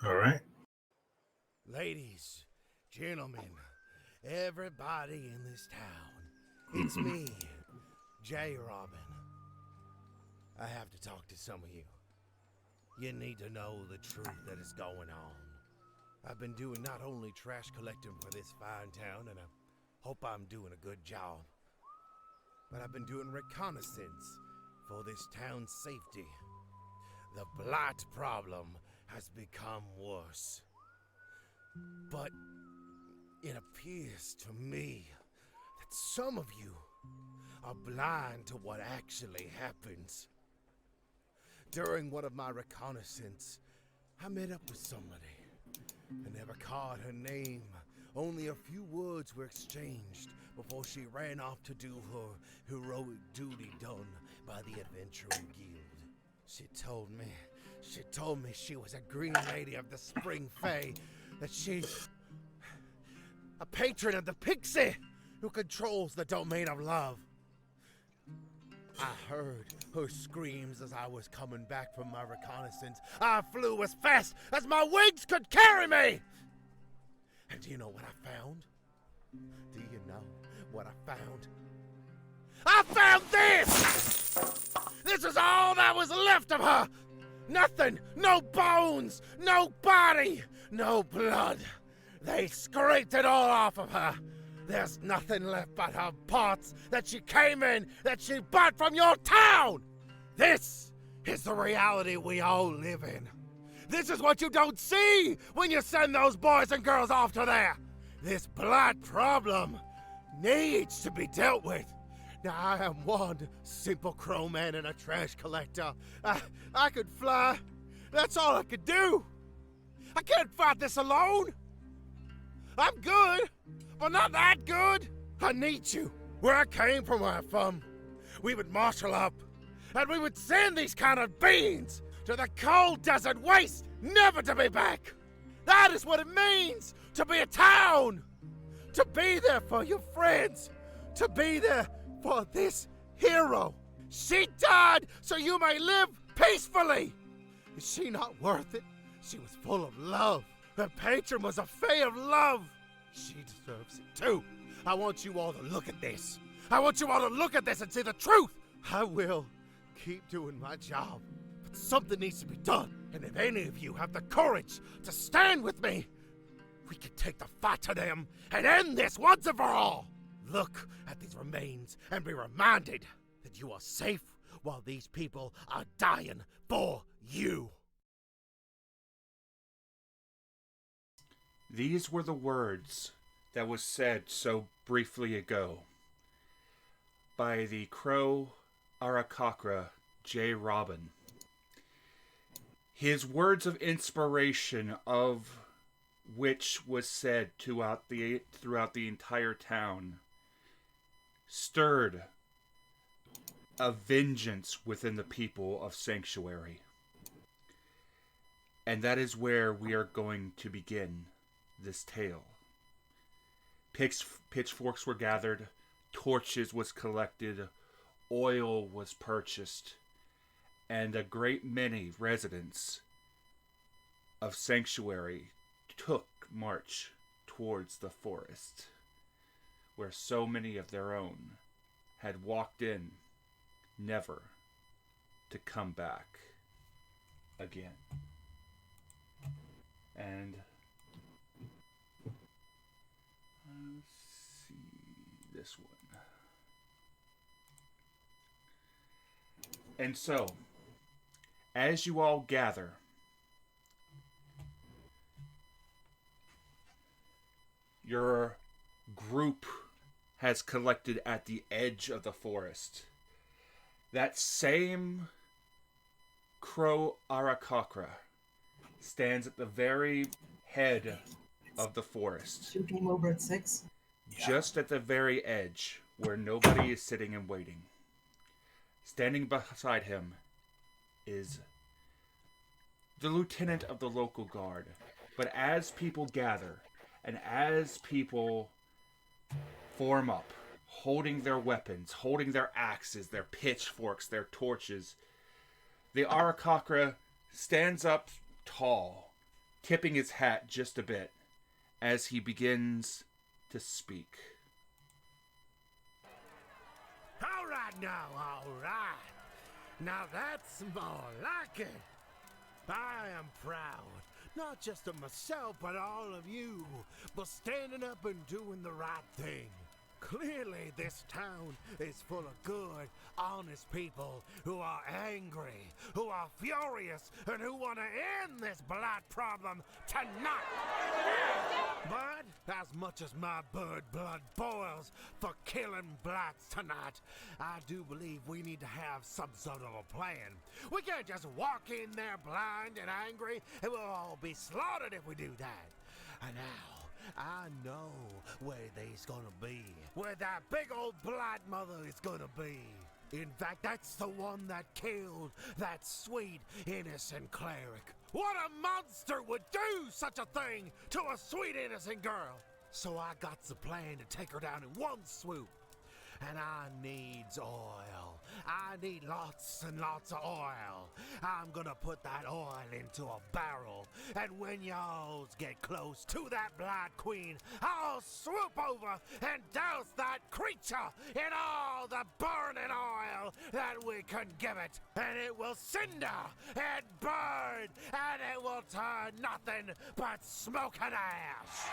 All right. Ladies, gentlemen, everybody in this town, it's me, J. Robin. I have to talk to some of you. You need to know the truth that is going on. I've been doing not only trash collecting for this fine town, and I hope I'm doing a good job, but I've been doing reconnaissance for this town's safety. The blight problem has become worse. But it appears to me that some of you are blind to what actually happens. During one of my reconnaissance, I met up with somebody. I never caught her name. Only a few words were exchanged before she ran off to do her heroic duty done by the Adventuring Guild. She told me she was a green lady of the Spring Fae, that she's a patron of the pixie who controls the domain of love. I heard her screams as I was coming back from my reconnaissance. I flew as fast as my wings could carry me! And do you know what I found? Do you know what I found? I found this! This is all that was left of her! Nothing! No bones! No body! No blood! They scraped it all off of her! There's nothing left but her parts that she came in, that she bought from your town! This is the reality we all live in. This is what you don't see when you send those boys and girls off to there! This blight problem needs to be dealt with. Now, I am one simple crow man and a trash collector. I could fly. That's all I could do. I can't fight this alone. I'm good, but not that good. I need you. Where I came from, where I'm from, we would marshal up, and we would send these kind of beings to the cold desert waste, never to be back. That is what it means to be a town. To be there for your friends. To be there for this hero. She died so you may live peacefully. Is she not worth it? She was full of love. Her patron was a fae of love. She deserves it too. I want you all to look at this. I want you all to look at this and see the truth. I will keep doing my job, but something needs to be done. And if any of you have the courage to stand with me, we can take the fight to them and end this once and for all. Look at these remains and be reminded that you are safe while these people are dying for you. These were the words that was said so briefly ago by the Crow Arakakra J. Robin. His words of inspiration, of which was said throughout the entire town, stirred a vengeance within the people of Sanctuary. And that is where we are going to begin this tale. Pitchforks were gathered, torches was collected, oil was purchased, and a great many residents of Sanctuary took march towards the forest, where so many of their own had walked in, never to come back again. And let's see this one. And so, as you all gather, your group has collected at the edge of the forest. That same Crow Arakakra stands at the very head of the forest. You came over at 6? Just at the very edge, where nobody is sitting and waiting. Standing beside him is the lieutenant of the local guard. But as people gather, and as people form up, holding their weapons, holding their axes, their pitchforks, their torches, the Arakakra stands up tall, tipping his hat just a bit as he begins to speak. All right now, all right. Now that's more like it. I am proud, not just of myself, but all of you, for standing up and doing the right thing. Clearly, this town is full of good, honest people who are angry, who are furious, and who want to end this blight problem tonight. But as much as my bird blood boils for killing blights tonight, I do believe we need to have some sort of a plan. We can't just walk in there blind and angry, and we'll all be slaughtered if we do that. And now, I know where they's gonna be. Where that big old blight mother is gonna be. In fact, that's the one that killed that sweet, innocent cleric. What a monster would do such a thing to a sweet, innocent girl? So I got the plan to take her down in one swoop. And I needs oil. I need lots and lots of oil. I'm gonna put that oil into a barrel. And when y'all get close to that Blight Queen, I'll swoop over and douse that creature in all the burning oil that we can give it. And it will cinder and burn, and it will turn nothing but smoke and ash.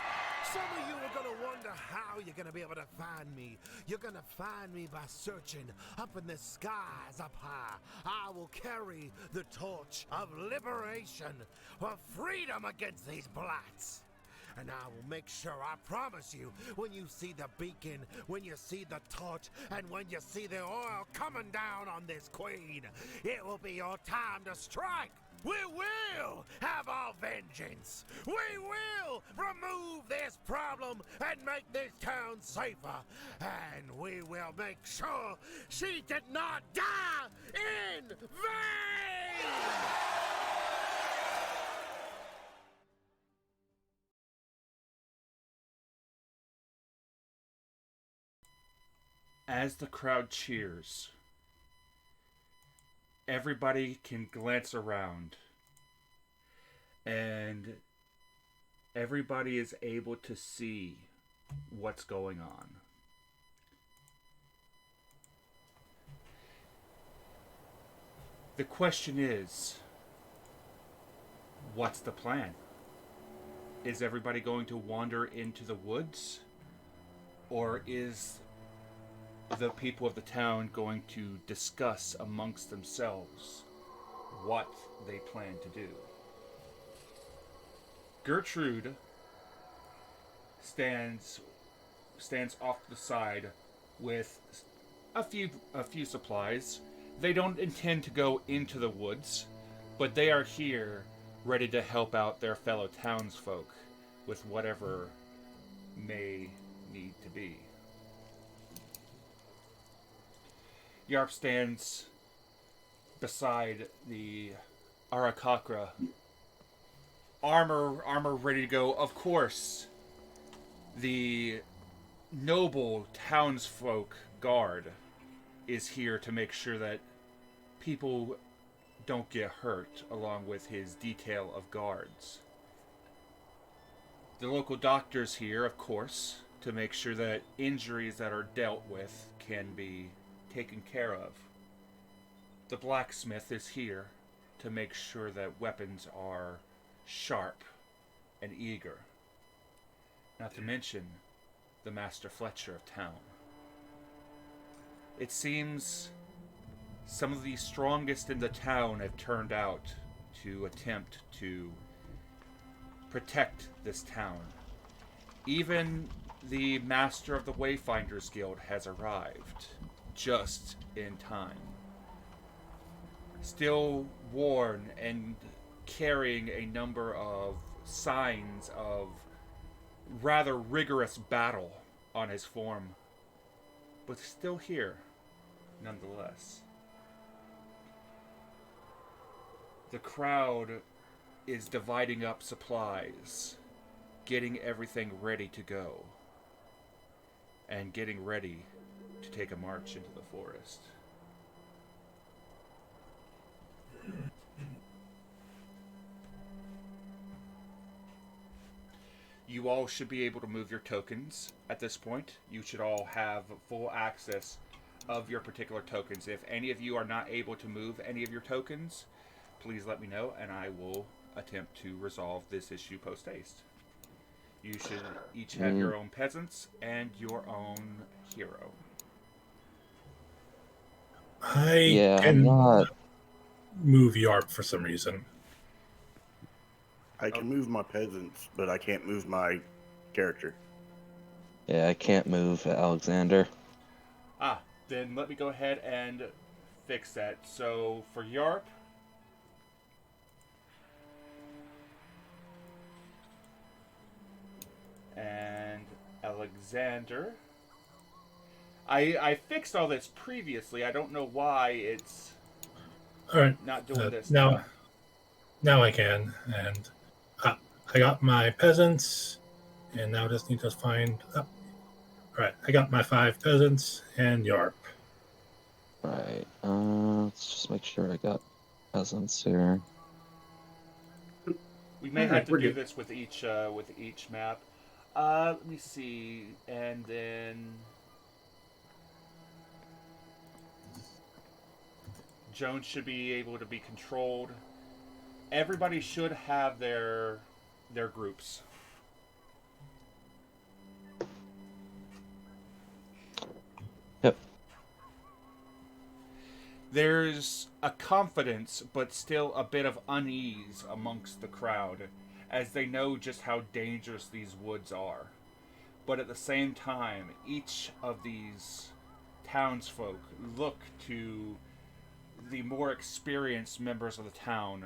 Some of you are gonna wonder how you're gonna be able to find me. You're gonna find me by searching up in the skies up high. I will carry the torch of liberation, of freedom against these blights. And I will make sure, I promise you, when you see the beacon, when you see the torch, and when you see the oil coming down on this queen, it will be your time to strike. We will have our vengeance. We will remove this problem and make this town safer. And we will make sure she did not die in vain! As the crowd cheers, everybody can glance around, and everybody is able to see what's going on. The question is, what's the plan? Is everybody going to wander into the woods? Or is the people of the town going to discuss amongst themselves what they plan to do? Gertrude stands off to the side with a few supplies. They don't intend to go into the woods, but they are here ready to help out their fellow townsfolk with whatever may need to be. Yarp stands beside the Arakakra, armor ready to go. Of course, the noble townsfolk guard is here to make sure that people don't get hurt, along with his detail of guards. The local doctor's here, of course, to make sure that injuries that are dealt with can be taken care of. The blacksmith is here to make sure that weapons are sharp and eager. Not to mention the Master Fletcher of town. It seems some of the strongest in the town have turned out to attempt to protect this town. Even the Master of the Wayfinders Guild has arrived just in time. Still worn and carrying a number of signs of rather rigorous battle on his form, but still here nonetheless. The crowd is dividing up supplies, getting everything ready to go, and getting ready to take a march into the forest. You all should be able to move your tokens at this point. You should all have full access of your particular tokens. If any of you are not able to move any of your tokens, please let me know, and I will attempt to resolve this issue post haste. You should each have your own peasants and your own hero. I I'm can not. move Yarp for some reason. I can move my peasants, but I can't move my character. Yeah, I can't move Alexander. Then let me go ahead and fix that. So for Yarp, and Alexander, I fixed all this previously. I don't know why it's All right. not doing this now. Now I can, and I got my peasants, and now I just need to find. All right, I got my 5 peasants and Yarp. Right. Let's just make sure I got peasants here. We may have to do this with each map. Let me see, and then Jones should be able to be controlled. Everybody should have their groups. Yep. There's a confidence, but still a bit of unease amongst the crowd, as they know just how dangerous these woods are. But at the same time, each of these townsfolk look to the more experienced members of the town,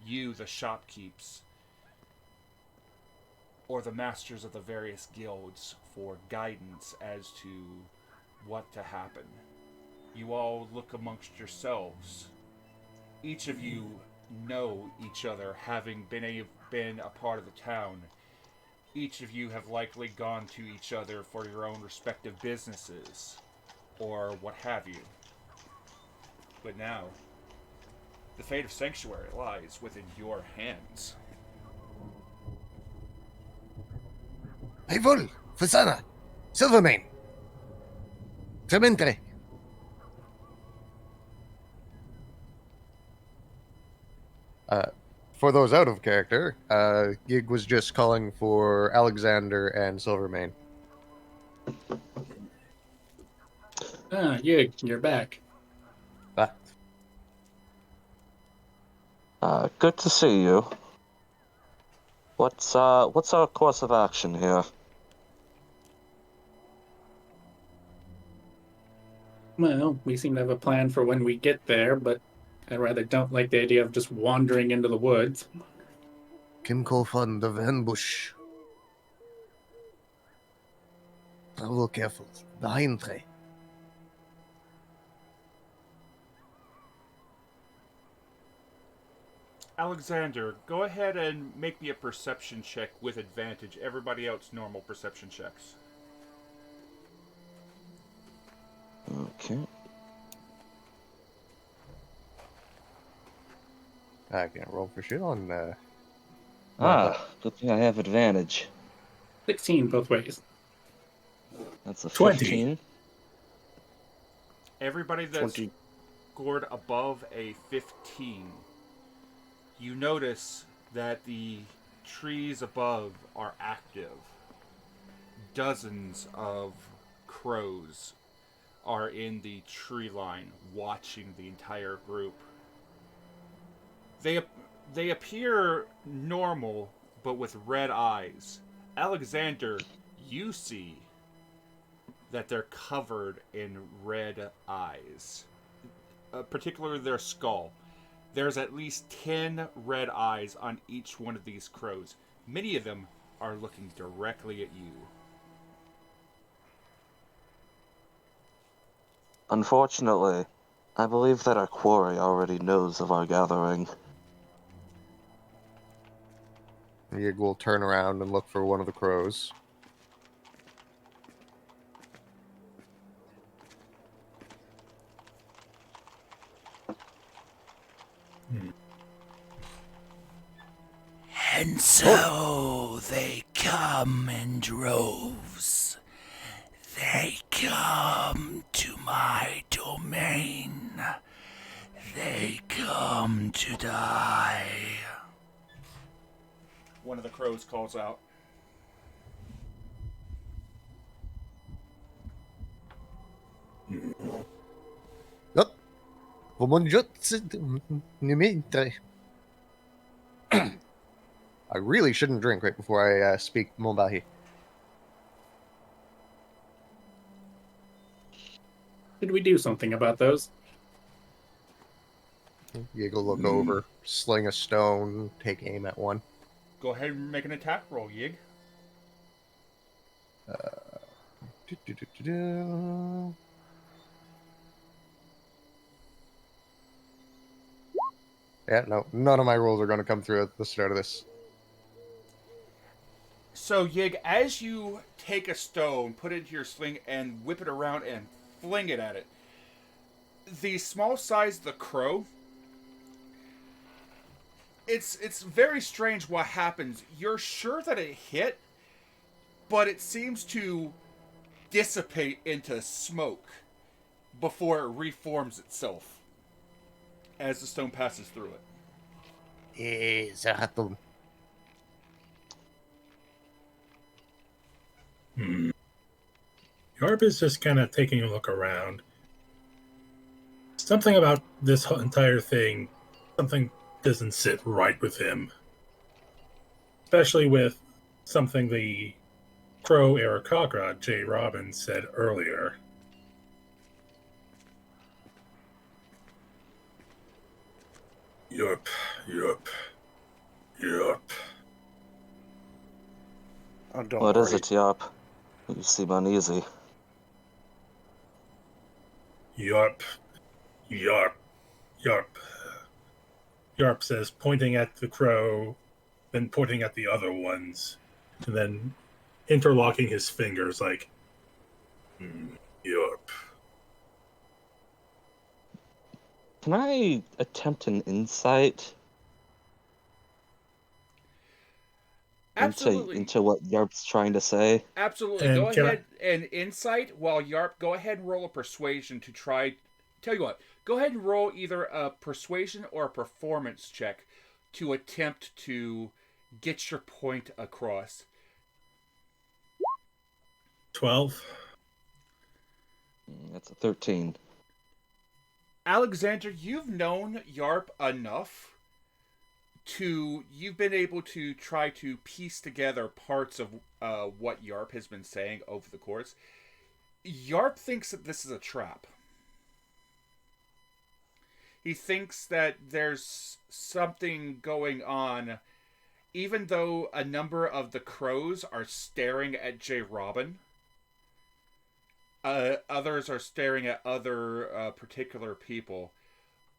you, the shopkeepers, or the masters of the various guilds, for guidance as to what to happen. You all look amongst yourselves. Each of you know each other, having been a part of the town. Each of you have likely gone to each other for your own respective businesses, or what have you. But now, the fate of Sanctuary lies within your hands. Hey, Fasana, Silvermane, Tremente. For those out of character, Gig was just calling for Alexander and Silvermane. Yeah, you're back. Good to see you. What's our course of action here? Well, we seem to have a plan for when we get there, but I rather don't like the idea of just wandering into the woods. Kim Kolfund of Ambush. Travel careful. Behind Trey. Alexander, go ahead and make me a perception check with advantage. Everybody else normal perception checks. Okay. I can't roll for shit on Good thing I have advantage. 16 both ways. That's a 20. 15. Everybody that's 20. scored above a 15, you notice that the trees above are active. Dozens of crows are in the tree line watching the entire group. They appear normal, but with red eyes. Alexander, you see that they're covered in red eyes, particularly their skull. There's at least 10 red eyes on each one of these crows. Many of them are looking directly at you. Unfortunately, I believe that our quarry already knows of our gathering. Gig will turn around and look for one of the crows. And so they come in droves. They come to my domain. They come to die. One of the crows calls out. I really shouldn't drink right before I speak Mombahi. Did we do something about those? You go look over, sling a stone, take aim at one. Go ahead and make an attack roll, Yig. Yeah, no, none of my rolls are going to come through at the start of this. So, Yig, as you take a stone, put it into your sling, and whip it around and fling it at it, the small size of the crow, it's very strange what happens. You're sure that it hit, but it seems to dissipate into smoke before it reforms itself as the stone passes through it. Zahatum. Yarp is just kind of taking a look around. Something about this whole entire thing, something doesn't sit right with him. Especially with something the crow Aarakocra, J. Robin, said earlier. Yarp. Oh, don't What worry. is it, Yarp? You seem uneasy. Yarp. Yarp says, pointing at the crow, then pointing at the other ones, and then interlocking his fingers like, Yarp. Can I attempt an insight Absolutely. into what Yarp's trying to say? Absolutely. And Go can ahead and insight while Yarp, go ahead and roll a persuasion to try. Tell you what, go ahead and roll either a persuasion or a performance check to attempt to get your point across. 12. That's a 13. Alexander, you've known Yarp enough you've been able to try to piece together parts of what Yarp has been saying over the course. Yarp thinks that this is a trap. He thinks that there's something going on, even though a number of the crows are staring at J. Robin. Others are staring at other particular people.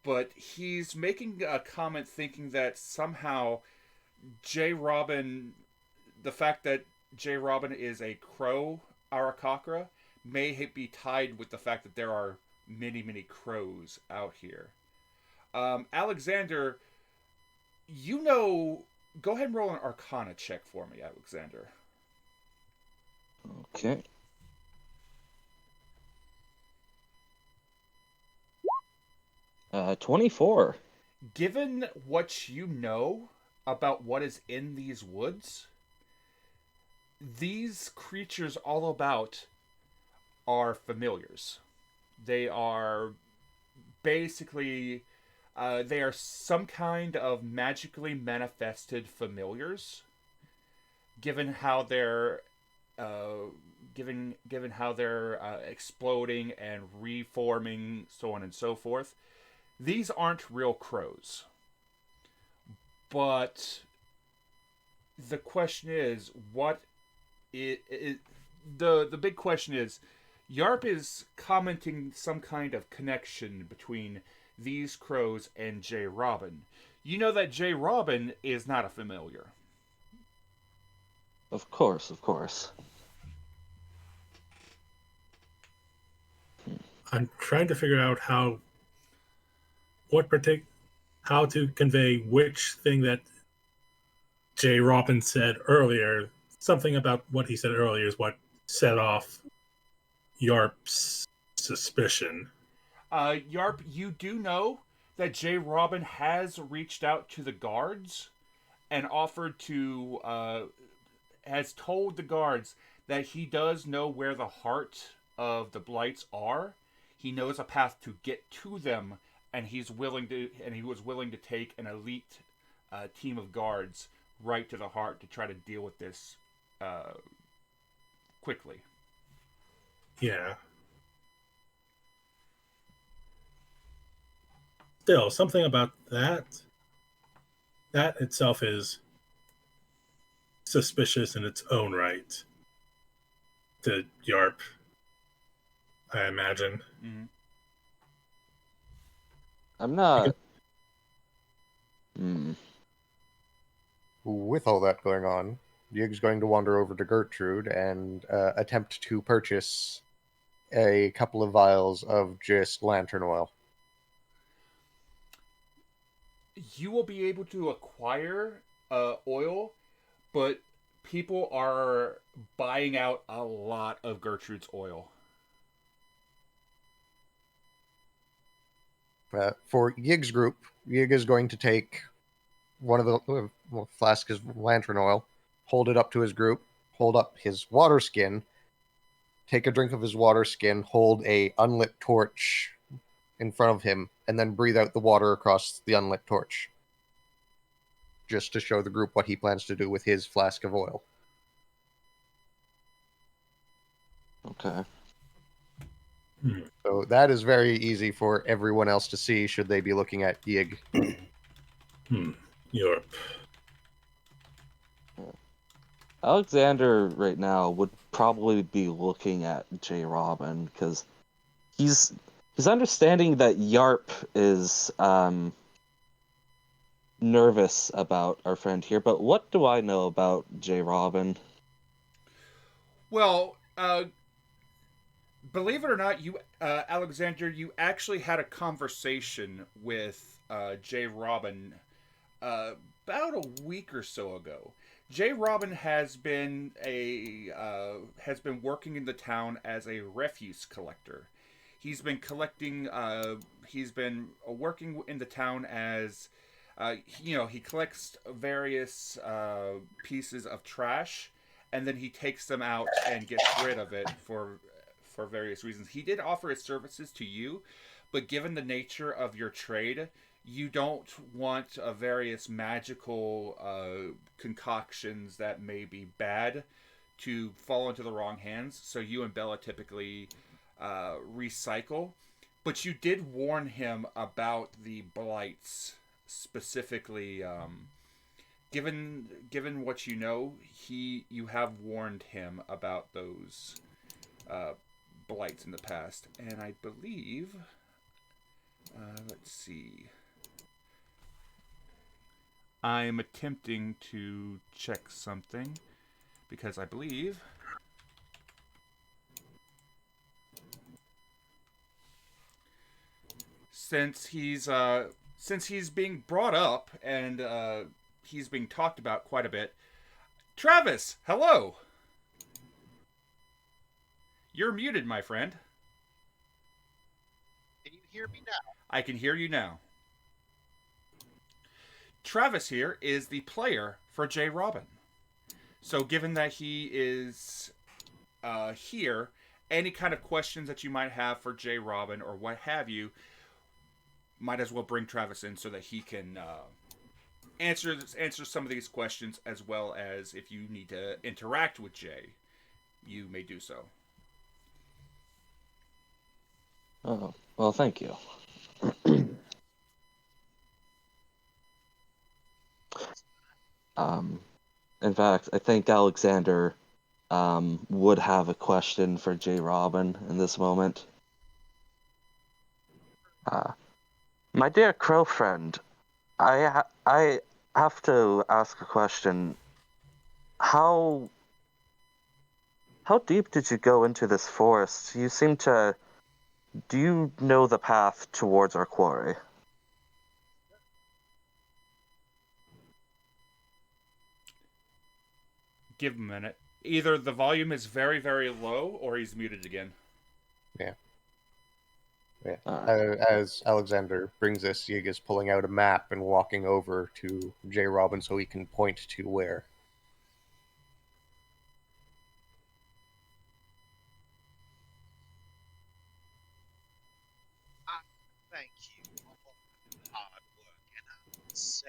But he's making a comment thinking that somehow J. Robin, the fact that J. Robin is a crow Aarakocra, may be tied with the fact that there are many, many crows out here. Alexander, go ahead and roll an Arcana check for me, Alexander. Okay. Uh, 24. Given what you know about what is in these woods, these creatures all about are familiars. They are basically they are some kind of magically manifested familiars. Given how they're given how they're exploding and reforming, so on and so forth, these aren't real crows. But the question is, the big question is, Yarp is commenting some kind of connection between these crows and J. Robin. You know that J. Robin is not a familiar. Of course. I'm trying to figure out how to convey which thing that J. Robin said earlier something about what he said earlier is what set off Yarp's suspicion. Yarp, you do know that J. Robin has reached out to the guards and offered to, has told the guards that he does know where the heart of the blights are. He knows a path to get to them, and he was willing to take an elite team of guards right to the heart to try to deal with this quickly. Yeah. Still, something about that itself is suspicious in its own right to Yarp, I imagine. Mm-hmm. I'm not. With all that going on, Ygg's going to wander over to Gertrude and attempt to purchase a couple of vials of just lantern oil. You will be able to acquire oil, but people are buying out a lot of Gertrude's oil. For Ygg's group, Yg is going to take one of the flasks of lantern oil, hold it up to his group, hold up his water skin, take a drink of his water skin, hold a unlit torch in front of him, and then breathe out the water across the unlit torch. Just to show the group what he plans to do with his flask of oil. Okay. So that is very easy for everyone else to see should they be looking at Yg. Yarp. Alexander right now would probably be looking at J. Robin because he's understanding that Yarp is nervous about our friend here. But what do I know about J. Robin? Well, believe it or not, you, Alexander, you actually had a conversation with J. Robin about a week or so ago. J. Robin has been working in the town as a refuse collector. He's been collecting. He's been working in the town as, he collects various pieces of trash, and then he takes them out and gets rid of it for various reasons. He did offer his services to you, but given the nature of your trade, you don't want various magical concoctions that may be bad to fall into the wrong hands. So you and Bella typically recycle. But you did warn him about the blights specifically. Given what you know, you have warned him about those blights in the past, and I believe. Let's see. I'm attempting to check something because I believe since he's being brought up and he's being talked about quite a bit. Travis, hello. You're muted, my friend. Can you hear me now? I can hear you now. Travis here is the player for J. Robin. So given that he is here, any kind of questions that you might have for J. Robin or what have you, might as well bring Travis in so that he can answer some of these questions, as well as if you need to interact with Jay, you may do so. Oh, well, thank you. In fact, I think Alexander would have a question for J. Robin in this moment. My dear crow friend, I have to ask a question. How deep did you go into this forest? Do you know the path towards our quarry? Give him a minute. Either the volume is very, very low or he's muted again. Yeah. Alright. As Alexander brings this, Yig is pulling out a map and walking over to J. Robin so he can point to where. Thank you for all your hard work, and I would say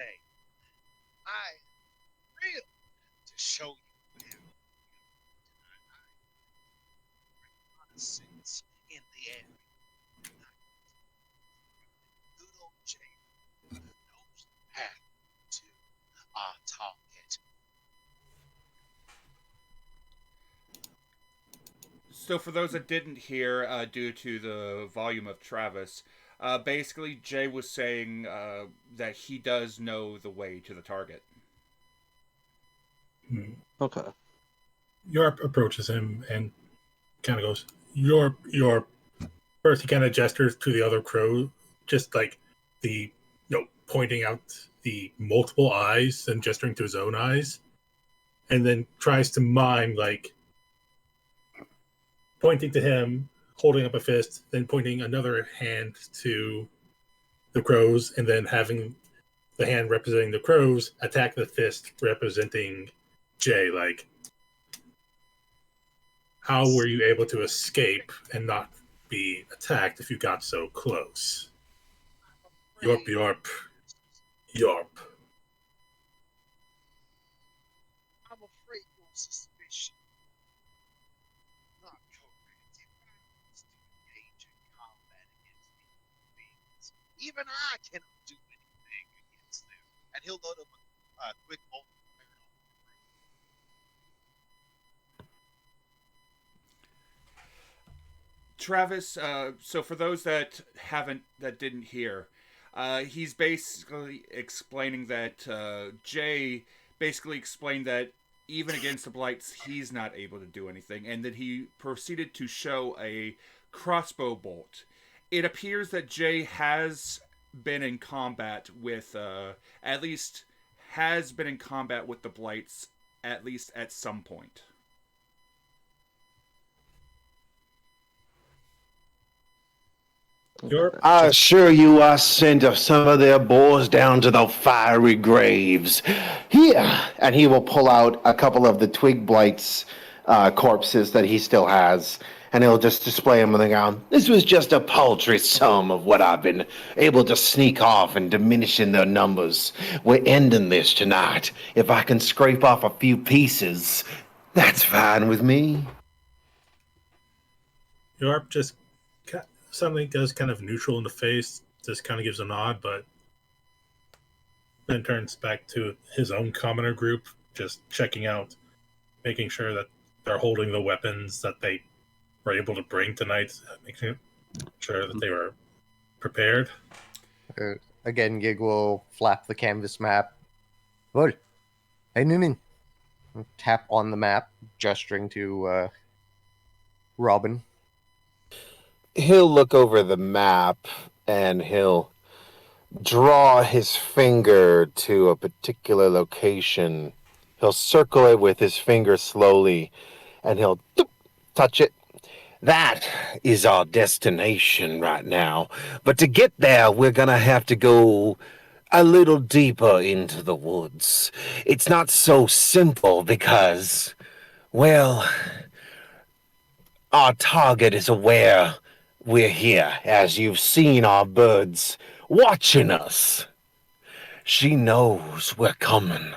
I am thrilled to show you where we are tonight. I reconnaissance in the area. Good old Jay knows the path to our target. So for those that didn't hear, due to the volume of Travis, basically Jay was saying that he does know the way to the target. Okay. Yarp approaches him and kind of goes, Yarp. First, he kind of gestures to the other crow, just like the, pointing out the multiple eyes and gesturing to his own eyes, and then tries to mime, like, pointing to him, holding up a fist, then pointing another hand to the crows, and then having the hand representing the crows attack the fist representing Jay. Like, how were you able to escape and not be attacked if you got so close? Yarp, yarp, yarp. I'm afraid your suspicion not correct. If I was to engage in combat against human beings, even I cannot do anything against them. And he'll load up a quick bolt. Travis, so for those that didn't hear, he's basically explaining that Jay basically explained that even against the blights, he's not able to do anything, and that he proceeded to show a crossbow bolt. It appears that Jay has been in combat with, at least has been in combat with the blights, at least at some point. I assure you I sent some of their boys down to the fiery graves. Here, and he will pull out a couple of the twig blights corpses that he still has, and he'll just display them on the ground. This was just a paltry sum of what I've been able to sneak off and diminishing their numbers. We're ending this tonight. If I can scrape off a few pieces, that's fine with me. Yarp just suddenly goes kind of neutral in the face, just kind of gives a nod, but then turns back to his own commoner group, just checking out, making sure that they're holding the weapons that they were able to bring tonight, making sure that they were prepared. Again, Gig will flap the canvas map. Well, hey Newman. Tap on the map, gesturing to Robin. He'll look over the map and he'll draw his finger to a particular location. He'll circle it with his finger slowly and he'll touch it. That is our destination right now. But to get there, we're going to have to go a little deeper into the woods. It's not so simple because, well, our target is aware we're here, as you've seen our birds watching us. She knows we're coming,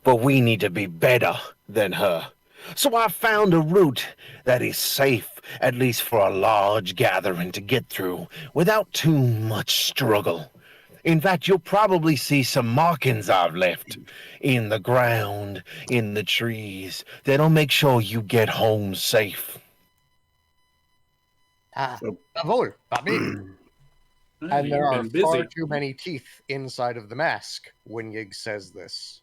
but we need to be better than her. So I found a route that is safe, at least for a large gathering to get through, without too much struggle. In fact, you'll probably see some markings I've left in the ground, in the trees, that'll make sure you get home safe. Jawohl, Bobby. And there are far too many teeth inside of the mask when Yig says this.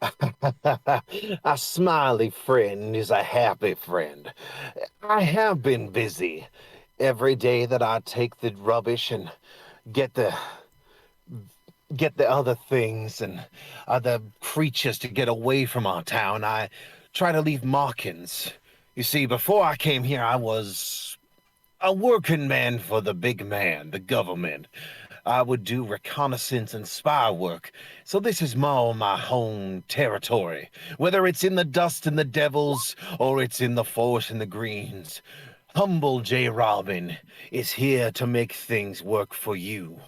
A smiley friend is a happy friend. I have been busy. Every day that I take the rubbish and get the get the other things and other creatures to get away from our town, I try to leave markings. You see, before I came here, I was a working man for the big man, the government. I would do reconnaissance and spy work. So this is more my home territory. Whether it's in the dust and the devils, or it's in the forest and the greens. Humble J. Robin is here to make things work for you.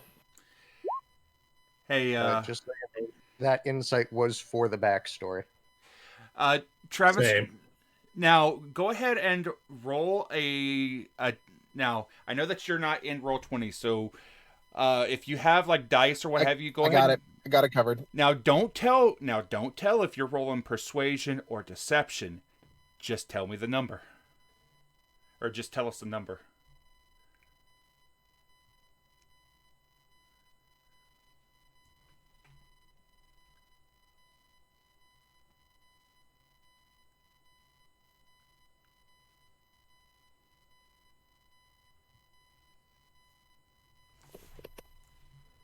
Hey, Just so you know, that insight was for the backstory. Travis. Same. Now go ahead and roll a. Now I know that you're not in roll 20, so if you have like dice or what have you, go ahead. Got it. I got it covered. Now don't tell. Now don't tell if you're rolling persuasion or deception. Just tell me the number, or just tell us the number.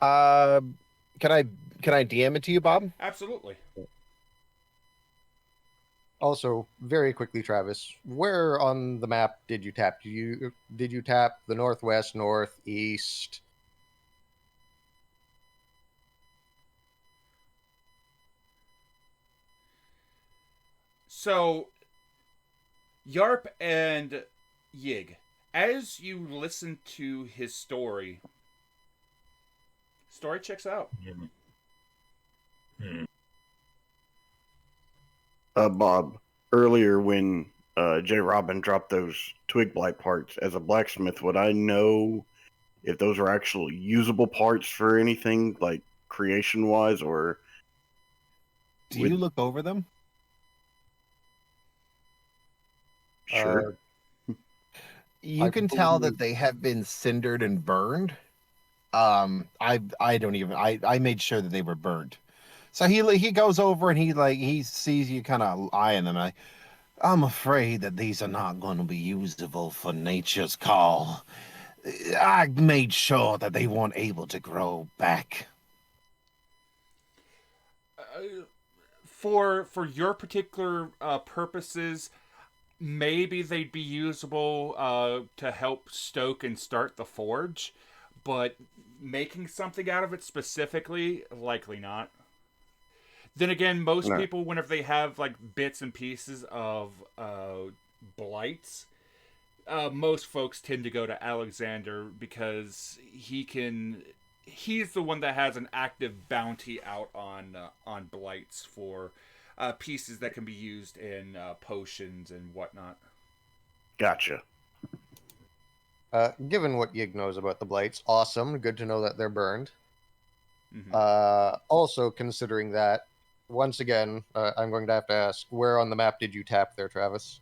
Uh, can I DM it to you, Bob? Absolutely. Also, very quickly, Travis, where on the map did you tap? Did you tap the northwest, northeast? So, Yarp and Yig, as you listen to his story checks out. Bob, earlier when J. Robin dropped those twig blight parts, as a blacksmith, would I know if those are actual usable parts for anything, like creation-wise, or... Do you look over them? Sure. You I can tell believe- that they have been cindered and burned. I don't even I made sure that they were burned. So he goes over and he sees you kind of eyeing them. I'm afraid that these are not going to be usable for nature's call. I made sure that they weren't able to grow back. For your particular purposes, maybe they'd be usable to help stoke and start the forge, but making something out of it specifically, likely not. Then again, most No. people, whenever they have like bits and pieces of blights, most folks tend to go to Alexander because he's the one that has an active bounty out on blights for pieces that can be used in potions and whatnot. Gotcha. Given what Yig knows about the blights, awesome. Good to know that they're burned. Mm-hmm. Also, considering that, once again, I'm going to have to ask, where on the map did you tap there, Travis?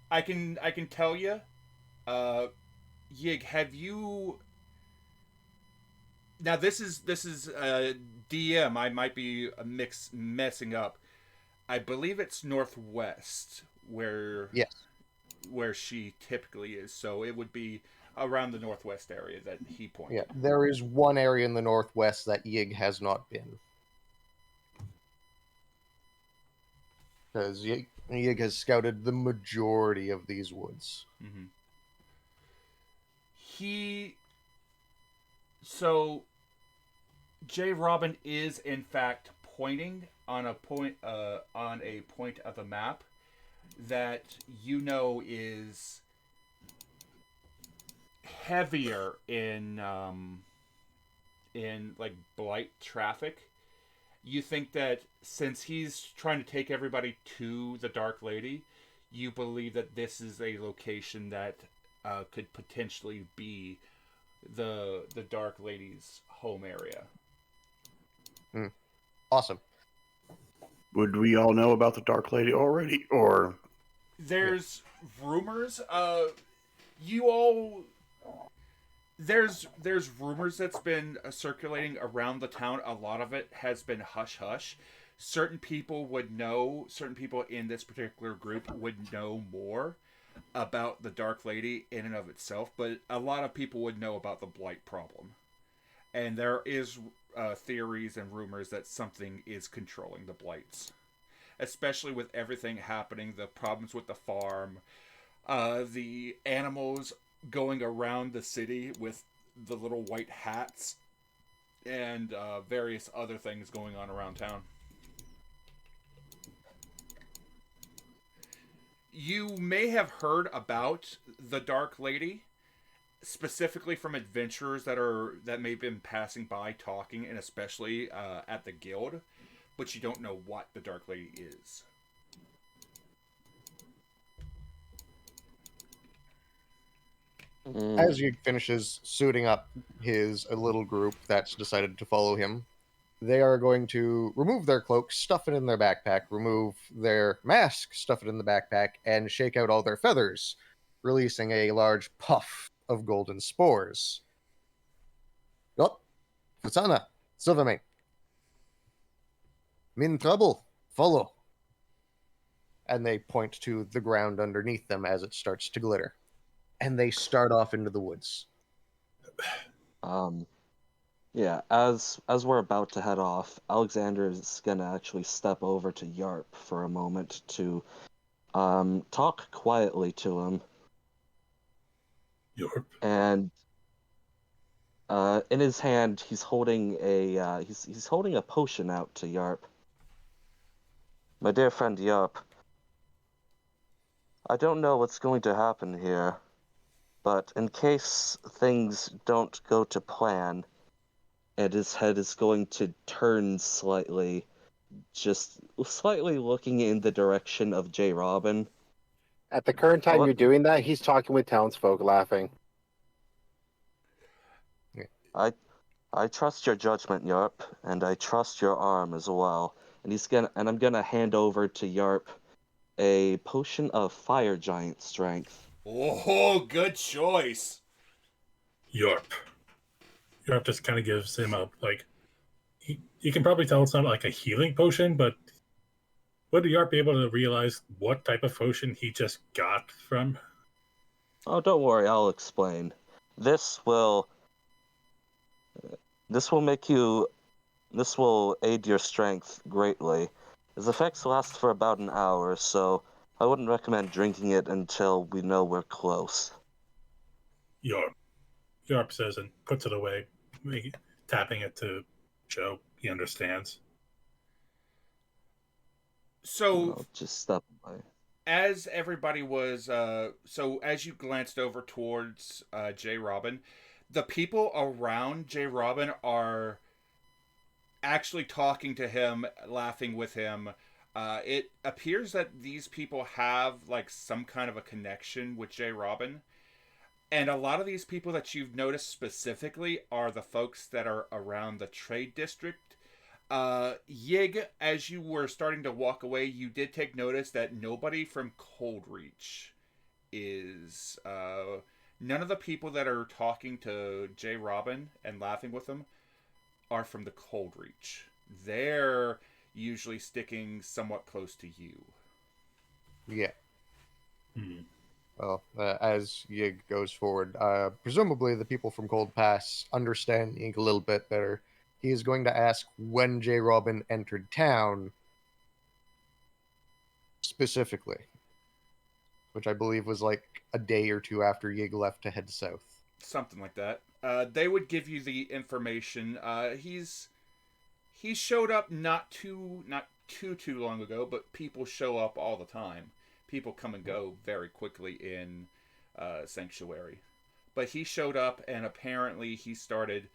I can tell you, Yig, have you? Now this is DM. I might be messing up. I believe it's northwest where Yes. where she typically is. So it would be around the northwest area that he pointed. Yeah, there is one area in the northwest that Yig has not been. Because Yig has scouted the majority of these woods. Mm-hmm. So J. Robin is in fact pointing on a point of the map that you know is heavier in like blight traffic. You think that since he's trying to take everybody to the Dark Lady, you believe that this is a location that could potentially be the Dark Lady's home area. Awesome. Would we all know about the Dark Lady already, or... There's rumors. You all. There's rumors that's been circulating around the town. A lot of it has been hush hush. Certain people would know. Certain people in this particular group would know more about the Dark Lady in and of itself. But a lot of people would know about the blight problem. And there is theories and rumors that something is controlling the blights, especially with everything happening, the problems with the farm, the animals going around the city with the little white hats, and various other things going on around town. You may have heard about the Dark Lady, specifically from adventurers that may have been passing by talking, and especially at the guild, but you don't know what the Dark Lady is. As Yig finishes suiting up his little group that's decided to follow him, they are going to remove their cloaks, stuff it in their backpack, remove their mask, stuff it in the backpack, and shake out all their feathers, releasing a large puff of golden spores. Yup, Futana, Silvermane. I'm in trouble. Follow. And they point to the ground underneath them as it starts to glitter. And they start off into the woods. Yeah, as we're about to head off, Alexander is gonna actually step over to Yarp for a moment to talk quietly to him. Yarp. And in his hand, he's holding he's holding a potion out to Yarp. My dear friend Yarp, I don't know what's going to happen here, but in case things don't go to plan, and his head is going to turn slightly, just slightly looking in the direction of J. Robin. At the current time you're doing that, he's talking with townsfolk, laughing. I trust your judgment, Yarp, and I trust your arm as well. And I'm gonna hand over to Yarp a potion of fire giant strength. Oh, good choice. Yarp. Yarp just kind of gives him a, like, you can probably tell it's not like a healing potion, but would Yarp be able to realize what type of potion he just got from? Oh, don't worry, I'll explain. This will aid your strength greatly. Its effects last for about an hour, so I wouldn't recommend drinking it until we know we're close. Yarp says and puts it away, tapping it to show he understands. So, just step away. As everybody was, so as you glanced over towards J. Robin, the people around J. Robin are actually talking to him, laughing with him. It appears that these people have like some kind of a connection with J. Robin. And a lot of these people that you've noticed specifically are the folks that are around the trade district. Yig, as you were starting to walk away, you did take notice that nobody from Coldreach is... none of the people that are talking to J. Robin and laughing with him are from the Coldreach. They're usually sticking somewhat close to you. Yeah. Hmm. Well, as Yig goes forward, presumably the people from Cold Pass understand Yig a little bit better. He is going to ask when J. Robin entered town specifically, which I believe was like a day or two after Yig left to head south. Something like that. They would give you the information. He showed up not too long ago, but people show up all the time. People come and go very quickly in Sanctuary. But he showed up, and apparently he started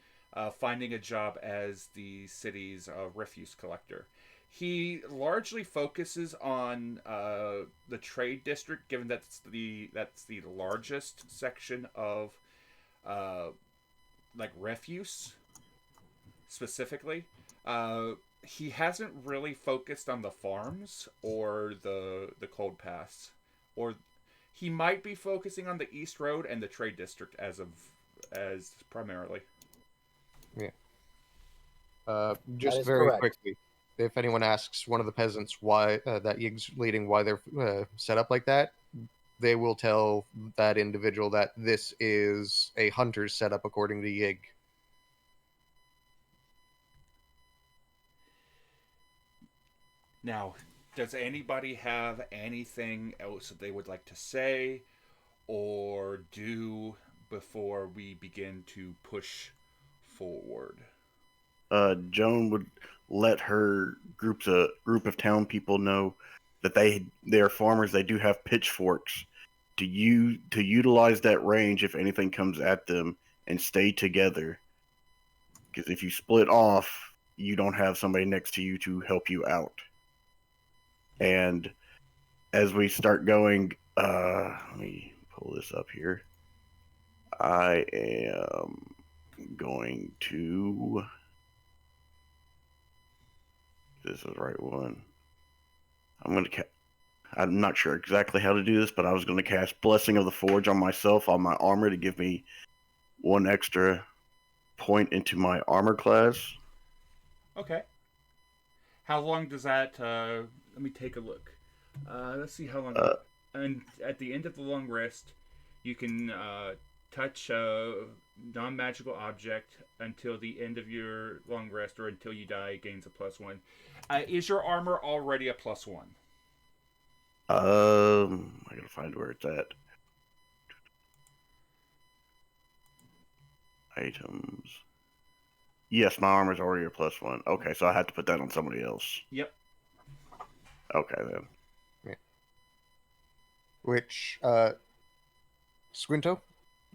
finding a job as the city's refuse collector. He largely focuses on the trade district, given that's the largest section of like refuse specifically. He hasn't really focused on the farms or the Cold Pass, or he might be focusing on the East Road and the trade district as primarily. Yeah. Just very quickly, if anyone asks one of the peasants why that Yig's leading, why they're set up like that, they will tell that individual that this is a hunter's setup according to Yig. Now, does anybody have anything else that they would like to say or do before we begin to push forward? Joan would let her group of town people know that they are farmers. They do have pitchforks to utilize that range if anything comes at them, and stay together. Because if you split off, you don't have somebody next to you to help you out. And as we start going, let me pull this up here. I am going to. This is the right one. I'm not sure exactly how to do this, but I was going to cast Blessing of the Forge on myself on my armor to give me 1 extra point into my armor class. Okay. How long does that? Let me take a look. Let's see how long. And at the end of the long rest, you can touch a non-magical object until the end of your long rest, or until you die. It gains a +1. Is your armor already a +1? I gotta find where it's at. Items. Yes, my armor's already a +1. Okay, so I have to put that on somebody else. Yep. Okay then. Yeah. Which, Squinto?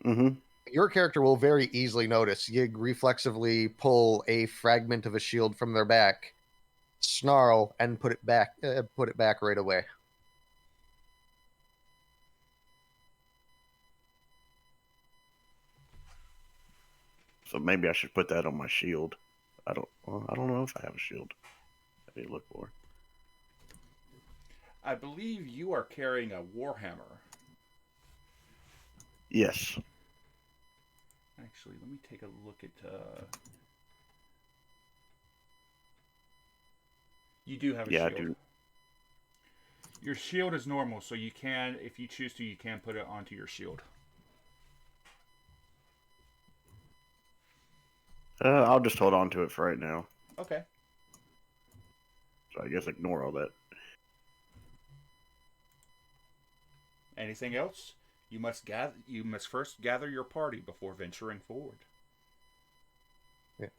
Mm-hmm. Your character will very easily notice Yig reflexively pull a fragment of a shield from their back, snarl, and put it back right away. So maybe I should put that on my shield. I don't know if I have a shield. I need to look for. I believe you are carrying a warhammer. Yes. Actually, let me take a look at. You do have a shield. I do. Your shield is normal, so you can, if you choose to, you can put it onto your shield. I'll just hold on to it for right now. Okay. So I guess ignore all that. Anything else? You must first gather your party before venturing forward. Yeah.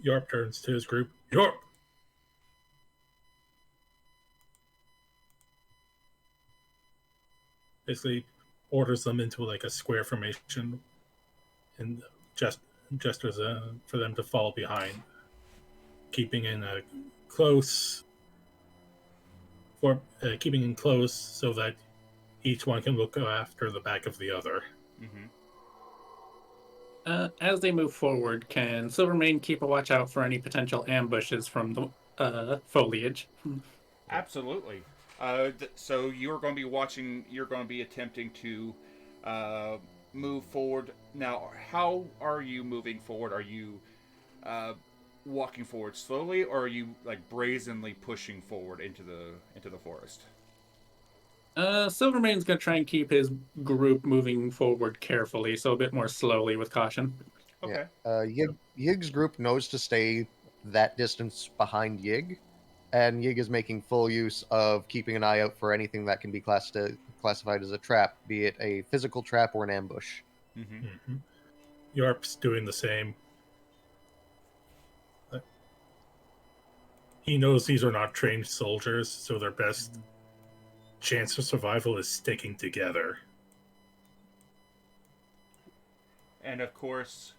Yarp turns to his group. Yarp! Basically orders them into like a square formation and gestures for them to fall behind, keeping in close so that each one can look after the back of the other. Mm-hmm. As they move forward, can Silvermane keep a watch out for any potential ambushes from the foliage? Absolutely. So you're going to be watching. You're going to be attempting to move forward. Now, how are you moving forward? Are you walking forward slowly, or are you like brazenly pushing forward into the forest? Silvermane's gonna try and keep his group moving forward carefully, so a bit more slowly with caution. Okay. Yeah. Yig's group knows to stay that distance behind Yig, and Yig is making full use of keeping an eye out for anything that can be classified as a trap, be it a physical trap or an ambush. Mm-hmm. Mm-hmm. Yarp's doing the same. He knows these are not trained soldiers, so their best chance of survival is sticking together. And of course,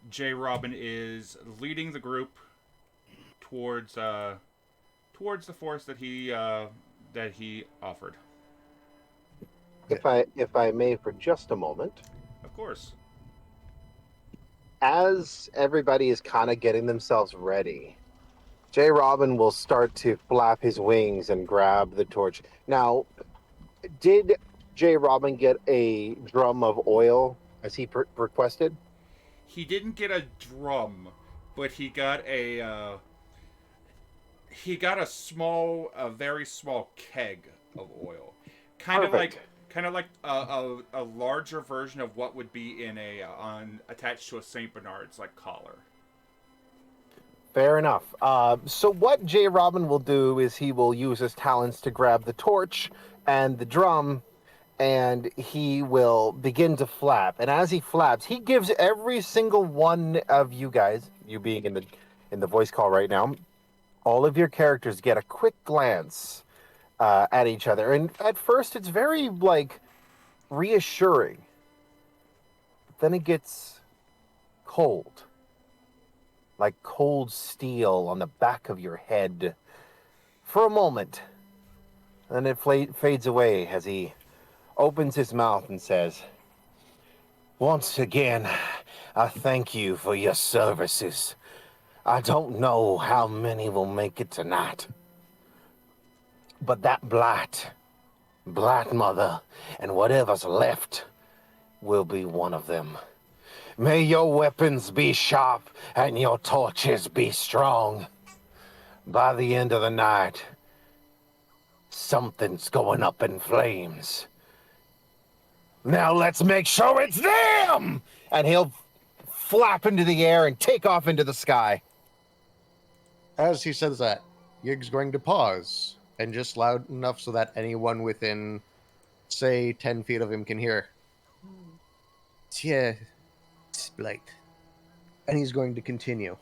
J. Robin is leading the group towards the forest that he offered. If I may, for just a moment, Of course. as everybody is kind of getting themselves ready, J. Robin will start to flap his wings and grab the torch. Now, did J. Robin get a drum of oil as he requested? He didn't get a drum, but he got a very small keg of oil, Perfect. kind of like a larger version of what would be in attached to a Saint Bernard's like collar. Fair enough. So what J. Robin will do is he will use his talents to grab the torch and the drum, and he will begin to flap. And as he flaps, he gives every single one of you guys, you being in the voice call right now, all of your characters get a quick glance at each other. And at first, it's very like reassuring. Then it gets cold. Like cold steel on the back of your head for a moment. Then it fades away as he opens his mouth and says, "Once again, I thank you for your services. I don't know how many will make it tonight. But that Blight Mother, and whatever's left will be one of them. May your weapons be sharp and your torches be strong. By the end of the night, something's going up in flames. Now let's make sure it's them!" And he'll flap into the air and take off into the sky. As he says that, Ygg's going to pause, and just loud enough so that anyone within, say, 10 feet of him can hear. "Yeah, it's Blight." And he's going to continue.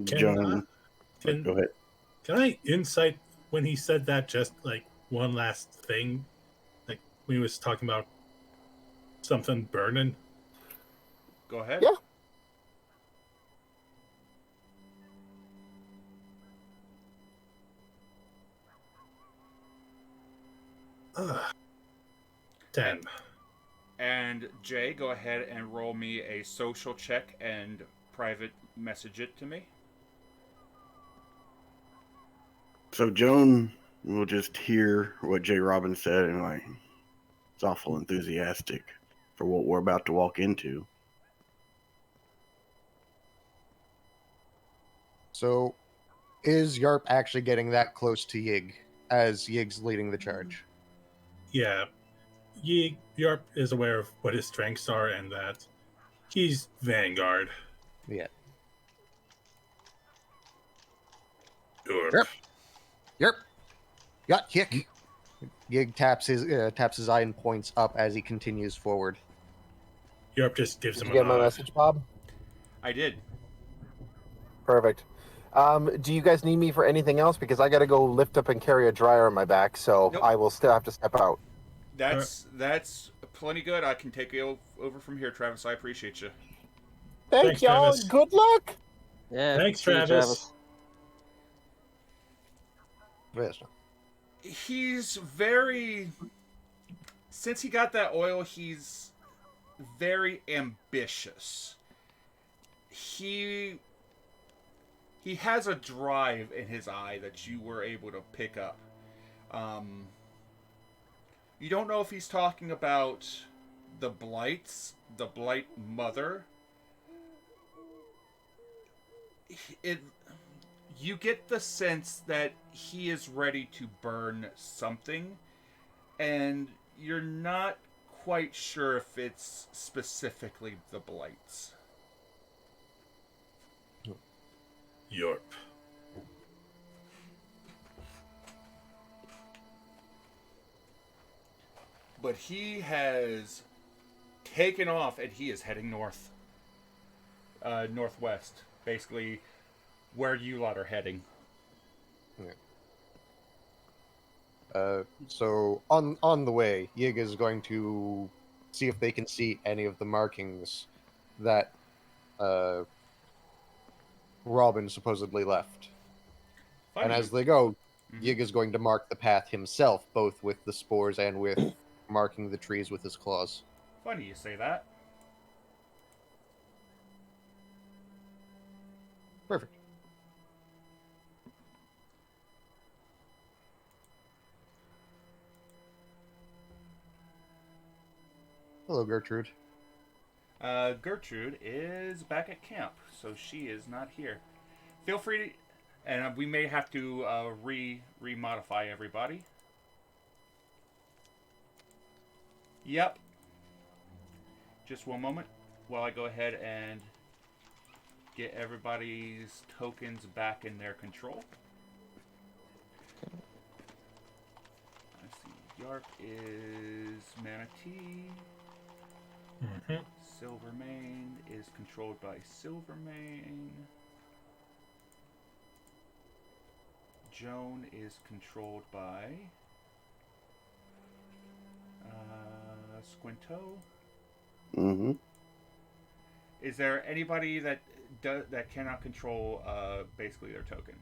John, Can, go ahead. can I insight when he said that, just like one last thing? Like when he was talking about something burning? Go ahead. Yeah. Ugh. 10. And Jay, go ahead and roll me a social check and private message it to me. So Joan will just hear what J. Robin said and like, it's awful enthusiastic for what we're about to walk into. So, is Yarp actually getting that close to Yg, as Ygg's leading the charge? Yeah. Yarp is aware of what his strengths are and that he's Vanguard. Yeah. Yarp. Yarp! Got kick! Yg taps his eye and points up as he continues forward. Yarp just gives Did him you a get my nod. message, Bob? I did. Perfect. Do you guys need me for anything else? Because I got to go lift up and carry a dryer on my back, so Nope. I will still have to step out. That's plenty good. I can take you over from here, Travis. I appreciate you. Thanks, Thanks, y'all. Travis. Good luck. Yeah. Thanks, see you, Travis. Yes. He's very... Since he got that oil, he's very ambitious. He has a drive in his eye that you were able to pick up. You don't know if he's talking about the Blights, the Blight Mother. You get the sense that he is ready to burn something, and you're not quite sure if it's specifically the Blights. Yarp. But he has taken off and he is heading north. Northwest. Basically where you lot are heading. So on the way, Yg is going to see if they can see any of the markings that Robin supposedly left. Funny. And as they go, Mhm. Yg is going to mark the path himself, both with the spores and with marking the trees with his claws. Funny you say that. Perfect. Hello, Gertrude. Gertrude is back at camp, so she is not here. Feel free to... And we may have to re-modify everybody. Yep. Just one moment while I go ahead and get everybody's tokens back in their control. Let's see. Yarp is Manatee. Mm-hmm. Silvermane is controlled by Silvermane. Joane is controlled by Squinto. Mm-hmm. Is there anybody that cannot control basically their token?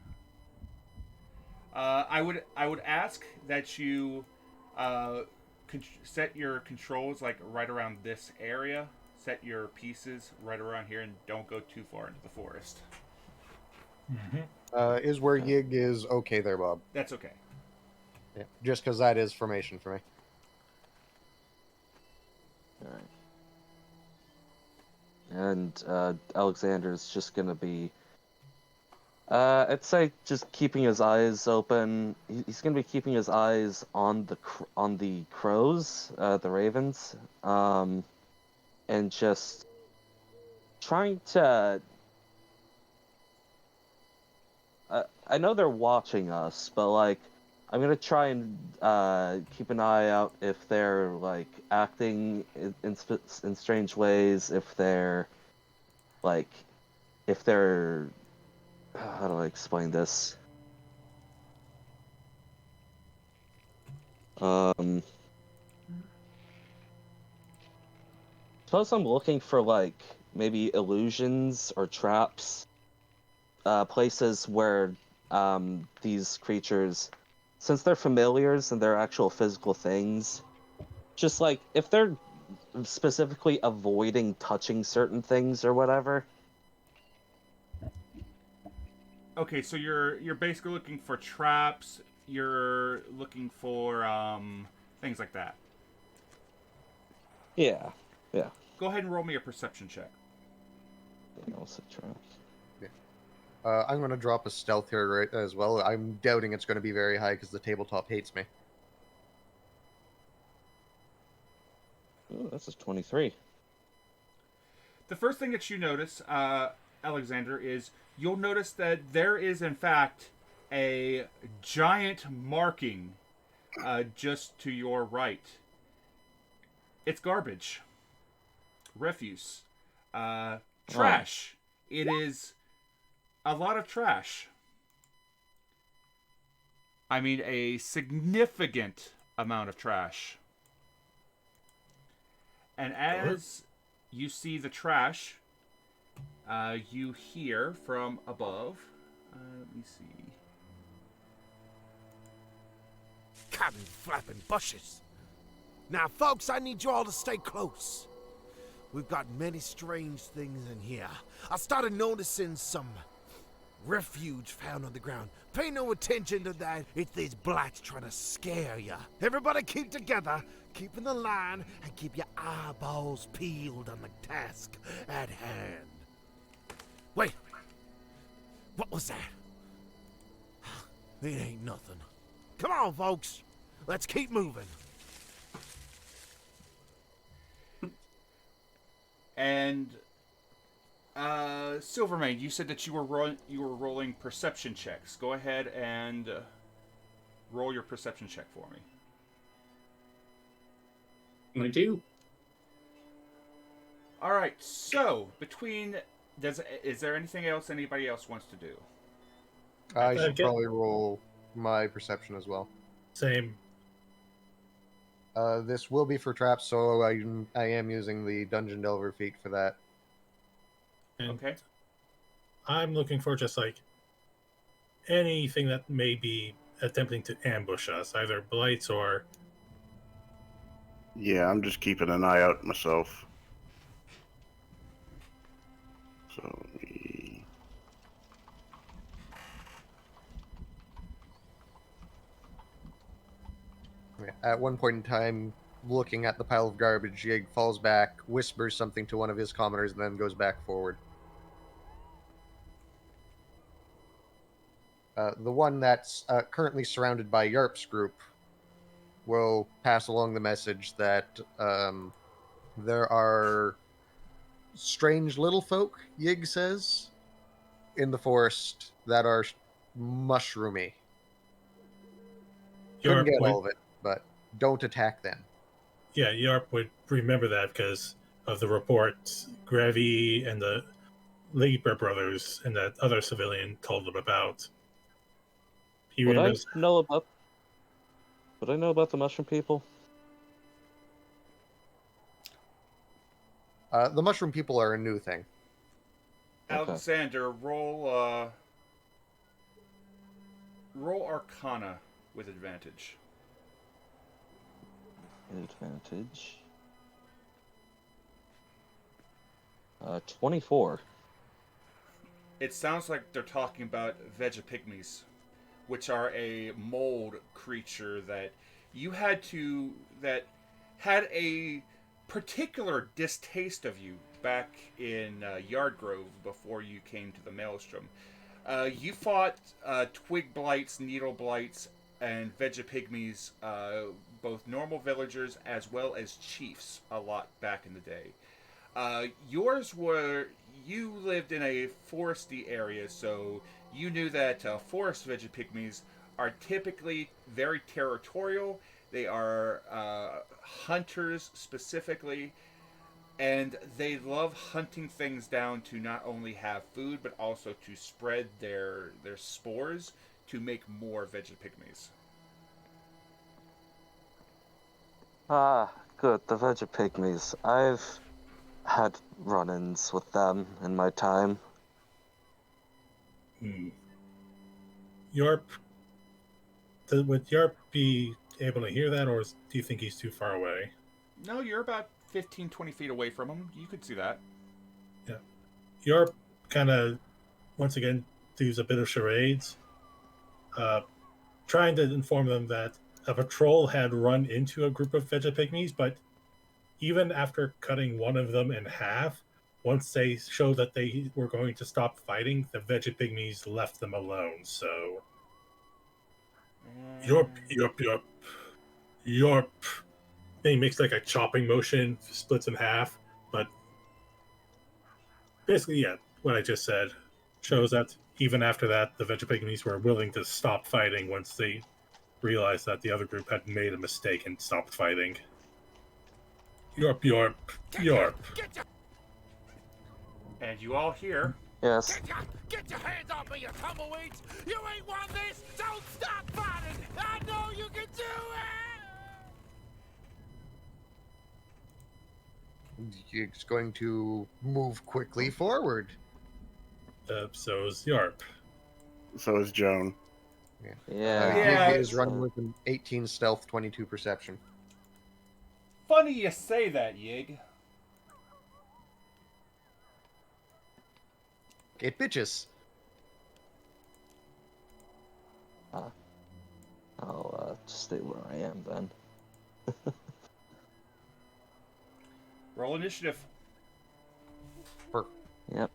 I would ask that you set your controls like right around this area. Set your pieces right around here, and don't go too far into the forest. Mm-hmm. Is where Yig is okay there, Bob? That's okay. Yeah, just because that is formation for me. All right. And Alexander's just gonna be, I'd say, just keeping his eyes open. He's gonna be keeping his eyes on the crows, the ravens, and just trying to. I know they're watching us, but like, I'm gonna try and keep an eye out if they're like acting in strange ways, if they're like, if they're, how do I explain this? Um, suppose I'm looking for like maybe illusions or traps, places where these creatures, since they're familiars and they're actual physical things, just like if they're specifically avoiding touching certain things or whatever. Okay, so you're basically looking for traps. You're looking for things like that. Yeah, yeah. Go ahead and roll me a perception check. Also traps. I'm going to drop a stealth here right as well. I'm doubting it's going to be very high because the tabletop hates me. Ooh, that's a 23. The first thing that you notice, Alexander, is you'll notice that there is in fact a giant marking just to your right. It's garbage, refuse, trash. It is a lot of trash. I mean, a significant amount of trash. And as you see the trash, you hear from above. Let me see. Cotton flapping bushes. Now, folks, I need you all to stay close. We've got many strange things in here. I started noticing some refuge found on the ground. Pay no attention to that. It's these blights trying to scare ya. Everybody keep together, keep in the line, and keep your eyeballs peeled on the task at hand. Wait. What was that? It ain't nothing. Come on, folks. Let's keep moving. And Silvermane, you said that you were rolling perception checks. Go ahead and roll your perception check for me. I do. All right. So is there anything else anybody else wants to do? I should Okay. probably roll my perception as well. Same. This will be for traps, so I am using the Dungeon Delver feat for that. And Okay. I'm looking for just like anything that may be attempting to ambush us, either blights or. Yeah, I'm just keeping an eye out myself. So At one point in time, looking at the pile of garbage, Yig falls back, whispers something to one of his commoners, and then goes back forward. The one that's currently surrounded by Yarp's group will pass along the message that there are strange little folk, Yig says, in the forest that are mushroomy. Couldn't Yarp get would, all of it, but don't attack them. yeah, Yarp would remember that because of the report Gravy and the Leaper brothers and that other civilian told them about. He Would I remembers. know about? Would I know about the mushroom people? The mushroom people are a new thing. Okay. Alexander, roll Arcana with advantage. Advantage. 24. It sounds like they're talking about Vegapygmies, which are a mold creature that that had a particular distaste of you back in Yardgrove before you came to the Maelstrom. You fought twig blights, needle blights, and Vegapygmies, both normal villagers as well as chiefs, a lot back in the day. You lived in a foresty area, so you knew that forest Vegapygmies are typically very territorial. They are hunters specifically, and they love hunting things down to not only have food, but also to spread their spores to make more Vegapygmies. Ah, good. The Vegapygmies. I've had run-ins with them in my time. Yarp, would Yarp be able to hear that, or do you think he's too far away? No, you're about 15, 20 feet away from him. You could see that. Yeah. Yarp kind of, once again, does a bit of charades, trying to inform them that a patrol had run into a group of Vegapygmies, but even after cutting one of them in half, once they showed that they were going to stop fighting, the Vegapygmies left them alone, so... Yarp, yarp, yarp. Yarp. Then he makes like a chopping motion, splits in half, but basically, yeah, what I just said shows that even after that, the Vegapygmies were willing to stop fighting once they realized that the other group had made a mistake and stopped fighting. Yarp, yarp, yarp. And you all hear. Yes. Get your hands off me, you tumbleweeds! You ain't won this! Don't stop fighting! I know you can do it! It's going to move quickly forward. So is Yarp. So is Joan. Yeah. Yeah, Yghya is running with an 18 stealth, 22 perception. Funny you say that, Yig. It bitches. I'll just stay where I am then. Roll initiative. Yep.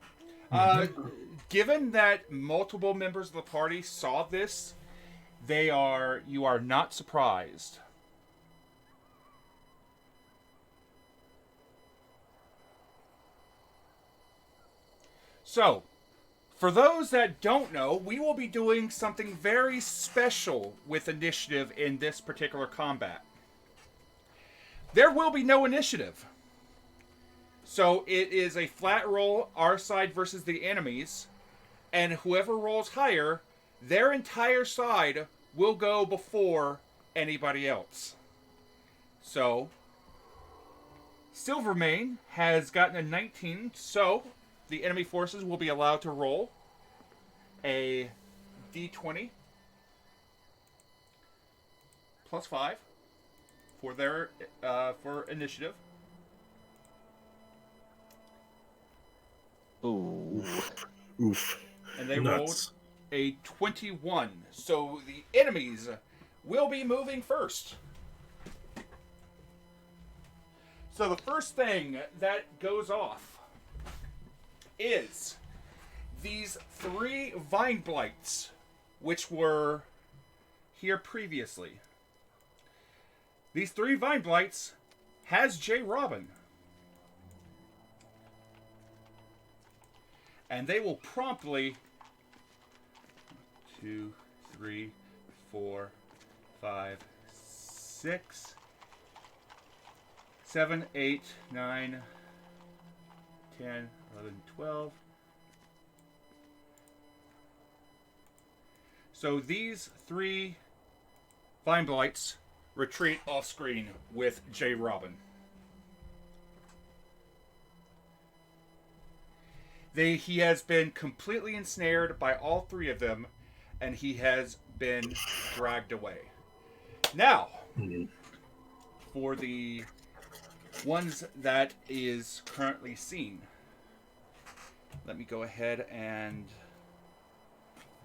Given that multiple members of the party saw this, you are not surprised. So, for those that don't know, we will be doing something very special with initiative in this particular combat. There will be no initiative. So it is a flat roll, our side versus the enemies, and whoever rolls higher, their entire side will go before anybody else. So, Silvermane has gotten a 19, so the enemy forces will be allowed to roll a d20 plus 5 for their for initiative. Ooh. Oof. And they Nuts. rolled a 21. So the enemies will be moving first. So the first thing that goes off is these 3 vine blights, which were here previously. These 3 vine blights has J. Robin. And they will promptly 2, 3, 4, 5, 6, 7, 8, 9, 10, 11, 12. So these 3 Vine Blights retreat off screen with J. Robin. He has been completely ensnared by all 3 of them, and he has been dragged away. Now, for the ones that is currently seen, let me go ahead and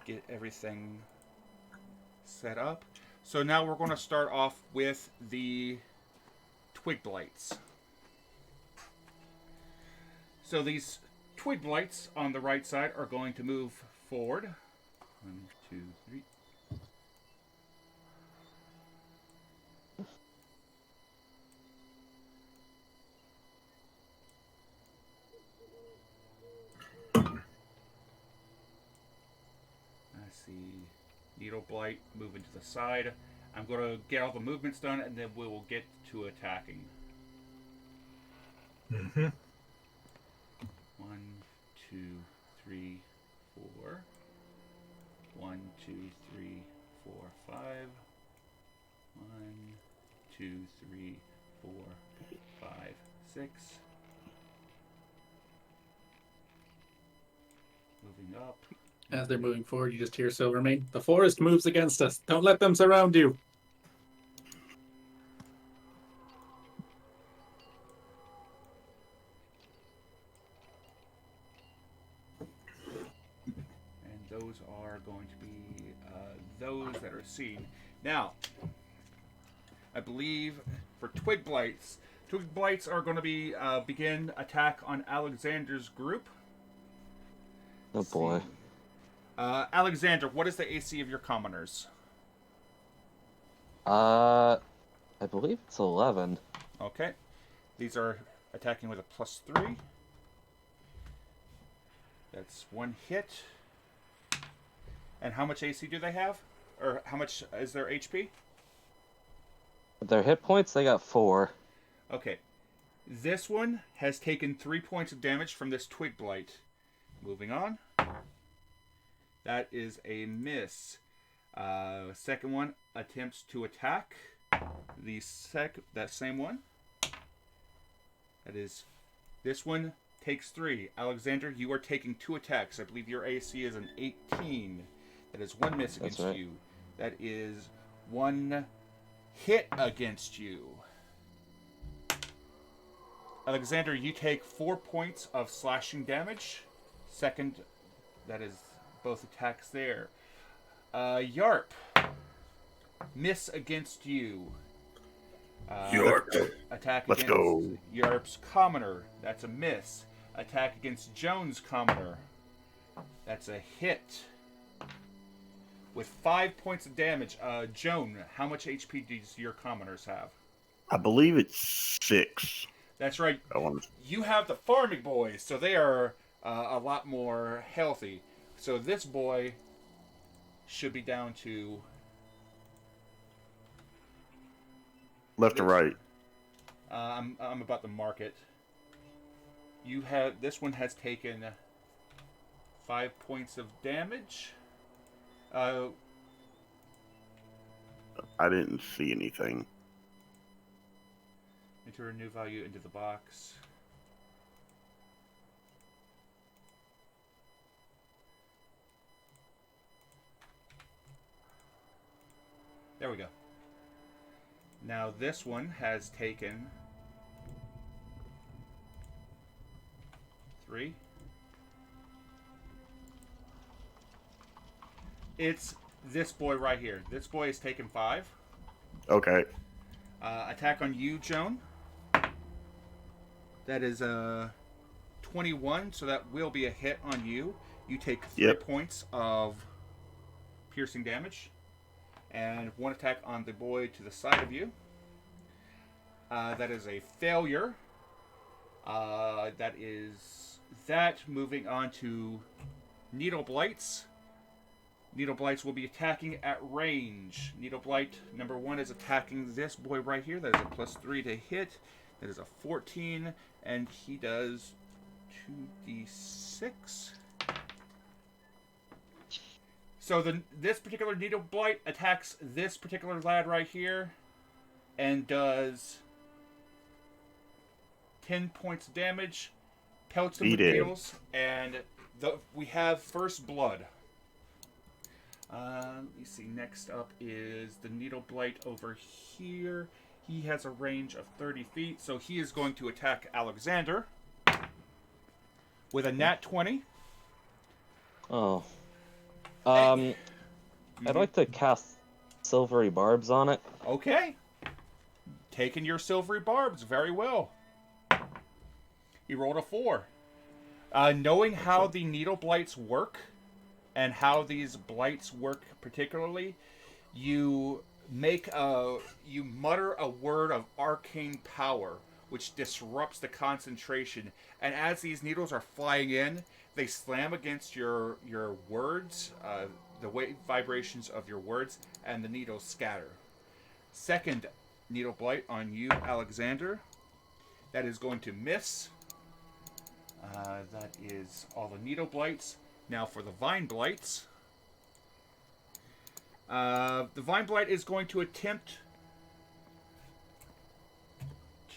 get everything set up. So now we're going to start off with the Twig Blights. So these Twig Blights on the right side are going to move forward. 1, 2, 3. I see Needle Blight moving to the side. I'm going to get all the movements done, and then we will get to attacking. 1, 2, 3, 4. 1, 2, 3, 4, 5. 1, 2, 3, 4, 5, 6. Moving up. As they're moving forward, you just hear Silvermane. The forest moves against us. Don't let them surround you. And those are going to be those that are seen. Now, I believe for Twig Blights are going to be begin attack on Alexander's group. Oh boy. Alexander, what is the AC of your commoners? I believe it's 11. Okay. These are attacking with a +3. That's 1 hit. And how much AC do they have? Or how much is their HP? Their hit points, they got 4. Okay. This one has taken 3 points of damage from this Twig Blight. Moving on. That is a miss. Second one attempts to attack. That same one. That is, this one takes 3. Alexander, you are taking 2 attacks. I believe your AC is an 18. That is 1 miss against you. That is 1 hit against you. Alexander, you take 4 points of slashing damage. Second, that is both attacks there. Yarp, miss against you. Yarp. Attack Let's against go. Yarp's commoner. That's a miss. Attack against Joan's commoner. That's a hit. With 5 points of damage. Joan, how much HP does your commoners have? I believe it's 6. That's right. You have the farming boys, so they are a lot more healthy. So this boy should be down to Left or right? I'm about to mark it. This one has taken 5 points of damage. I didn't see anything. Enter a new value into the box. There we go. Now this one has taken 3. It's this boy right here. This boy has taken 5. Okay. Attack on you, Joan. That is a 21, so that will be a hit on you. You take 3 points of piercing damage. And 1 attack on the boy to the side of you. That is a failure. That is that. Moving on to Needle Blights. Needle Blights will be attacking at range. Needle Blight number 1 is attacking this boy right here. That is a +3 to hit. That is a 14, and he does 2d6. So this particular Needle Blight attacks this particular lad right here and does 10 points of damage, pelts him with needles, and we have first blood. Let me see. Next up is the Needle Blight over here. He has a range of 30 feet, so he is going to attack Alexander with a nat 20. Oh. I'd like to cast Silvery Barbs on it. Okay. Taking your Silvery Barbs. Very well. He rolled a 4. Knowing how the Needle Blights work, and how these blights work particularly, you mutter a word of arcane power, which disrupts the concentration. And as these needles are flying in, they slam against your words, the wave vibrations of your words, and the needles scatter. Second Needle Blight on you, Alexander. That is going to miss. That is all the Needle Blights. Now for the Vine Blights. The Vine Blight is going to attempt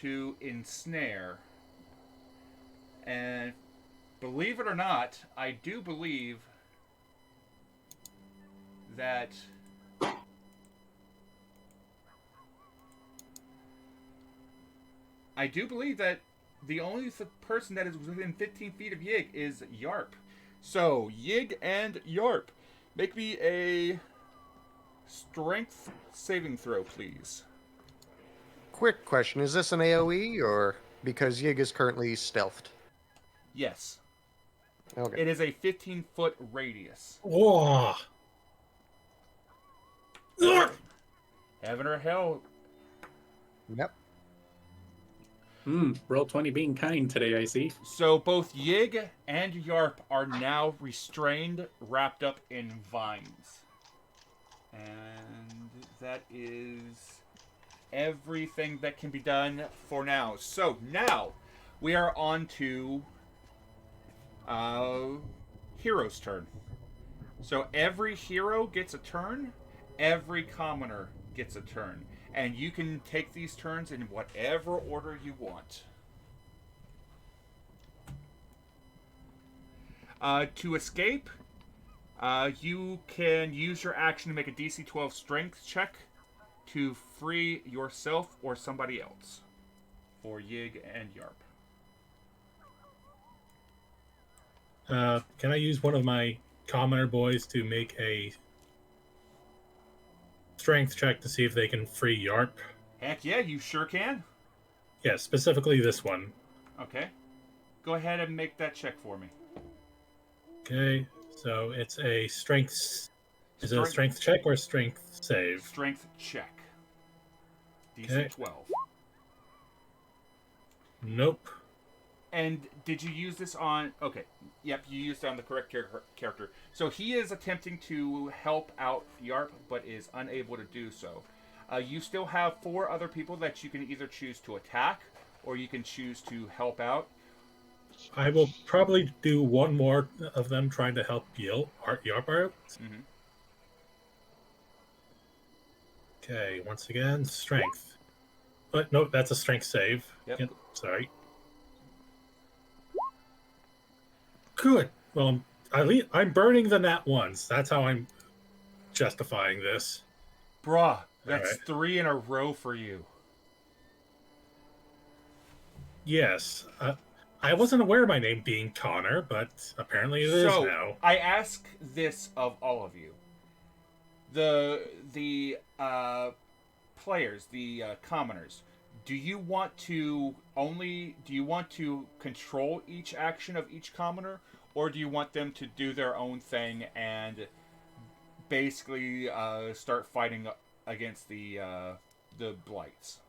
to ensnare. And believe it or not, I do believe that the only person that is within 15 feet of Yghya is Yarp. So, Yghya and Yarp, make me a strength saving throw, please. Quick question, is this an AoE, or because Yghya is currently stealthed? Yes. Okay. It is a 15-foot radius. Whoa! Heaven or hell. Yep. Roll 20 being kind today, I see. So both Yghya and Yarp are now restrained, wrapped up in vines. And that is everything that can be done for now. So now we are on to hero's turn. So every hero gets a turn, every commoner gets a turn. And you can take these turns in whatever order you want. To escape, you can use your action to make a DC 12 strength check to free yourself or somebody else. For Yghya and Yarp. Can I use one of my commoner boys to make a strength check to see if they can free Yarp? Heck yeah, you sure can. Yeah, specifically this one. Okay. Go ahead and make that check for me. Okay, so it's a strength... Is it a strength check or a strength save? Strength check. DC Okay. 12. Nope. And did you use this on... Okay, yep, you used it on the correct character. So he is attempting to help out Yarp, but is unable to do so. You still have 4 other people that you can either choose to attack, or you can choose to help out. I will probably do one more of them trying to help Yarp out. Mm-hmm. Okay, once again, strength. But no, that's a strength save. Yep. Sorry. Good. Well, I'm burning the nat ones. That's how I'm justifying this. Bruh, that's right. 3 in a row for you. Yes. I wasn't aware of my name being Connor, but apparently it is now. I ask this of all of you. The players, the commoners, do you want to control each action of each commoner, or do you want them to do their own thing and basically start fighting against the blights?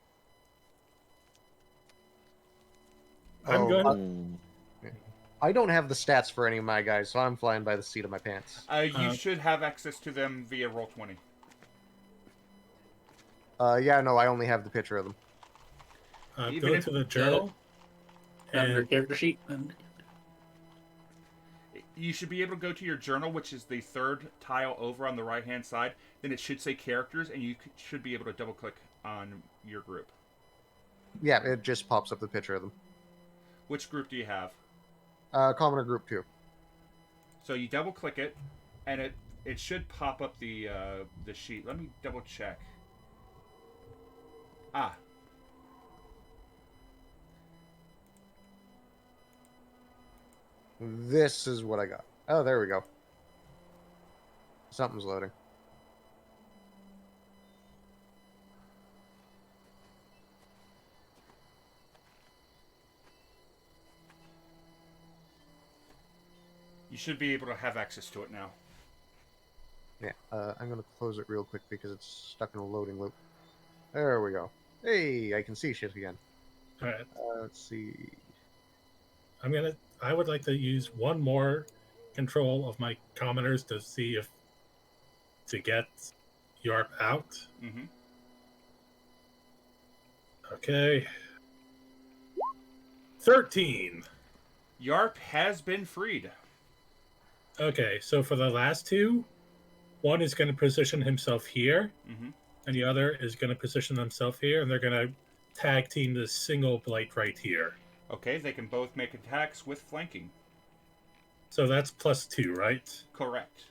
I'm going. I don't have the stats for any of my guys, so I'm flying by the seat of my pants. You should have access to them via Roll20. Yeah, no, I only have the picture of them. Even Go if to the journal. Under And character sheet. And you should be able to go to your journal, which is the third tile over on the right-hand side. Then it should say characters, and you should be able to double-click on your group. Yeah, it just pops up the picture of them. Which group do you have? Commoner group 2. So you double-click it, and it should pop up the sheet. Let me double-check. Ah. This is what I got. Oh, there we go. Something's loading. You should be able to have access to it now. Yeah, I'm going to close it real quick because it's stuck in a loading loop. There we go. Hey, I can see shit again. all right, Let's see. I would like to use one more control of my commoners to see if to get Yarp out. Mm-hmm. Okay. 13. Yarp has been freed. Okay, so for the last two, one is going to position himself here, Mm-hmm. and the other is going to position themselves here, and they're going to tag team this single blight right here. Okay, they can both make attacks with flanking. So that's +2, right? Correct.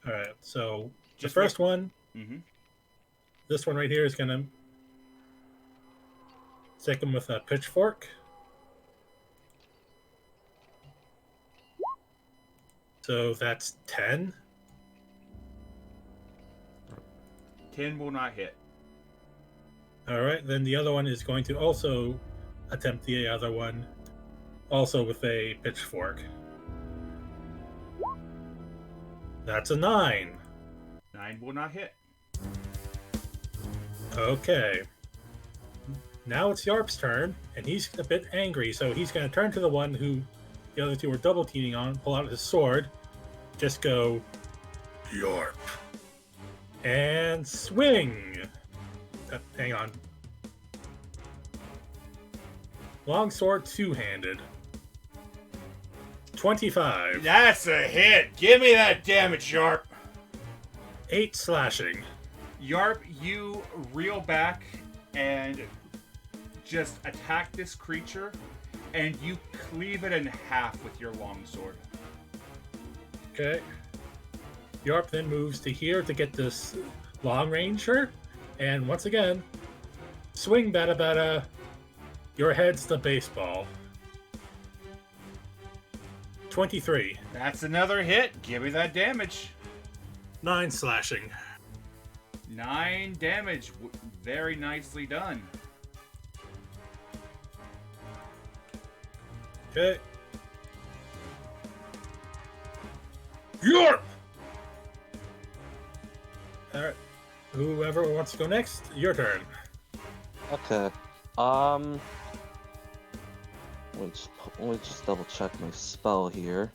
All right, so Just the first one, Mm-hmm. this one right here is going to stick him with a pitchfork. So that's 10. 10 will not hit. All right, then the other one is going to also attempt the other one, also with a pitchfork. That's a 9. 9 will not hit. Okay. Now it's Yarp's turn, and he's a bit angry, so he's going to turn to the one who the other two were double teaming on, pull out his sword, just go, Yarp, and swing. Hang on. Longsword two-handed. 25. That's a hit. Give me that damage, Yarp. 8 slashing. Yarp, you reel back and just attack this creature, and you cleave it in half with your longsword. Okay. Yarp then moves to here to get this long ranger, and once again, swing bada bada. Your head's the baseball. 23. That's another hit. Give me that damage. 9 slashing. 9 damage. Very nicely done. Okay. Yarp! Alright. Whoever wants to go next, your turn. Okay. Let me just double check my spell here.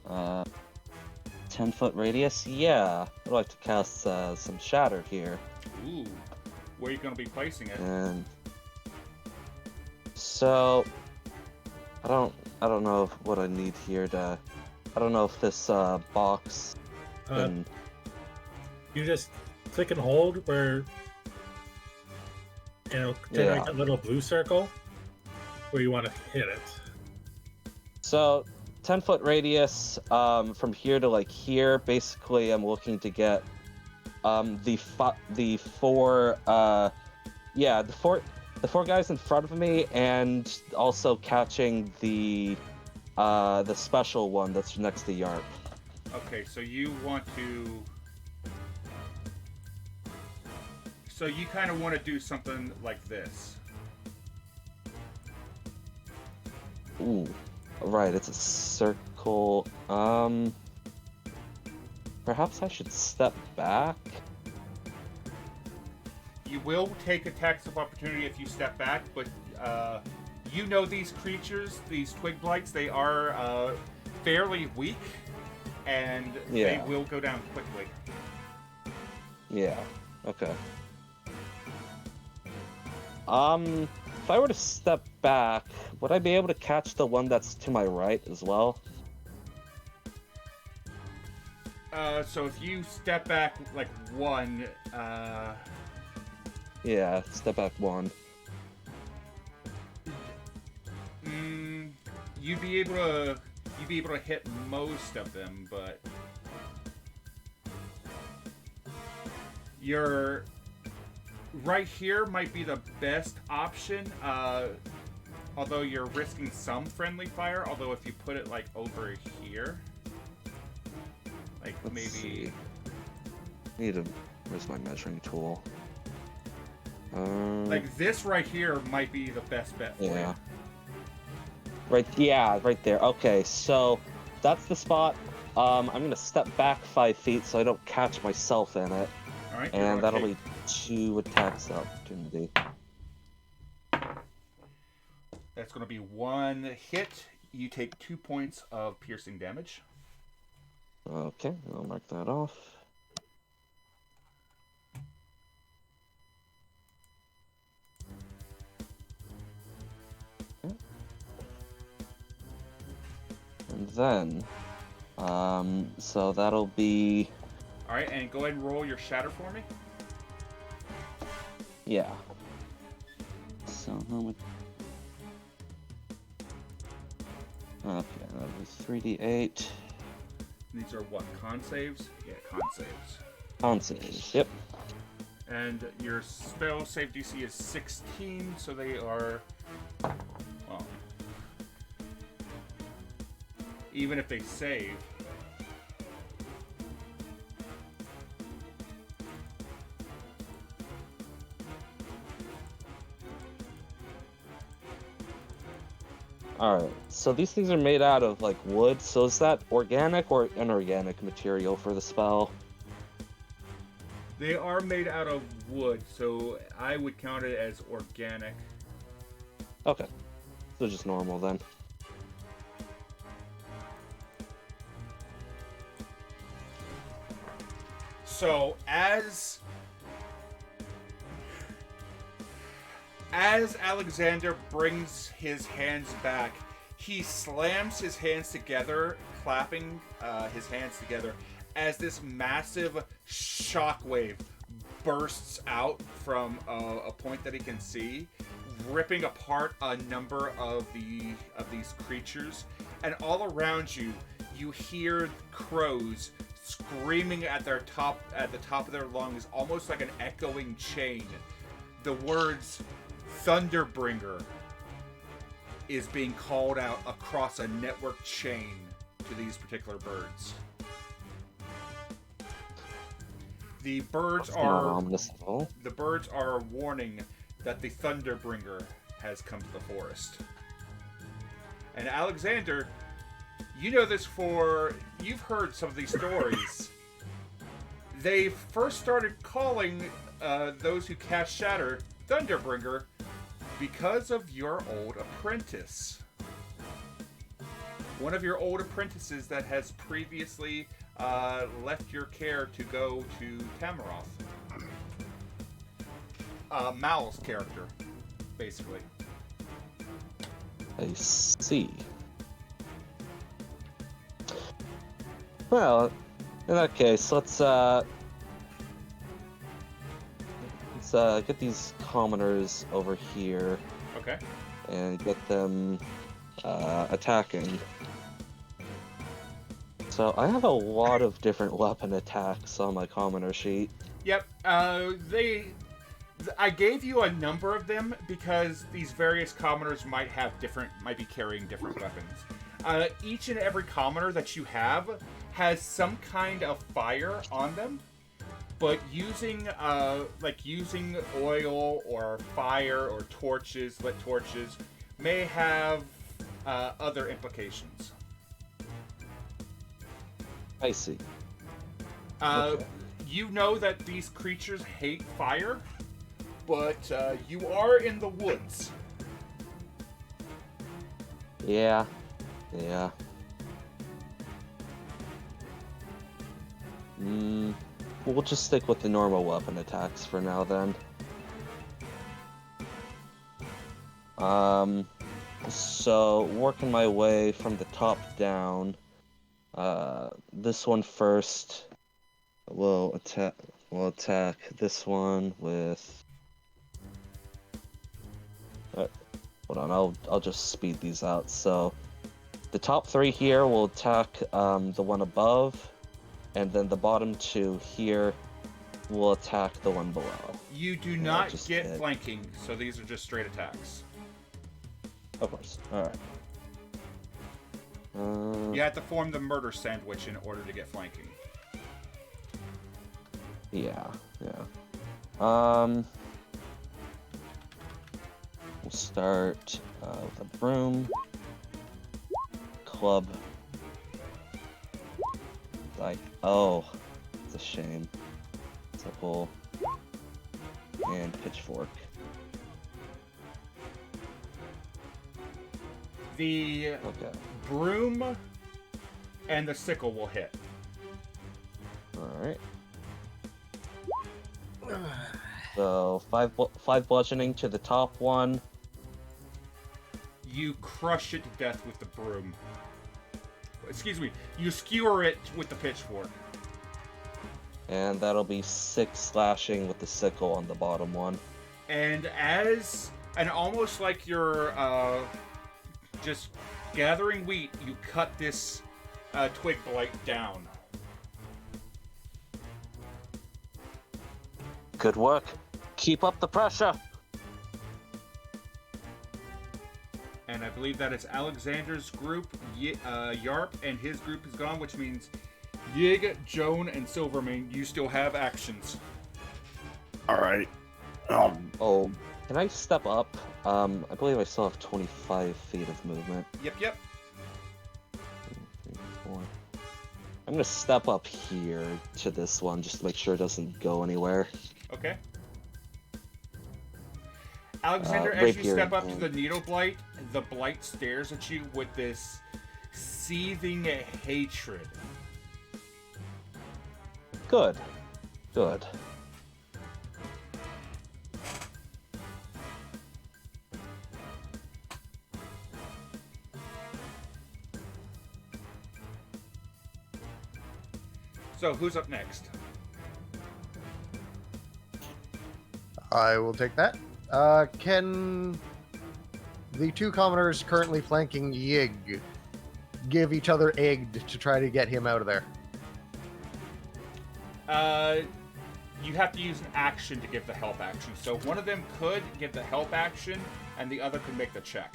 10-foot radius? Yeah. I'd like to cast some shatter here. Ooh. Where are you going to be placing it? And so I don't know what I need here to. I don't know if this box can. You just click and hold where generate that little blue circle where you want to hit it. So 10-foot radius from here to like here. Basically, I'm looking to get the four guys in front of me, and also catching the special one that's next to Yarp. Okay, so you want to... So you kind of want to do something like this. Ooh, right, it's a circle. Perhaps I should step back. You will take attacks of opportunity if you step back, but you know these creatures, these twig blights, they are fairly weak, and they will go down quickly. Yeah. Okay. If I were to step back, would I be able to catch the one that's to my right as well? So if you step back like one, Yeah, step back one. you'd be able to hit most of them, but you're right here might be the best option. Although you're risking some friendly fire. Although if you put it like over here, like Let's see. Where's my measuring tool? like this right here might be the best bet for Yeah. you. Right there. Okay, so that's the spot. I'm gonna step back 5 feet so I don't catch myself in it. All right, And that'll be 2 attacks of opportunity. That's going to be 1 hit. You take 2 points of piercing damage. Okay, I'll mark that off. Okay. And then, so that'll be, All right, and go ahead and roll your shatter for me. yeah. So how much? Okay, that was 3d8. These are what, con saves? Yeah, con saves. Con saves, yep. And your spell save DC is 16, so they are, well, even if they save, Alright, so these things are made out of, like, wood, so is that organic or inorganic material for the spell? they are made out of wood, so I would count it as organic. Okay, so just normal then. So as Alexander brings his hands back, he slams his hands together, clapping his hands together, as this massive shockwave bursts out from a point that he can see, ripping apart a number of these creatures, and all around you, you hear crows screaming at the top of their lungs, almost like an echoing chain. The words Thunderbringer is being called out across a network chain to these particular birds. The birds That's not ominous at all. the birds are warning that the Thunderbringer has come to the forest. And Alexander, you know this you've heard some of these stories. They first started calling those who cast Shatter Thunderbringer because of your old apprentice. One of your old apprentices that has previously left your care to go to Tamaroth. Mal's character, basically. I see. Well, in that case, let's get these commoners over here Okay. and get them attacking. So I have a lot of different weapon attacks on my commoner sheet. Yep. I gave you a number of them because these various commoners might be carrying different weapons. Each and every commoner that you have has some kind of fire on them, but using oil or fire or torches, lit torches, may have other implications. I see. Okay. You know that these creatures hate fire, but you are in the woods. Yeah. Yeah. We'll just stick with the normal weapon attacks for now then. So working my way from the top down. This one first. We'll attack this one with. Hold on, I'll just speed these out. So, the top 3 here will attack the one above, and then the bottom 2 here will attack the one below. You do not get flanking, so these are just straight attacks. Of course. All right. You have to form the murder sandwich in order to get flanking. Yeah. We'll start with a broom, club. Oh, it's a shame. Sickle and pitchfork. The broom and the sickle will hit. Alright. So, 5 bludgeoning to the top one. You crush it to death with the broom. Excuse me, you skewer it with the pitchfork. And that'll be 6 slashing with the sickle on the bottom one. And almost like you're just gathering wheat, you cut this twig blight down. Good work. Keep up the pressure. And I believe that it's Alexander's group. Yarp and his group is gone, which means Yghya, Joane, and Silvermane, you still have actions. Alright. Oh, can I step up? I believe I still have 25 feet of movement. Yep. 2, 3, 4. I'm gonna step up here to this one just to make sure it doesn't go anywhere. Okay. Alexander, as you step up to the needle blight, the blight stares at you with this seething hatred. Good. So, who's up next? I will take that. Can the 2 commoners currently flanking Yghya give each other egg to try to get him out of there? You have to use an action to give the help action. So one of them could get the help action, and the other could make the check.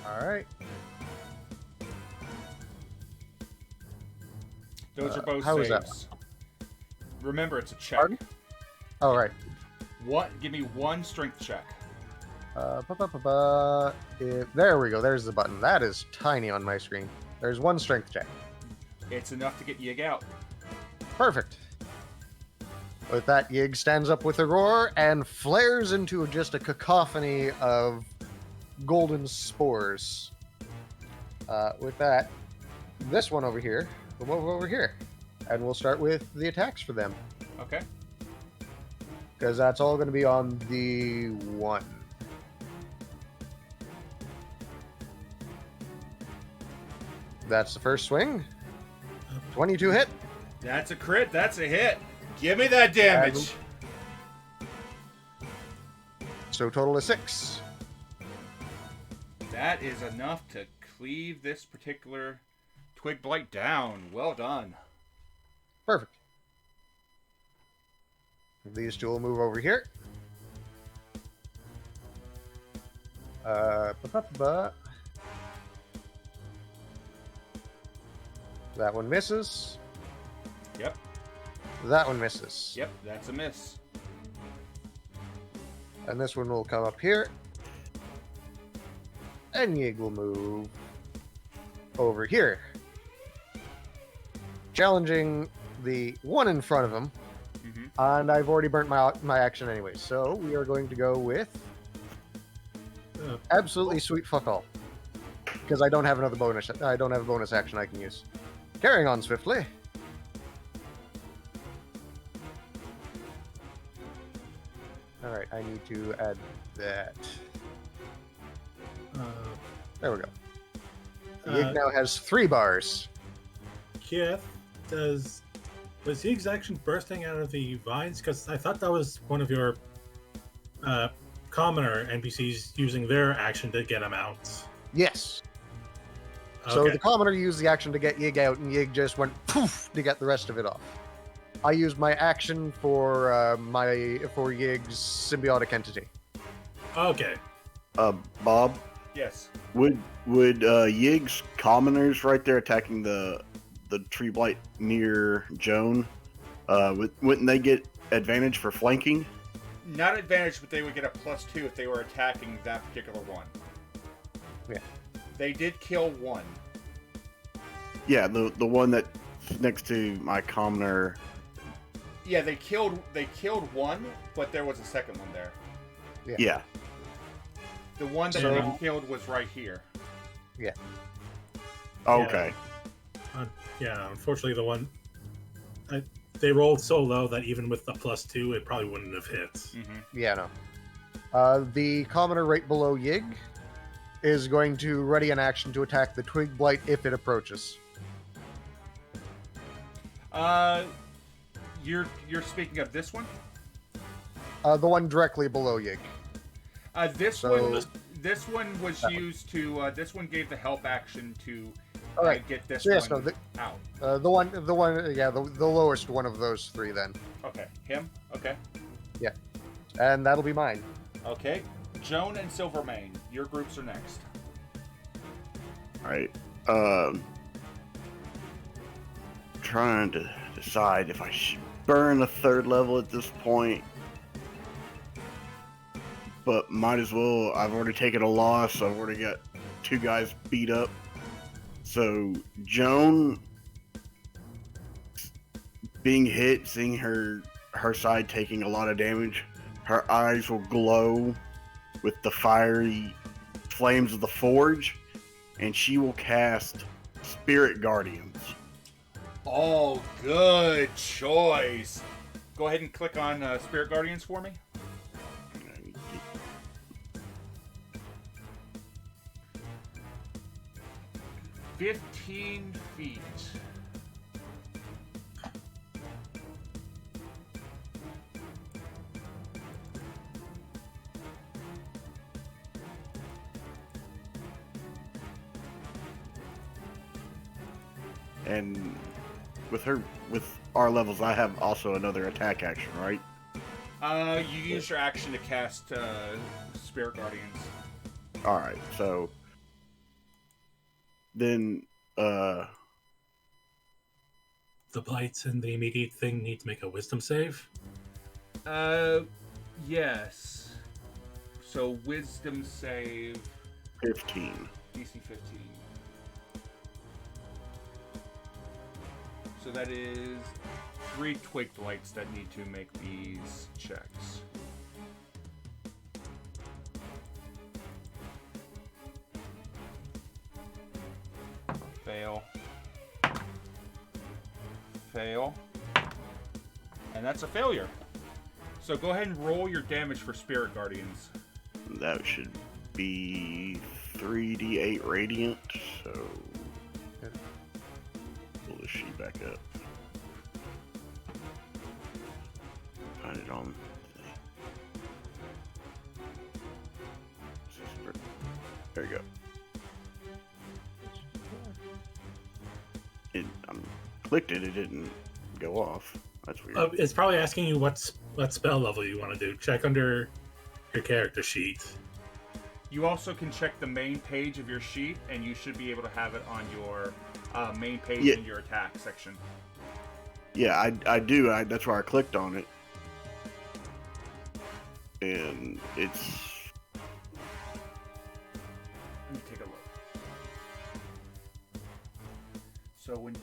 Alright. Those are both how saves. Is that? Remember, it's a check. Pardon? Oh, right. Give me 1 strength check. There we go. There's the button. That is tiny on my screen. There's 1 strength check. It's enough to get Yghya out. Perfect. With that, Yghya stands up with a roar and flares into just a cacophony of golden spores. With that, this one over here will move over here. And we'll start with the attacks for them. Okay. Because that's all going to be on the 1. That's the first swing. 22 hit. That's a crit. That's a hit. Give me that damage. So total is 6. That is enough to cleave this particular twig blight down. Well done. Perfect. These 2 will move over here. That one misses. Yep. That one misses. Yep, that's a miss. And this one will come up here. And Yghya will move over here. Challenging the one in front of him. Mm-hmm. And I've already burnt my action anyway. So we are going to go with absolutely sweet fuck all. Because I don't have another bonus. I don't have a bonus action I can use. Carrying on swiftly. All right, I need to add that. There we go. Yig now has 3 bars. Kiyeth, was Yig's action bursting out of the vines? Because I thought that was one of your commoner NPCs using their action to get him out. Yes. Okay. So the commoner used the action to get Yig out, and Yig just went poof to get the rest of it off. I used my action for Yig's symbiotic entity. Okay. Bob, Yes. would Yig's commoners right there attacking the tree blight near Joan, wouldn't they get advantage for flanking? Not advantage, but they would get a +2 if they were attacking that particular one. Yeah. They did kill one. Yeah, the one that's next to my commoner. Yeah, they killed one, but there was a second one there. Yeah. The one that So- they killed was right here. Okay. Yeah, unfortunately, the one they rolled so low that even with the +2, it probably wouldn't have hit. Mm-hmm. Yeah, no. The commoner right below Yig is going to ready an action to attack the twig blight if it approaches. You're speaking of this one? The one directly below Yig. This So- one was That one. used to. This one gave the help action to All right. get this So yes, one no, out. the lowest one of those 3 then, Okay, him. Okay, and that'll be mine. okay. Joan and Silvermane, your groups are next. Right. Trying to decide if I should burn a 3rd level at this point. But might as well. I've already taken a loss. I've already got 2 guys beat up. So Joan being hit, seeing her side taking a lot of damage, her eyes will glow with the fiery flames of the forge, and she will cast Spirit Guardians. Oh, good choice. Go ahead and click on Spirit Guardians for me. 15 feet. And with our levels, I have also another attack action, right? You use your action to cast Spirit Guardians. All right, so then The blights and the immediate thing need to make a wisdom save. Yes. So Wisdom save 15. DC 15. So that is 3 twig blights that need to make these checks. Fail. Fail. And that's a failure. So go ahead and roll your damage for Spirit Guardians. That should be 3d8 radiant. So pull the sheet back up. Find it on. There you go. I clicked it. It didn't go off. That's weird. It's probably asking you what spell level you want to do. Check under your character sheet. You also can check the main page of your sheet, and you should be able to have it on your main page in your attack section. Yeah, I do. That's where I clicked on it. And it's... Let me take a look. So when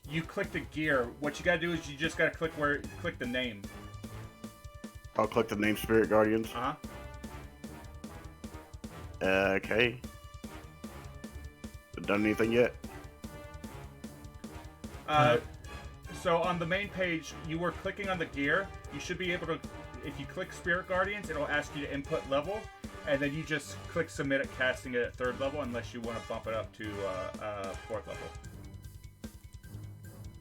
you click the gear, what you gotta do is you just gotta click the name. I'll click the name Spirit Guardians. Uh-huh. Okay. Done anything yet? So on the main page, you were clicking on the gear. You should be able to, if you click Spirit Guardians, it'll ask you to input level, and then you just click Submit at casting it at 3rd level, unless you want to bump it up to 4th level.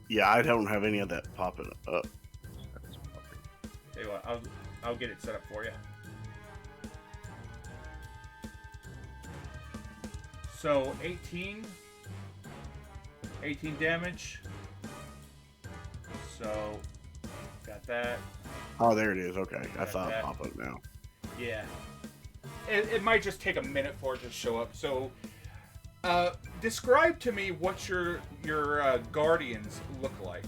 Yeah, I don't have any of that popping up. Tell you what, I'll get it set up for you. So 18 damage. So got that. Oh, there it is. Okay, I Got saw that. it pop up now. Yeah. It might just take a minute for it to show up. So describe to me what your guardians look like.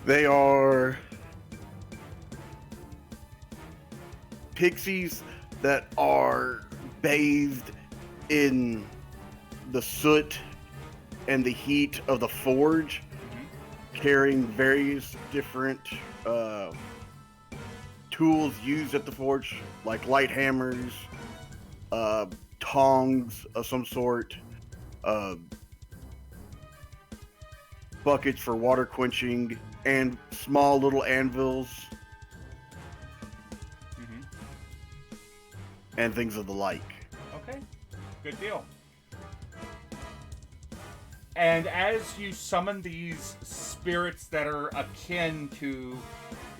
They are pixies that are bathed in the soot and the heat of the forge, carrying various different tools used at the forge, like light hammers, tongs of some sort, buckets for water quenching, and small little anvils, and things of the like. Okay, good deal. And as you summon these spirits that are akin to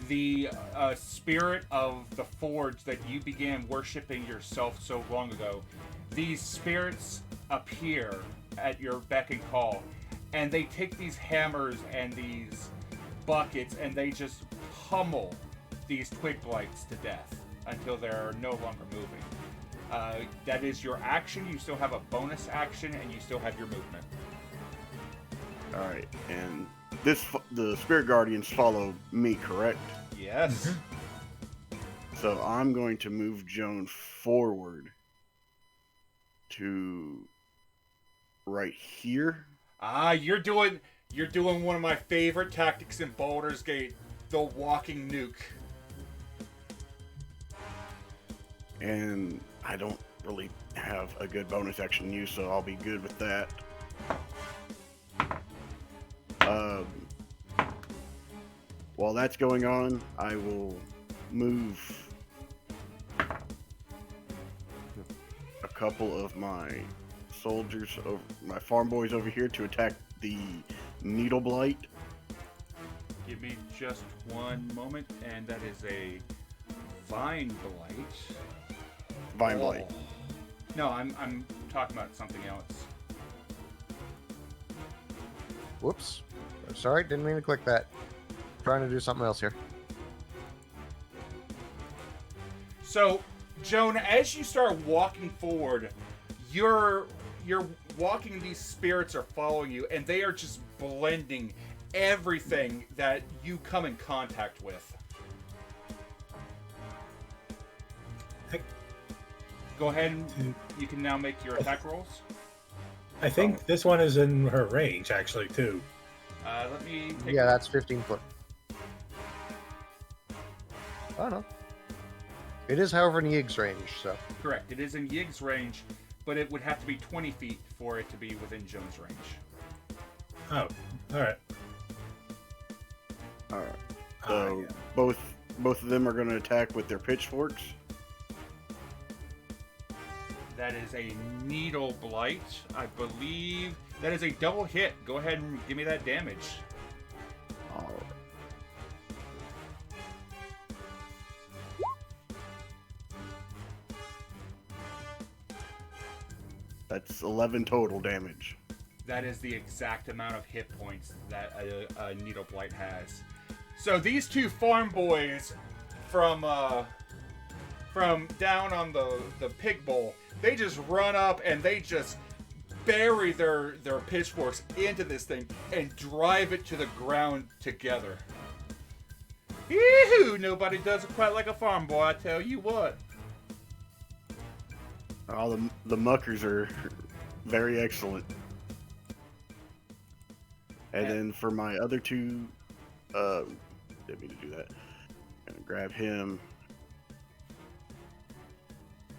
the spirit of the forge that you began worshipping yourself so long ago, these spirits appear at your beck and call, and they take these hammers and these buckets and they just pummel these twig blights to death until they're no longer moving. That is your action. You still have a bonus action, and you still have your movement. All right, and the spirit guardians follow me, correct? Yes. So I'm going to move Joan forward to right here. You're doing one of my favorite tactics in Baldur's Gate, the walking nuke. And I don't really have a good bonus action use, so I'll be good with that. While that's going on, I will move a couple of my soldiers, my farm boys over here to attack the needle blight. Give me just one moment, and that is a vine blight. Vine blight. No, I'm talking about something else. Whoops. Sorry, didn't mean to click that. Trying to do something else here. So, Joan, as you start walking forward, you're walking, these spirits are following you, and they are just blending everything that you come in contact with. Go ahead and you can now make your attack rolls. I think this one is in her range, actually, too. Let me take Yeah, that's 15 foot. Oh, no. It is, however, in Ygh's range, so. Correct. It is in Ygh's range, but it would have to be 20 feet for it to be within Joan's range. Oh, alright. Alright. So yeah. both of them are going to attack with their pitchforks. That is a needle blight. I believe that is a double hit. Go ahead and give me that damage. Alright. That's 11 total damage. That is the exact amount of hit points that a needle blight has. So these two farm boys from down on the pig bowl, they just run up and they just bury their pitchforks into this thing and drive it to the ground together. Yee-hoo! Nobody does it quite like a farm boy, I tell you what. All the muckers are very excellent. And then for my other two, didn't mean to do that. I'm gonna grab him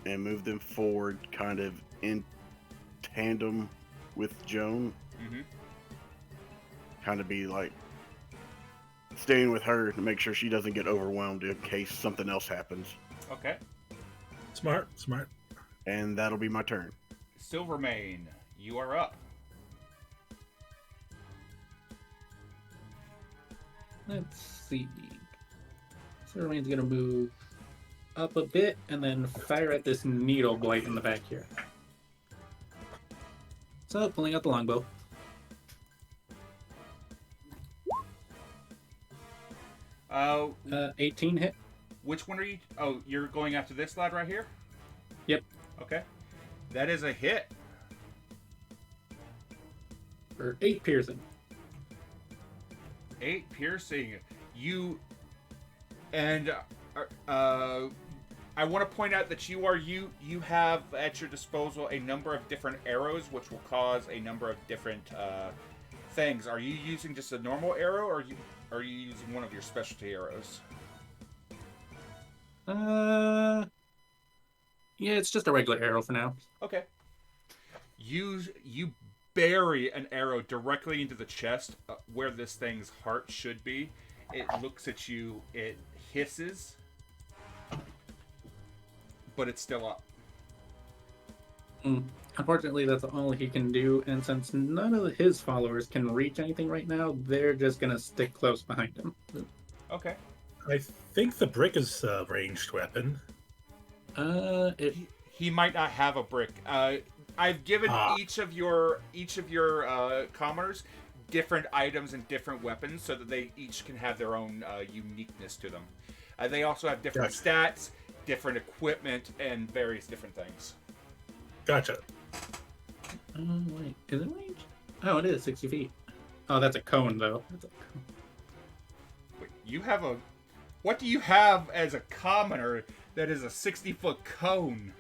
and move them forward, kind of in tandem with Joan. Mm-hmm. Kind of be like staying with her to make sure she doesn't get overwhelmed in case something else happens. Okay. Smart. And that'll be my turn. Silvermane, you are up. Let's see. Silvermane's gonna move up a bit and then fire at this needle blight in the back here. So, pulling out the longbow. 18 hit. Which one are you? Oh, you're going after this lad right here? Yep. Okay. That is a hit. For 8 piercing. 8 piercing. You... And... I want to point out that you have at your disposal a number of different arrows, which will cause a number of different things. Are you using just a normal arrow, or are you using one of your specialty arrows? Yeah, it's just a regular arrow for now. Okay. You bury an arrow directly into the chest where this thing's heart should be. It looks at you. It hisses, but it's still up. Unfortunately, that's all he can do, and since none of his followers can reach anything right now, they're just gonna stick close behind him. Okay. I think the brick is a ranged weapon. He might not have a brick. I've given each of your commoners different items and different weapons so that they each can have their own uniqueness to them. They also have different stats, different equipment, and various different things. Gotcha. Wait, is it range? Oh, it is 60 feet. Oh, that's a cone, though. Wait, you have a... What do you have as a commoner that is a 60-foot cone?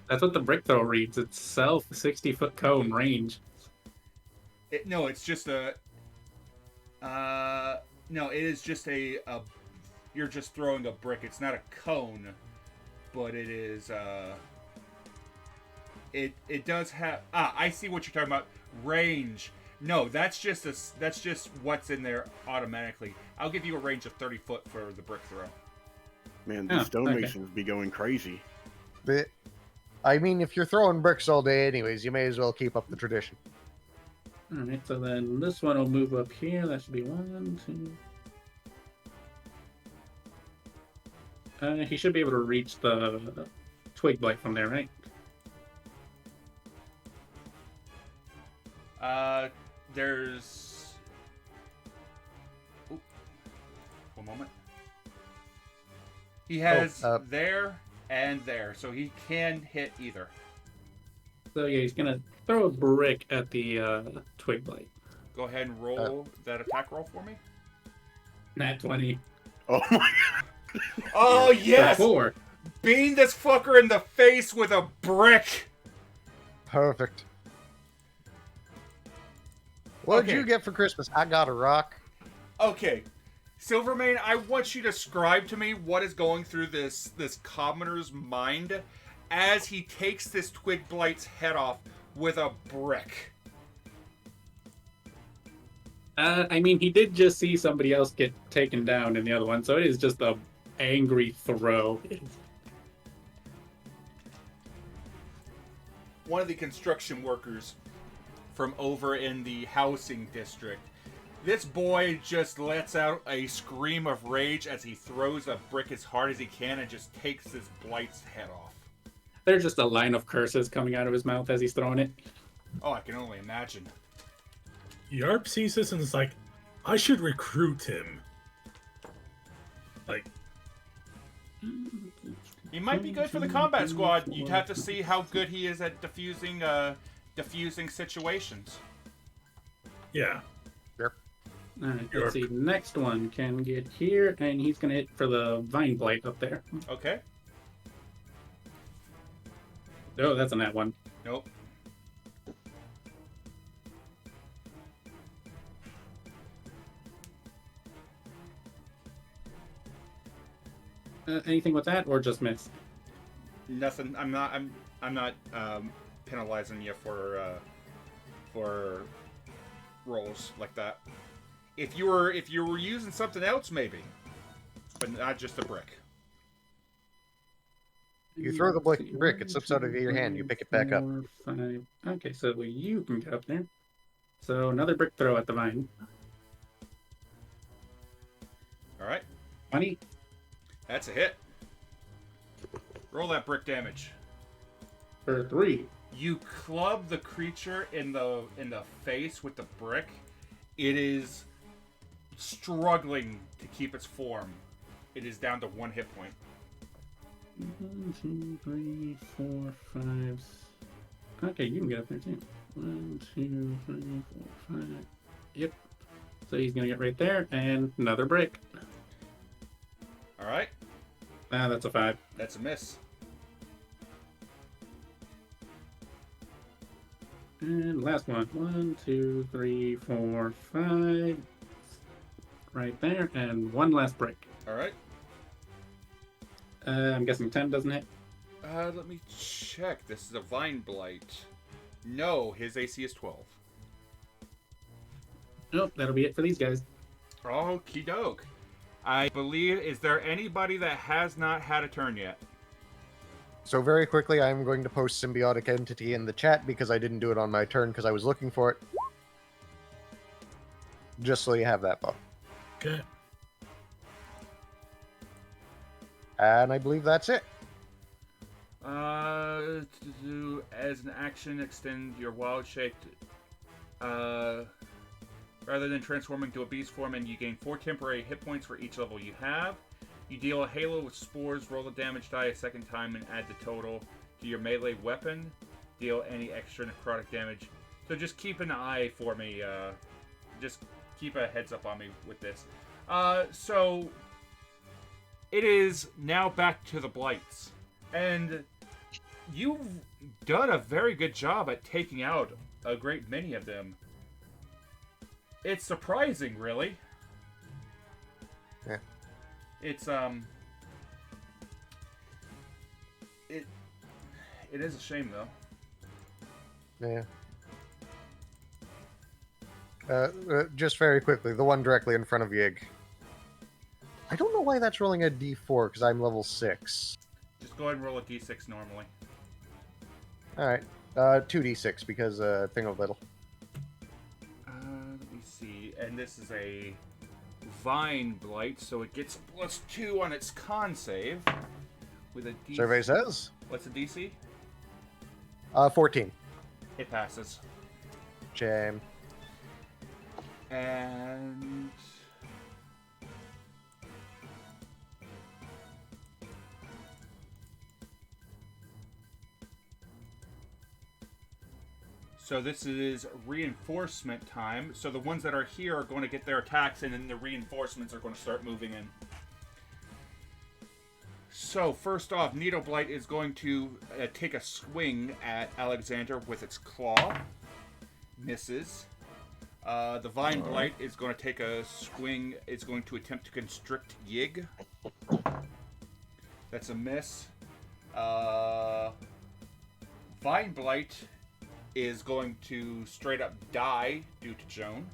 That's what the brick throw reads. Itself, 60-foot cone range. No, it's just a... no, it is just a... You're just throwing a brick. It's not a cone, but it is... It does have... I see what you're talking about. Range. No, that's just what's in there automatically. I'll give you a range of 30 foot for the brick throw. Man, these stonemasons be going crazy. But, I mean, if you're throwing bricks all day anyways, you may as well keep up the tradition. Alright, so then this one will move up here. That should be 1, 2... he should be able to reach the twig blight from there, right? There's... Oop. One moment. He has there and there, so he can hit either. So yeah, he's gonna throw a brick at the twig blight. Go ahead and roll that attack roll for me. Nat 20. Oh my god. Oh yes! 4. Bean this fucker in the face with a brick! Perfect. What'd you get for Christmas? I got a rock. Okay. Silvermane, I want you to describe to me what is going through this commoner's mind as he takes this twig blight's head off with a brick. I mean, he did just see somebody else get taken down in the other one, so it is just a angry throw. One of the construction workers from over in the housing district. This boy just lets out a scream of rage as he throws a brick as hard as he can and just takes this blight's head off. There's just a line of curses coming out of his mouth as he's throwing it. Oh, I can only imagine. Yarp sees this and is like, I should recruit him. Like, he might be good for the combat squad. You'd have to see how good he is at diffusing situations. Yeah. Yep. Alright, let's see. Next one can get here, and he's gonna hit for the vine blight up there. Okay. Oh, that's a nat 1. Nope. Anything with that, or just miss? Nothing. I'm not penalizing you for rolls like that. If you were using something else, maybe, but not just a brick. You throw the brick, it slips out of your hand. You pick it back up. 4, 5. Okay, so you can get up there. So another brick throw at the vine. All right. 20. That's a hit. Roll that brick damage. For 3. You club the creature in the face with the brick. It is struggling to keep its form. It is down to 1 hit point. 1, 2, 3, 4, 5. Okay, you can get up there too. 1, 2, 3, 4, 5. Yep. So he's gonna get right there, and another brick. All right. Ah, that's a 5. That's a miss. And last one. 1, 2, 3, 4, 5. Right there, and one last brick. All right. I'm guessing 10 doesn't hit. Let me check. This is a vine blight. No, his AC is 12. Nope, that'll be it for these guys. Okie doke. I believe, is there anybody that has not had a turn yet? So very quickly, I'm going to post Symbiotic Entity in the chat because I didn't do it on my turn because I was looking for it. Just so you have that, Bob. Okay. And I believe that's it. As an action, extend your wild shape. Rather than transforming to a beast form, and you gain 4 temporary hit points for each level you have. You deal a halo with spores, roll the damage die a second time, and add the total to your melee weapon. Deal any extra necrotic damage. So just keep an eye for me. Just keep a heads up on me with this. So it is now back to the blights, and you've done a very good job at taking out a great many of them. It's surprising, really. Yeah. It's it is a shame though. Yeah. Just very quickly, the one directly in front of Yghya. I don't know why that's rolling a d4 because I'm level 6. Just go ahead and roll a d6 normally. Alright. 2d6 because thing of little. Let me see. And this is a vine blight, so it gets +2 on its con save. With a DC. Survey says? What's the DC? 14. It passes. Shame. And so this is reinforcement time. So the ones that are here are going to get their attacks, and then the reinforcements are going to start moving in. So first off, Needle Blight is going to take a swing at Alexander with its claw. Misses. The Vine Blight is going to take a swing. It's going to attempt to constrict Yghya. That's a miss. Vine Blight is going to straight up die due to Joane.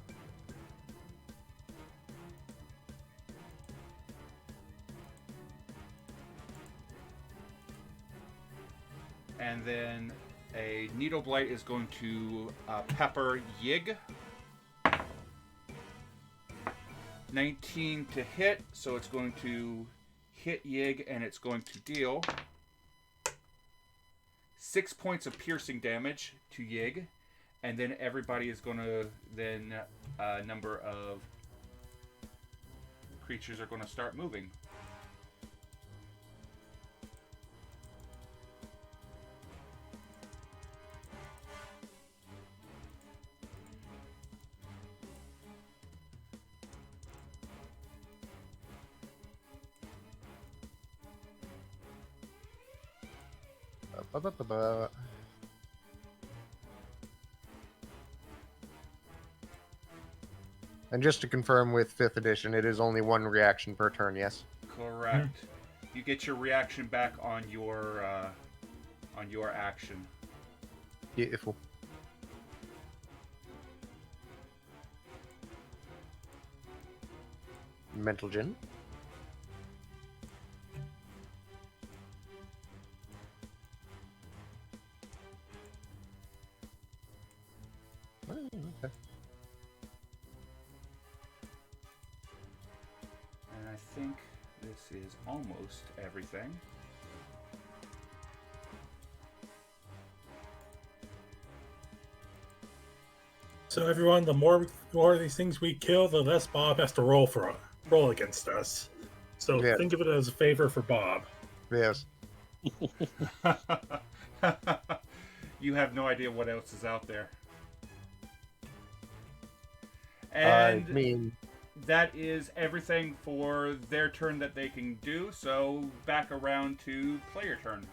And then a Needle Blight is going to pepper Yghya. 19 to hit, so it's going to hit Yghya, and it's going to deal 6 points of piercing damage to Yghya, and then everybody is going to then a number of creatures are going to start moving. And just to confirm with 5th edition, it is only one reaction per turn, yes? Correct. You get your reaction back on your on your action. Beautiful. Mental Gen. Oh, okay. And I think this is almost everything. So everyone, the more of these things we kill, the less Bob has to roll against us. So Yeah. think of it as a favor for Bob. Yes. You have no idea what else is out there. I And mean, that is everything for their turn that they can do. So back around to player turn.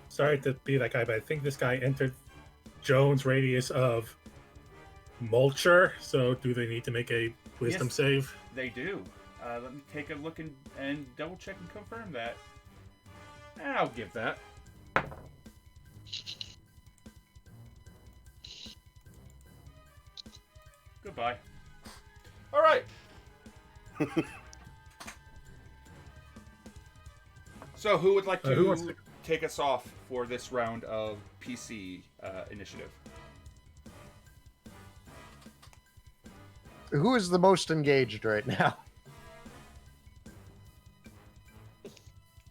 Sorry to be that guy, but I think this guy entered Joan's radius of mulcher. So do they need to make a wisdom Yes. save? They do. Let me take a look and double check and confirm that. I'll give that. Goodbye. All right. So who would like Who wants to to- take us off for this round of PC initiative? who is the most engaged right now?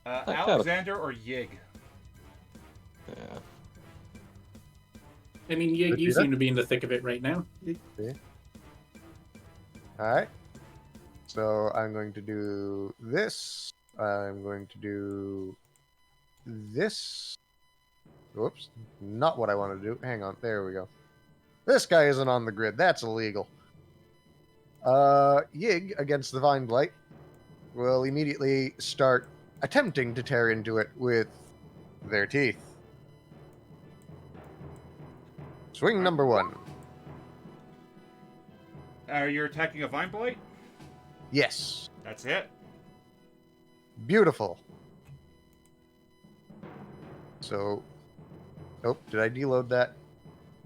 gotta- Alexander or Yig? Yeah. I mean, you Repeat seem it? to be in the thick of it right now. Alright. So I'm going to do this. I'm going to do this. Whoops. Not what I want to do. Hang on. There we go. This guy isn't on the grid. That's illegal. Yig against the Vine Blight will immediately start attempting to tear into it with their teeth. Swing number 1. You're attacking a Vine Blight? Yes. That's it. Beautiful. So, oh, did I deload that?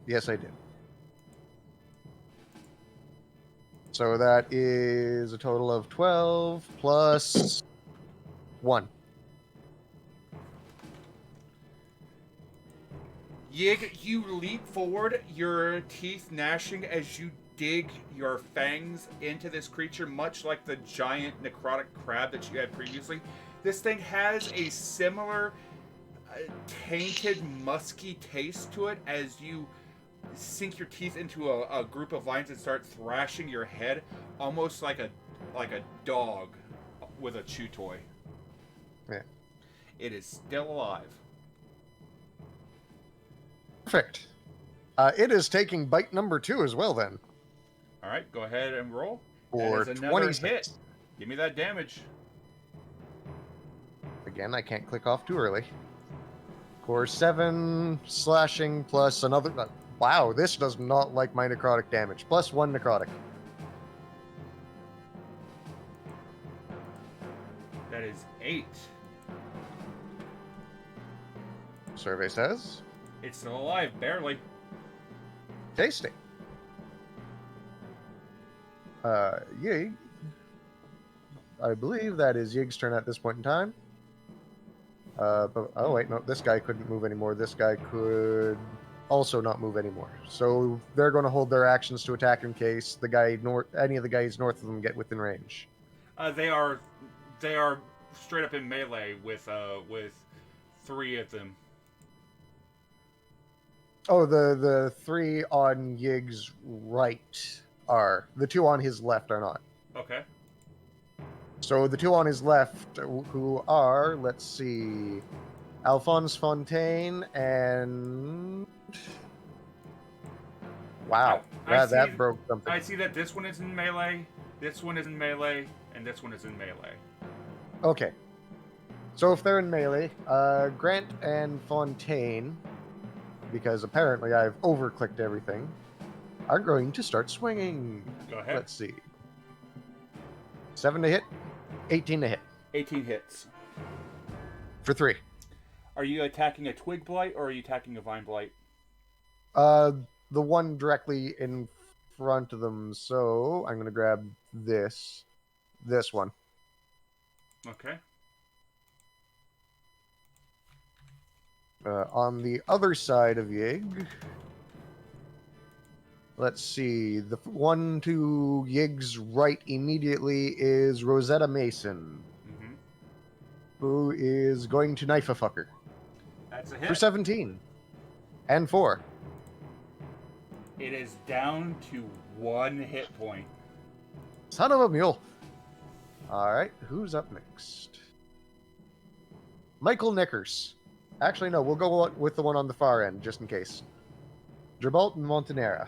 Yes, I did. So that is a total of 12 plus 1. Yig, you leap forward, your teeth gnashing as you dig your fangs into this creature, much like the giant necrotic crab that you had previously. This thing has a similar tainted, musky taste to it as you sink your teeth into a group of vines and start thrashing your head, almost like a dog with a chew toy. Yeah. It is still alive. Perfect. It is taking bite number 2 as well, then. All right, go ahead and roll. For That is another 26. hit. Give me that damage. Again, I can't click off too early. Core 7 slashing plus another. Wow, this does not like my necrotic damage. Plus 1 necrotic. That is 8. Survey says It's still alive, barely. tasty. Yig. I believe that is Yig's turn at this point in time. But oh wait, no, this guy couldn't move anymore. This guy could also not move anymore. So they're going to hold their actions to attack in case the guy any of the guys north of them get within range. They are straight up in melee with 3 of them. Oh, the 3 on Yig's right are. The 2 on his left are not. Okay. So the 2 on his left, who are, let's see, Alphonse Fontaine and... Wow, that broke something. I see that this one is in melee, this one is in melee, and this one is in melee. Okay. So if they're in melee, Grant and Fontaine, because apparently I've overclicked everything, are going to start swinging. Go ahead. Let's see. 7 to hit, 18 to hit. 18 hits. For 3. Are you attacking a twig blight or are you attacking a vine blight? The one directly in front of them. So I'm gonna grab this one. Okay. On the other side of Yig, let's see. The one to Yig's right immediately is Rosetta Mason, Mm-hmm. who is going to knife a fucker That's a for hit. 17 and 4. It is down to 1 hit point. Son of a mule. All right, who's up next? Michael Nickers. Actually, no, we'll go with the one on the far end, just in case. Drabalt and Montanera.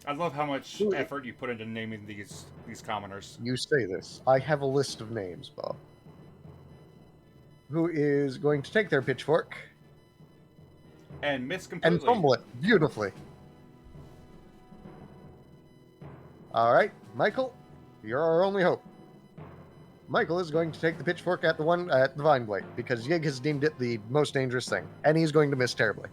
I love how much effort you put into naming these commoners. You say this. I have a list of names, Bob. Who is going to take their pitchfork And miss completely. and fumble it beautifully. All right, Michael, you're our only hope. Michael is going to take the pitchfork at the vine blade because Yig has deemed it the most dangerous thing, and he's going to miss terribly.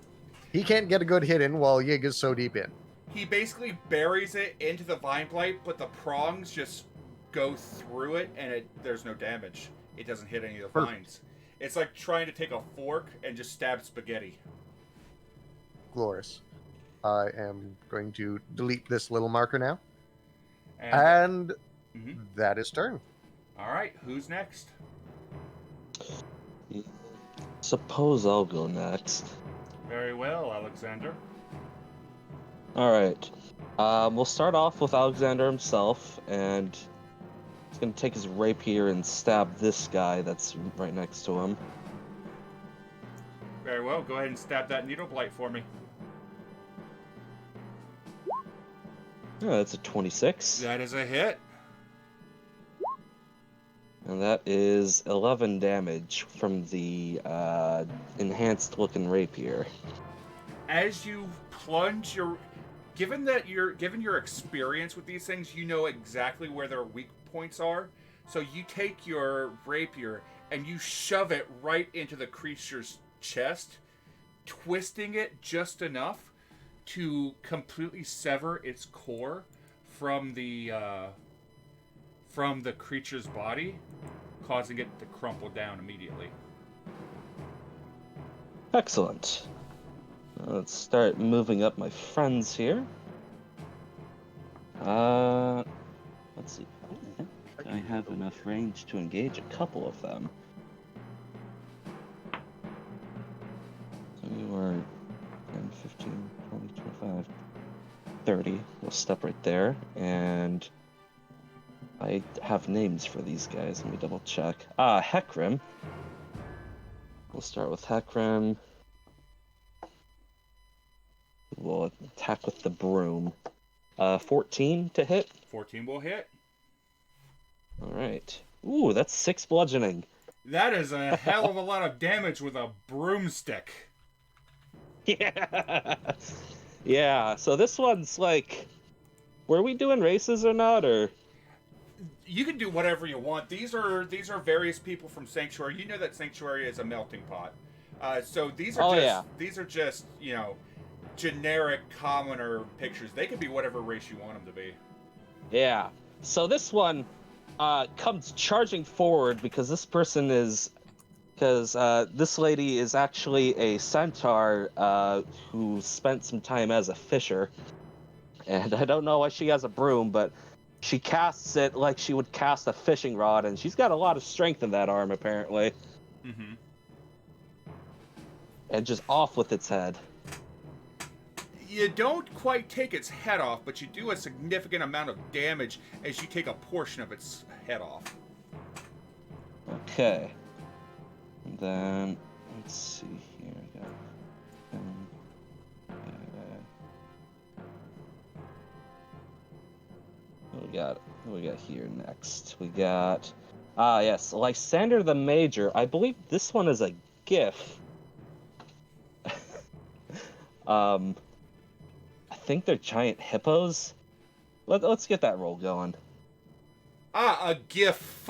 He can't get a good hit in while Yig is so deep in. He basically buries it into the vine blight, but the prongs just go through it, and there's no damage. It doesn't hit any of the vines. It's like trying to take a fork and just stab spaghetti. Glorious. I am going to delete this little marker now. And that is turn. All right, who's next? Suppose I'll go next. Very well, Alexander. All right. We'll start off with Alexander himself, and he's going to take his rapier and stab this guy that's right next to him. Very well, go ahead and stab that needle blight for me. Yeah, that's a 26. That is a hit. And that is 11 damage from the enhanced-looking rapier. As you plunge your... Given your experience with these things, you know exactly where their weak points are. So you take your rapier and you shove it right into the creature's chest, twisting it just enough to completely sever its core from the creature's body, causing it to crumple down immediately. Excellent. Let's start moving up my friends here. Let's see. I think I have enough range to engage a couple of them. So we were 10, 15, 20, 25, 30. We'll step right there. And I have names for these guys. Let me double check. Heckrim. We'll start with Heckrim. We'll attack with the broom. 14 to hit. 14 will hit. All right. Ooh, that's 6 bludgeoning. That is a hell of a lot of damage with a broomstick. Yeah. Yeah. So this one's like, were we doing races or not, or? You can do whatever you want. These are various people from Sanctuary. You know that Sanctuary is a melting pot. So these are just generic commoner pictures. They could be whatever race you want them to be. Yeah. So this one comes charging forward because this lady is actually a centaur who spent some time as a fisher. And I don't know why she has a broom, but she casts it like she would cast a fishing rod, and she's got a lot of strength in that arm, apparently. Mm-hmm. And just off with its head. You don't quite take its head off, but you do a significant amount of damage as you take a portion of its head off. Okay. And then, let's see here. What we got here next? We got... yes, Lysander the Major. I believe this one is a GIF. I think they're giant hippos. Let's get that roll going. A GIF.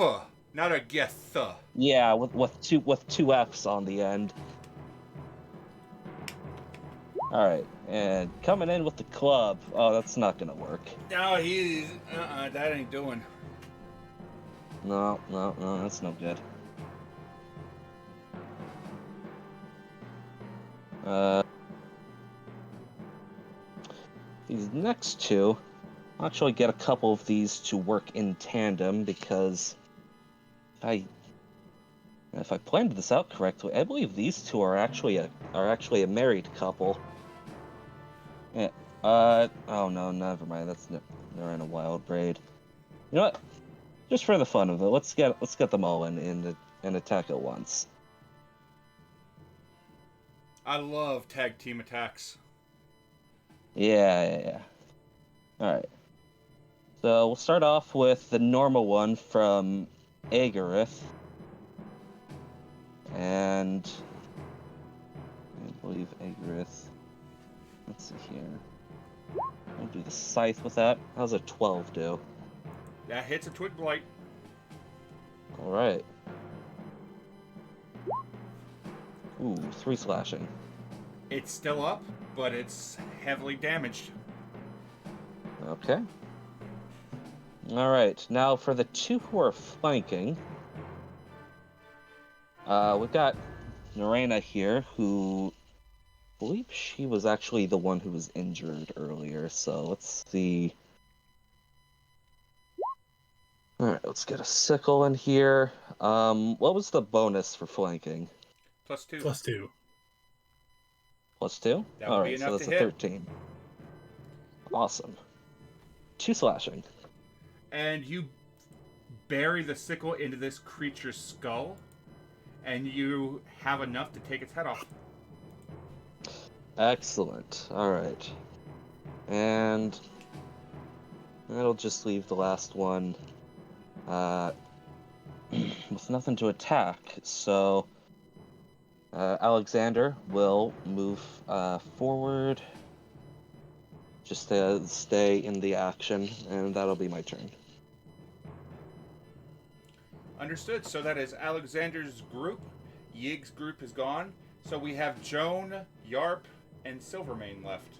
Not a Yghya. Yeah, with two F's on the end. All right, and coming in with the club. Oh, that's not gonna work. No, he's that ain't doing. No, that's no good. These next two, I'll actually get a couple of these to work in tandem because if I planned this out correctly, I believe these two are actually a married couple. Yeah. Oh no, never mind. They're in a wild braid. You know what? Just for the fun of it, let's get them all in and attack at once. I love tag team attacks. Yeah. All right. So we'll start off with the normal one from Agarith. And I believe Agarith. Let's see here. I'll do the scythe with that. How's a 12 do? That hits a twig blight. Alright. Ooh, 3 slashing. It's still up, but it's heavily damaged. Okay. Alright, now for the two who are flanking. We've got Narena here, who I believe she was actually the one who was injured earlier, so let's see. Alright, let's get a sickle in here. What was the bonus for flanking? +2. +2. +2? That would be Alright, so enough that's to a hit. 13. Awesome. 2 slashing. And you bury the sickle into this creature's skull, and you have enough to take its head off. Excellent. Alright. And that'll just leave the last one with nothing to attack. So Alexander will move forward. Just to stay in the action, and that'll be my turn. Understood. So that is Alexander's group. Yig's group is gone. So we have Joane, Yarp, and Silvermane left.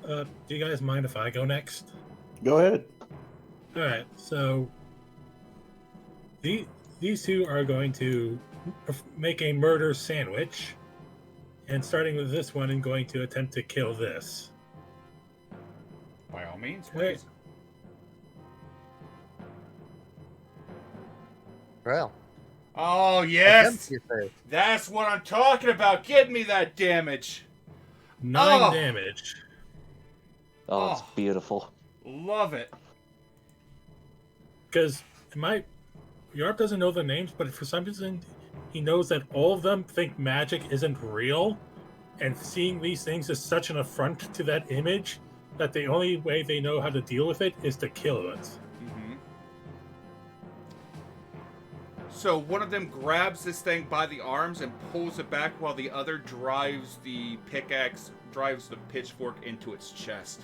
Do you guys mind if I go next? Go ahead. Alright, so these two are going to make a murder sandwich, and starting with this one and going to attempt to kill this. By all means, please. Well, Oh, again, yes! you say. That's what I'm talking about. Give me that damage. 9 Oh! damage. Oh, it's Oh. beautiful. Love it. Because Yarp doesn't know the names, but for some reason he knows that all of them think magic isn't real, and seeing these things is such an affront to that image that the only way they know how to deal with it is to kill it. Mm-hmm. So one of them grabs this thing by the arms and pulls it back while the other drives the pitchfork into its chest.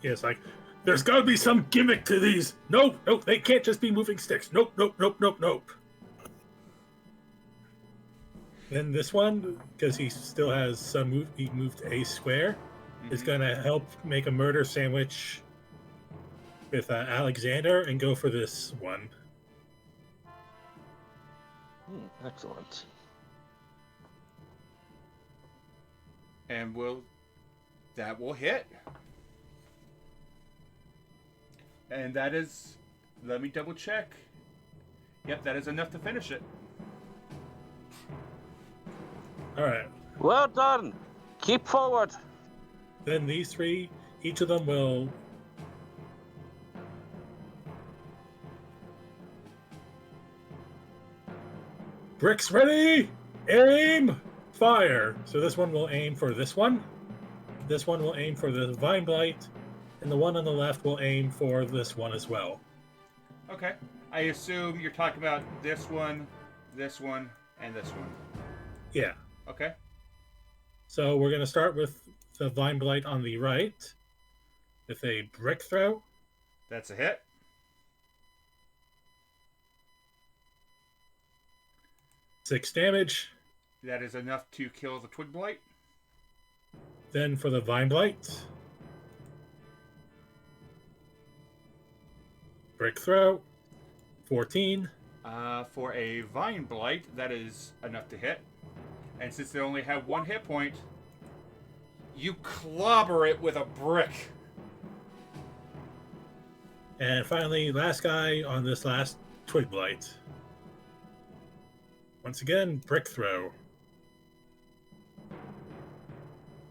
Yeah, it's like, there's got to be some gimmick to these. Nope, they can't just be moving sticks. Nope. Then this one, because he still has some move, he moved a square, is going to help make a murder sandwich with Alexander and go for this one. Excellent. And that will hit. And that is, let me double check. Yep, that is enough to finish it. All right. Well done. Keep forward. Then these three, each of them will bricks ready, aim, fire. So this one will aim for this one. This one will aim for the Vine Blight, and the one on the left will aim for this one as well. Okay. I assume you're talking about this one, and this one. Yeah. Okay. So we're going to start with the Vine Blight on the right with a brick throw. That's a hit. 6 damage. That is enough to kill the Twig Blight. Then for the Vine Blight. Brick throw. 14. For a Vine Blight, that is enough to hit. And since they only have 1 hit point, you clobber it with a brick. And finally, last guy on this last Twig Blight. Once again, brick throw.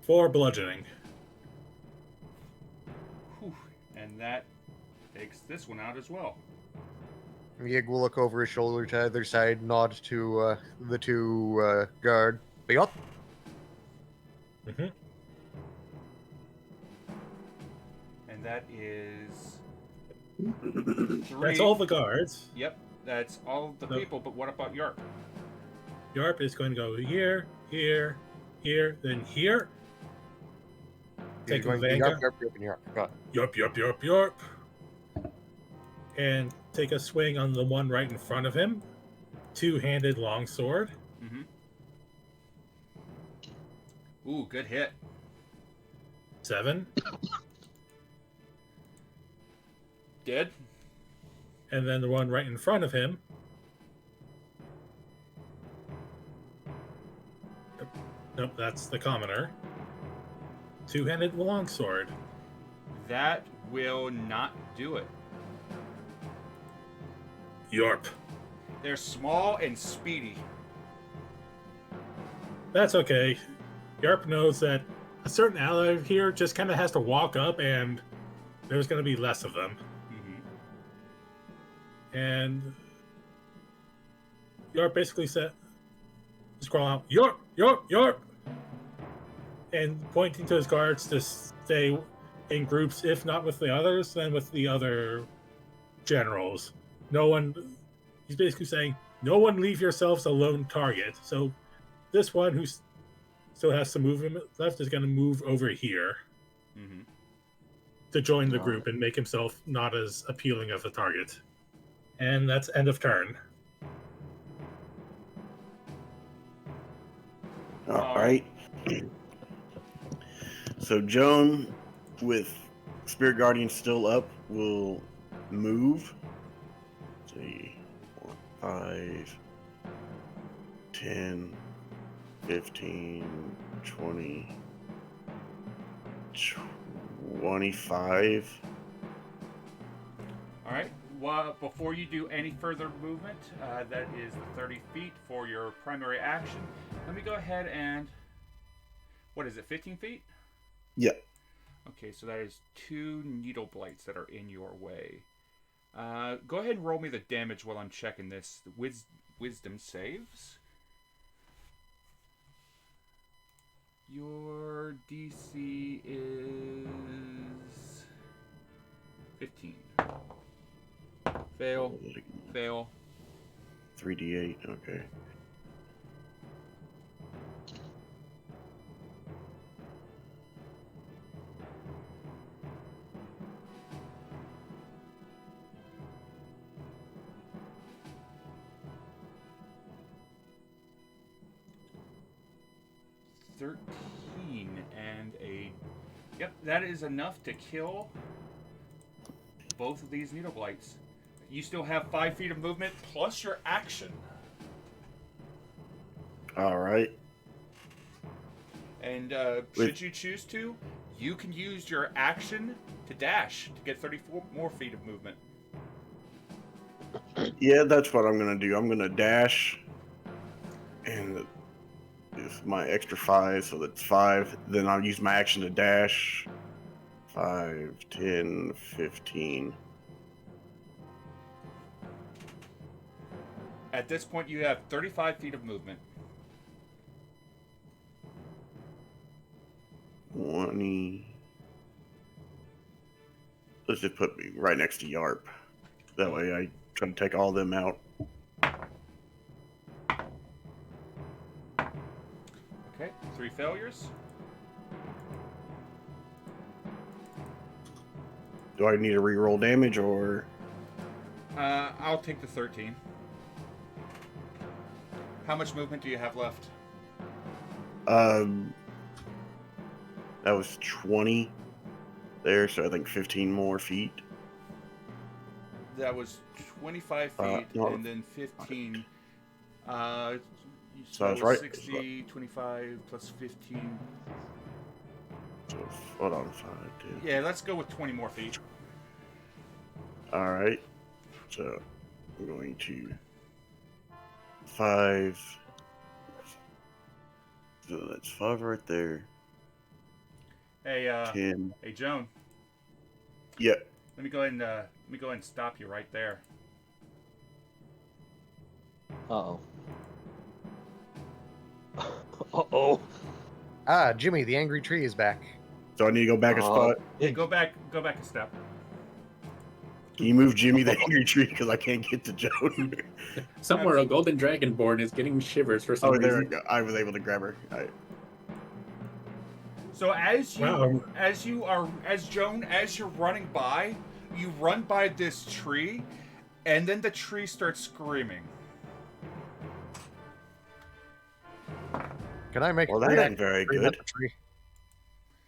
4 bludgeoning. Whew. And that takes this one out as well. Yig will look over his shoulder to either side, nod to the two guard. Blight. Mm-hmm. And that is 3. That's all the guards. Yep, that's all the people, but what about Yarp? Yarp is going to go here, here, here, then here. He's going to Vanguard. Yarp. Got it. Yarp. And take a swing on the one right in front of him. 2-handed longsword. Mm-hmm. Ooh, good hit. 7. Dead. And then the one right in front of him. Nope, that's the commoner. 2-handed longsword. That will not do it. Yarp. They're small and speedy. That's okay. Yarp knows that a certain ally here just kind of has to walk up and there's going to be less of them. Mm-hmm. And Yarp basically said, scroll out, Yarp! And pointing to his guards to stay in groups, if not with the others, then with the other generals. He's basically saying, no one leave yourselves a lone target. So this one who still has some movement left is going to move over here to join the group and make himself not as appealing of a target. And that's end of turn. All right. So Joan, with Spirit Guardian still up, will move. Let's see, 4, 5, 10, 15, 20, 25. All right. Well, before you do any further movement, that is the 30 feet for your primary action. Let me go ahead and... What is it, 15 feet? Yeah. Okay, so that is 2 needle blights that are in your way. Go ahead and roll me the damage while I'm checking this. Wisdom saves. Your DC is 15. Fail. 3d8, okay. And yep, that is enough to kill both of these needle blights. You still have 5 feet of movement plus your action. All right. And should you choose to, you can use your action to dash to get 34 more feet of movement. Yeah, that's what I'm gonna do. I'm gonna dash, and it's my extra 5, so that's 5. Then I'll use my action to dash. 5, 10, 15. At this point, you have 35 feet of movement. 20. Let's just put me right next to Yarp. That way I try to take all of them out. Okay, 3 failures. Do I need to reroll damage or? I'll take the 13. How much movement do you have left? That was 20 there, so I think 15 more feet. That was 25 feet, no. and then 15. So I was it right. 60, 25 plus 15. So hold on, 5, 10. Yeah, let's go with 20 more feet. All right. So I'm going to 5. So that's 5 right there. Hey, 10. hey, Joan. Yep. Let me go ahead and stop you right there. Uh-oh. Uh-oh. Ah, Jimmy, the angry tree is back. So I need to go back a spot. Yeah, go back a step. Can you move Jimmy the angry tree because I can't get to Joan? Somewhere a golden dragonborn is getting shivers for some Oh, there we reason. go. I was able to grab her. All right. So as Wow. Joan, as you're running by, you run by this tree, and then the tree starts screaming. Can I make Well, a free that ain't action very to scream good. at the tree?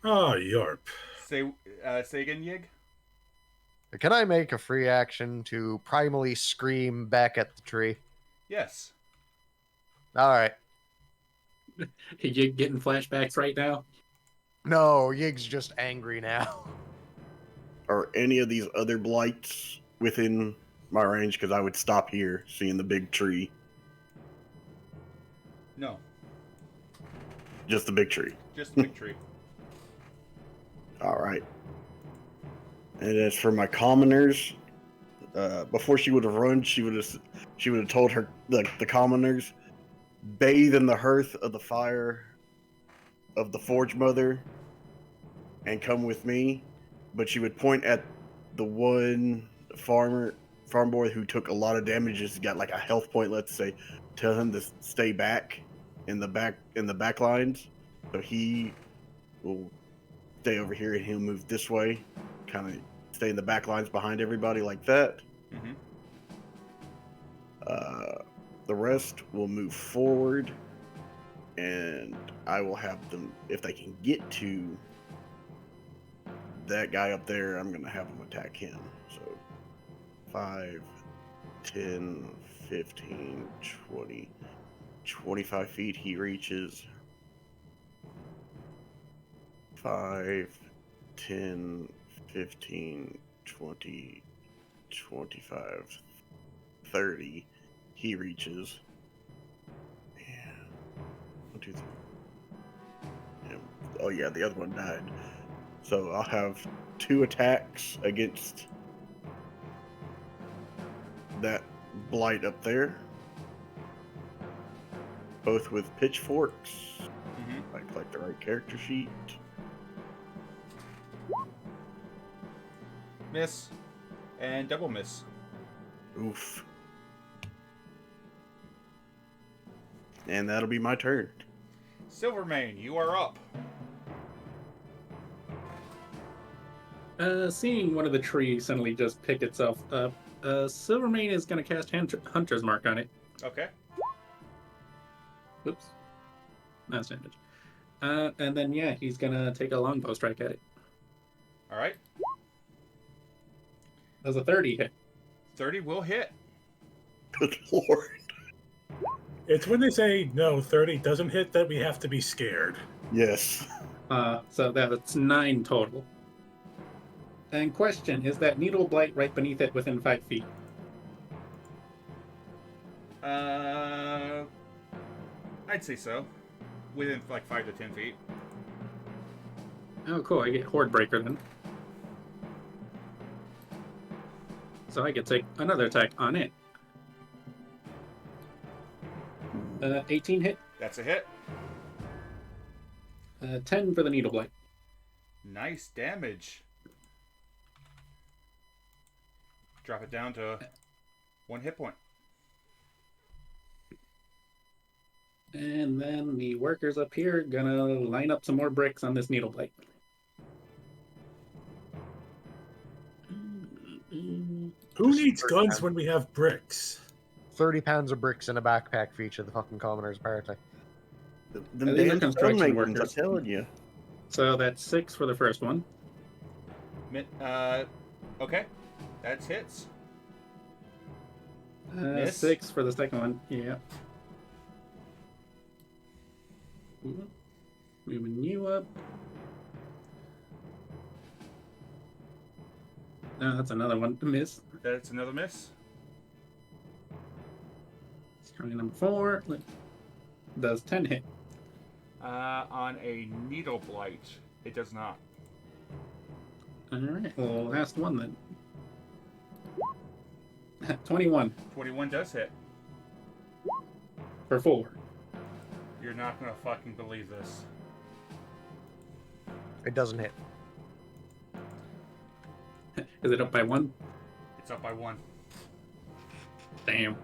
Ah, Yarp. Say again, Yig. Can I make a free action to primally scream back at the tree? Yes. All right. You getting flashbacks right now? No, Yig's just angry now. Are any of these other blights within my range? Because I would stop here, seeing the big tree. No. Just the big tree. Just the big tree. All right. And as for my commoners, before she would have run, she would have told her the commoners, bathe in the hearth of the fire of the Forge Mother, and come with me. But she would point at the one farm boy who took a lot of damage. Just got like a health point. Let's say, tell him to stay back in the back lines. So he will stay over here, and he'll move this way, kind of stay in the back lines behind everybody like that. Mm-hmm. The rest will move forward, and I will have them, if they can get to that guy up there, I'm going to have them attack him. So 5, 10, 15, 20, 25 feet he reaches. 5, 10, 15, 20, 25, 30 he reaches. And 1, 2, 3. And, oh yeah, the other one died. So I'll have 2 attacks against that blight up there. Both with pitchforks. Mm-hmm. If I collect the right character sheet. Miss. And double miss. Oof. And that'll be my turn. Silvermane, you are up. Seeing one of the trees suddenly just pick itself up, Silvermane is going to cast Hunter's Mark on it. Okay. Oops. That's damage. And then, yeah, he's going to take a longbow strike at it. All right. Does a 30 hit? 30 will hit. Good lord. It's when they say no, 30 doesn't hit that we have to be scared. Yes. So that's 9 total. And question, is that needle blight right beneath it within 5 feet? I'd say so. Within like 5 to 10 feet. Oh, cool. I get Horde Breaker then. So I get to take another attack on it. 18 hit. That's a hit. 10 for the needle blight. Nice damage. Drop it down to 1 hit point. And then the workers up here gonna line up some more bricks on this needle blight. Who needs guns when we have bricks? 30 pounds of bricks in a backpack for each of the fucking commoners, apparently. The These are damn construction stonemaidens, I'm workers. telling you. So that's 6 for the first one. Okay. That's hits. Miss. 6 for the second one. Yeah. Moving you up. That's another one. Miss. That's another miss. Coming number 4. Does 10 hit? On a needle blight, it does not. Alright, well, last one then. 21 21 does hit. for 4. You're not gonna fucking believe this. It doesn't hit. Is it up by 1? It's up by 1. Damn.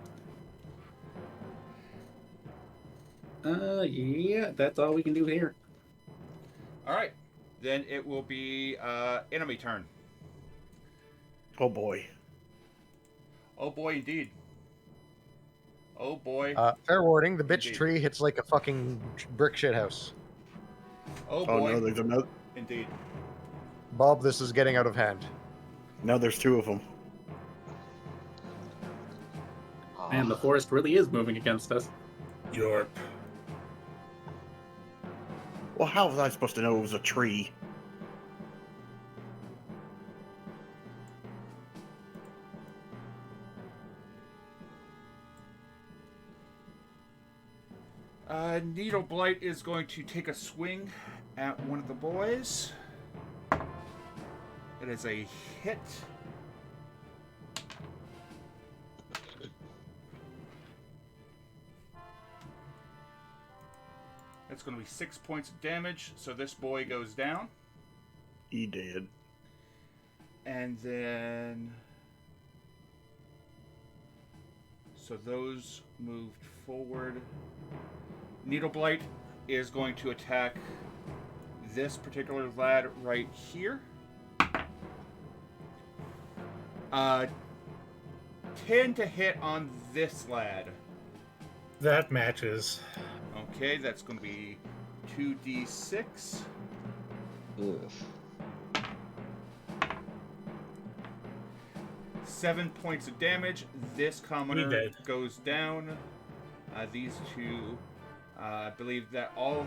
Yeah, that's all we can do here. Alright. Then it will be enemy turn. Oh boy. Oh boy, indeed. Oh boy. Fair warning, the bitch Indeed. tree hits like a fucking brick shithouse. Oh Oh boy. no, there's another. Indeed. Bob, this is getting out of hand. Now there's 2 of them. Man, the forest really is moving against us. Yarp. Well, how was I supposed to know it was a tree? Needle Blight is going to take a swing at one of the boys. It is a hit. That's going to be 6 points of damage, so this boy goes down. He did. And then... So those moved forward. Needle Blight is going to attack this particular lad right here. 10 to hit on this lad. That matches. Okay, that's going to be 2d6. Ugh. 7 points of damage. This commoner dead. goes down. These two, I believe that all.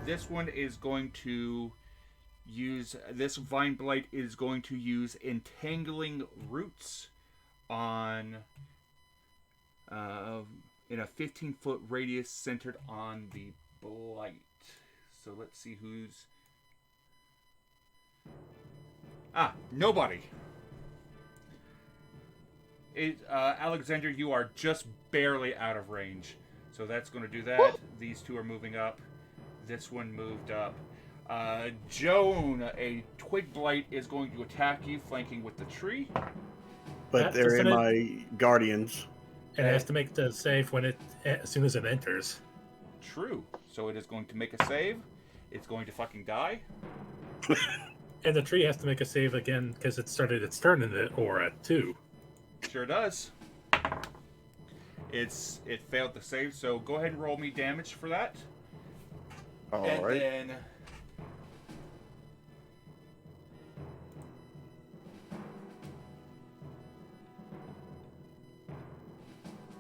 This one is going to use. This Vine Blight is going to use Entangling Roots on. In a 15-foot radius centered on the Blight. So let's see who's. Nobody. Alexander, you are just barely out of range. So that's going to do that. These two are moving up. This one moved up. Joan, a Twig Blight is going to attack you, flanking with the tree. But That they're in doesn't my guardians. It has to make the save when as soon as it enters. True. So it is going to make a save. It's going to fucking die. And the tree has to make a save again because it started its turn in the aura too. Sure does. It failed to save, so go ahead and roll me damage for that. All and right. then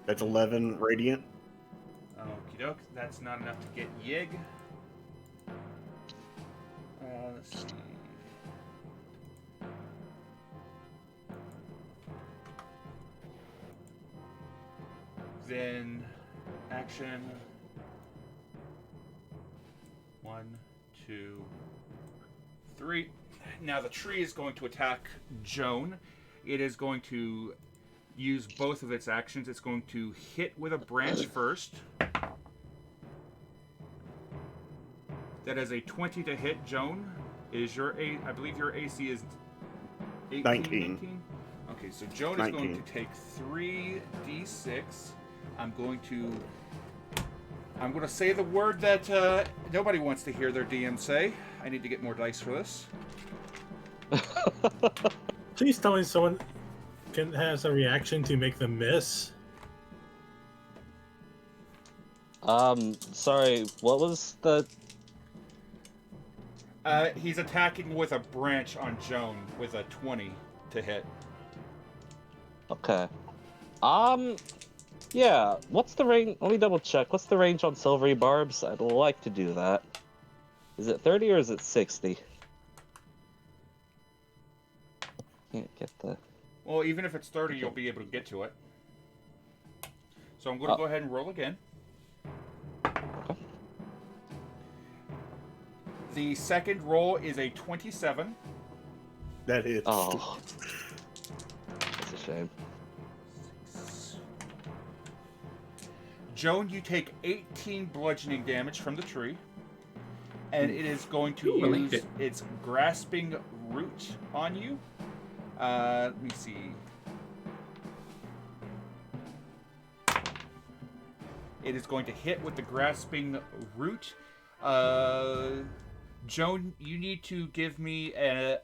That's 11 radiant. okie doke, that's not enough to get Yig. Let's see. Then action. 1, 2, 3. Now the tree is going to attack Joan. It is going to use both of its actions. It's going to hit with a branch first. That is a 20 to hit, Joan. Is your I believe your AC is 18, 19. Okay, so Joan is going to take 3d6. I'm going to say the word that nobody wants to hear their DM say. I need to get more dice for this. Please tell me someone has a reaction to make them miss. Sorry, what was the... He's attacking with a branch on Joan with a 20 to hit. Okay. Yeah, what's the range? Let me double check. What's the range on silvery barbs? I'd like to do that. Is it 30 or is it 60? Can't get the... Well, even if it's 30, Okay. you'll be able to get to it. So I'm going to go ahead and roll again. Okay. The second roll is a 27. That hits. Oh. That's a shame. Joan, you take 18 bludgeoning damage from the tree. And it is going to Ooh, I like use it. its grasping root on you. Let me see. It is going to hit with the grasping root. Joan, you need to give me a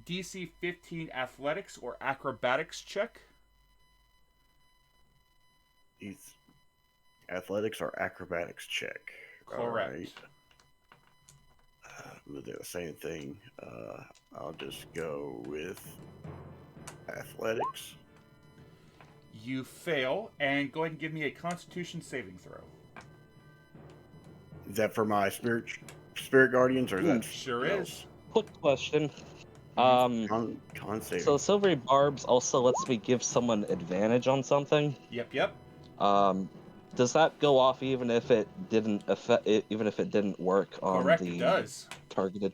DC 15 athletics or acrobatics check. He's athletics or acrobatics check. Correct. Alright. We'll do the same thing. I'll just go with athletics. You fail, and go ahead and give me a Constitution saving throw. Is that for my spirit guardians, or is that Sure something is. Quick question. else? Con saving. So silvery barbs also lets me give someone advantage on something. Yep. Does that go off even if it didn't work on Correct, the it does. targeted?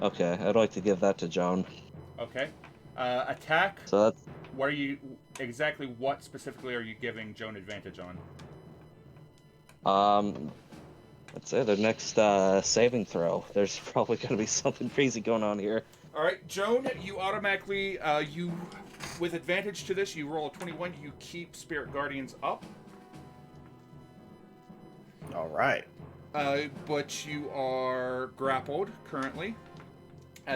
Okay, I'd like to give that to Joan. Okay. Attack. So that's What specifically are you giving Joan advantage on? let's say the next saving throw. There's probably going to be something crazy going on here. All right, Joan, you automatically, with advantage to this, you roll a 21, you keep Spirit Guardians up. All right. But you are grappled currently.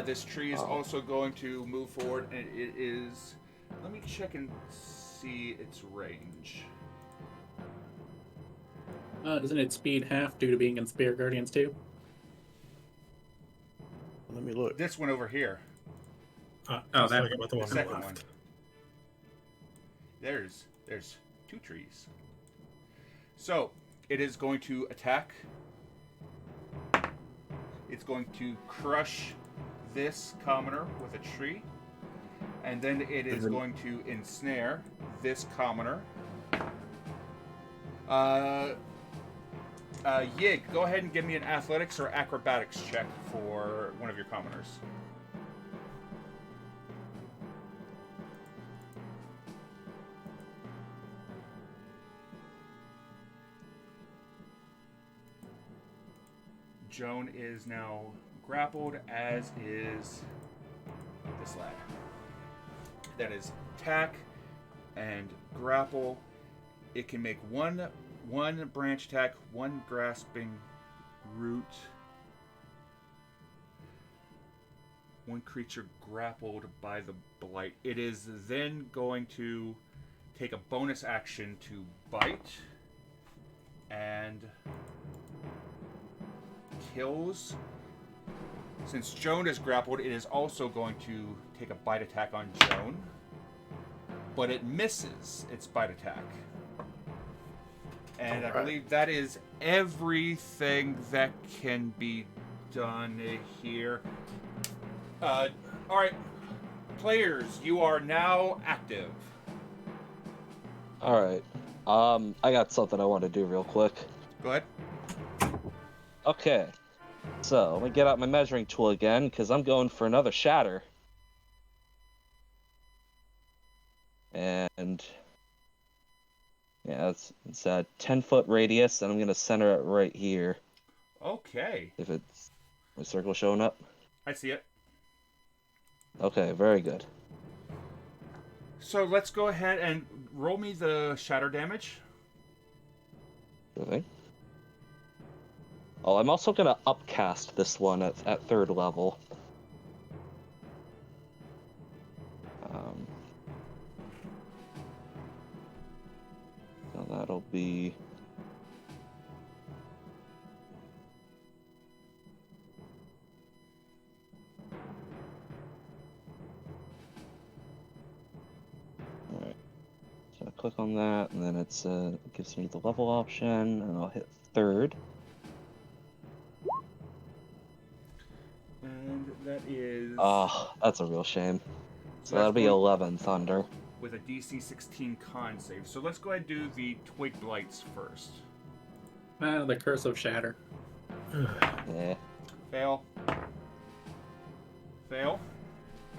This tree is also going to move forward, and it is... Let me check and see its range. Doesn't it speed half due to being in Spirit Guardians too? Let me look. This one over here. Oh, Let's that talk about the The one second left. one. There's two trees. So, it is going to attack. It's going to crush this commoner with a tree. And then it is going to ensnare this commoner. Yig, go ahead and give me an athletics or acrobatics check for one of your commoners. Joan is now grappled, as is this lad. That is attack and grapple. It can make one branch attack, one grasping root. One creature grappled by the blight. It is then going to take a bonus action to bite and kills. Since Joan is grappled, it is also going to take a bite attack on Joan, but it misses its bite attack. And I believe that is everything that can be done here. Alright, players, you are now active. Alright. I got something I want to do real quick. Go ahead. Okay. So, let me get out my measuring tool again, because I'm going for another shatter. And... yeah, it's a 10-foot radius, and I'm going to center it right here. Okay. If it's... my circle showing up? I see it. Okay, very good. So let's go ahead and roll me the shatter damage. Okay. Oh, I'm also going to upcast this one at third level. So that'll be click on that, and then it's it gives me the level option, and I'll hit third. And that is Oh, that's a real shame. So that's that'll be going 11 thunder. with a DC 16 con save. So let's go ahead and do the twig blights first. The Curse of Shatter. Yeah. Fail. Fail.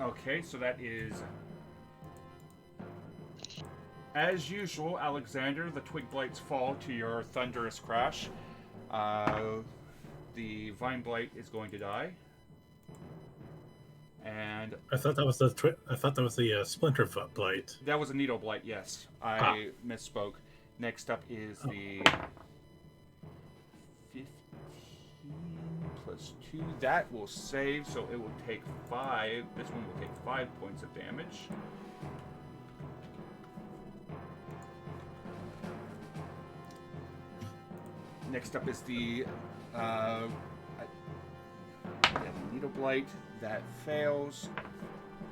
Okay, so that is... As usual, Alexander, the twig blights fall to your thunderous crash. The vine blight is going to die. And I thought that was the Splinterfoot blight. that was a needle blight, yes. I misspoke. Next up is the 15 plus 2. That will save, so it will take 5. This one will take 5 points of damage. Next up is the needle blight. That fails.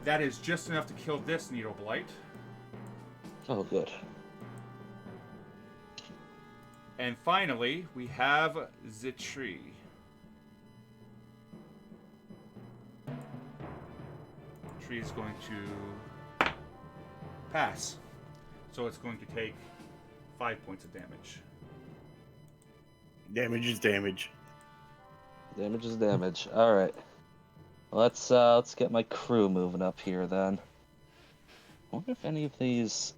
That is just enough to kill this needle blight. Oh, good. And finally, we have the tree. Tree is going to pass. So it's going to take 5 points of damage. Damage is damage. Damage is damage. All right. Let's get my crew moving up here then. I wonder if any of these...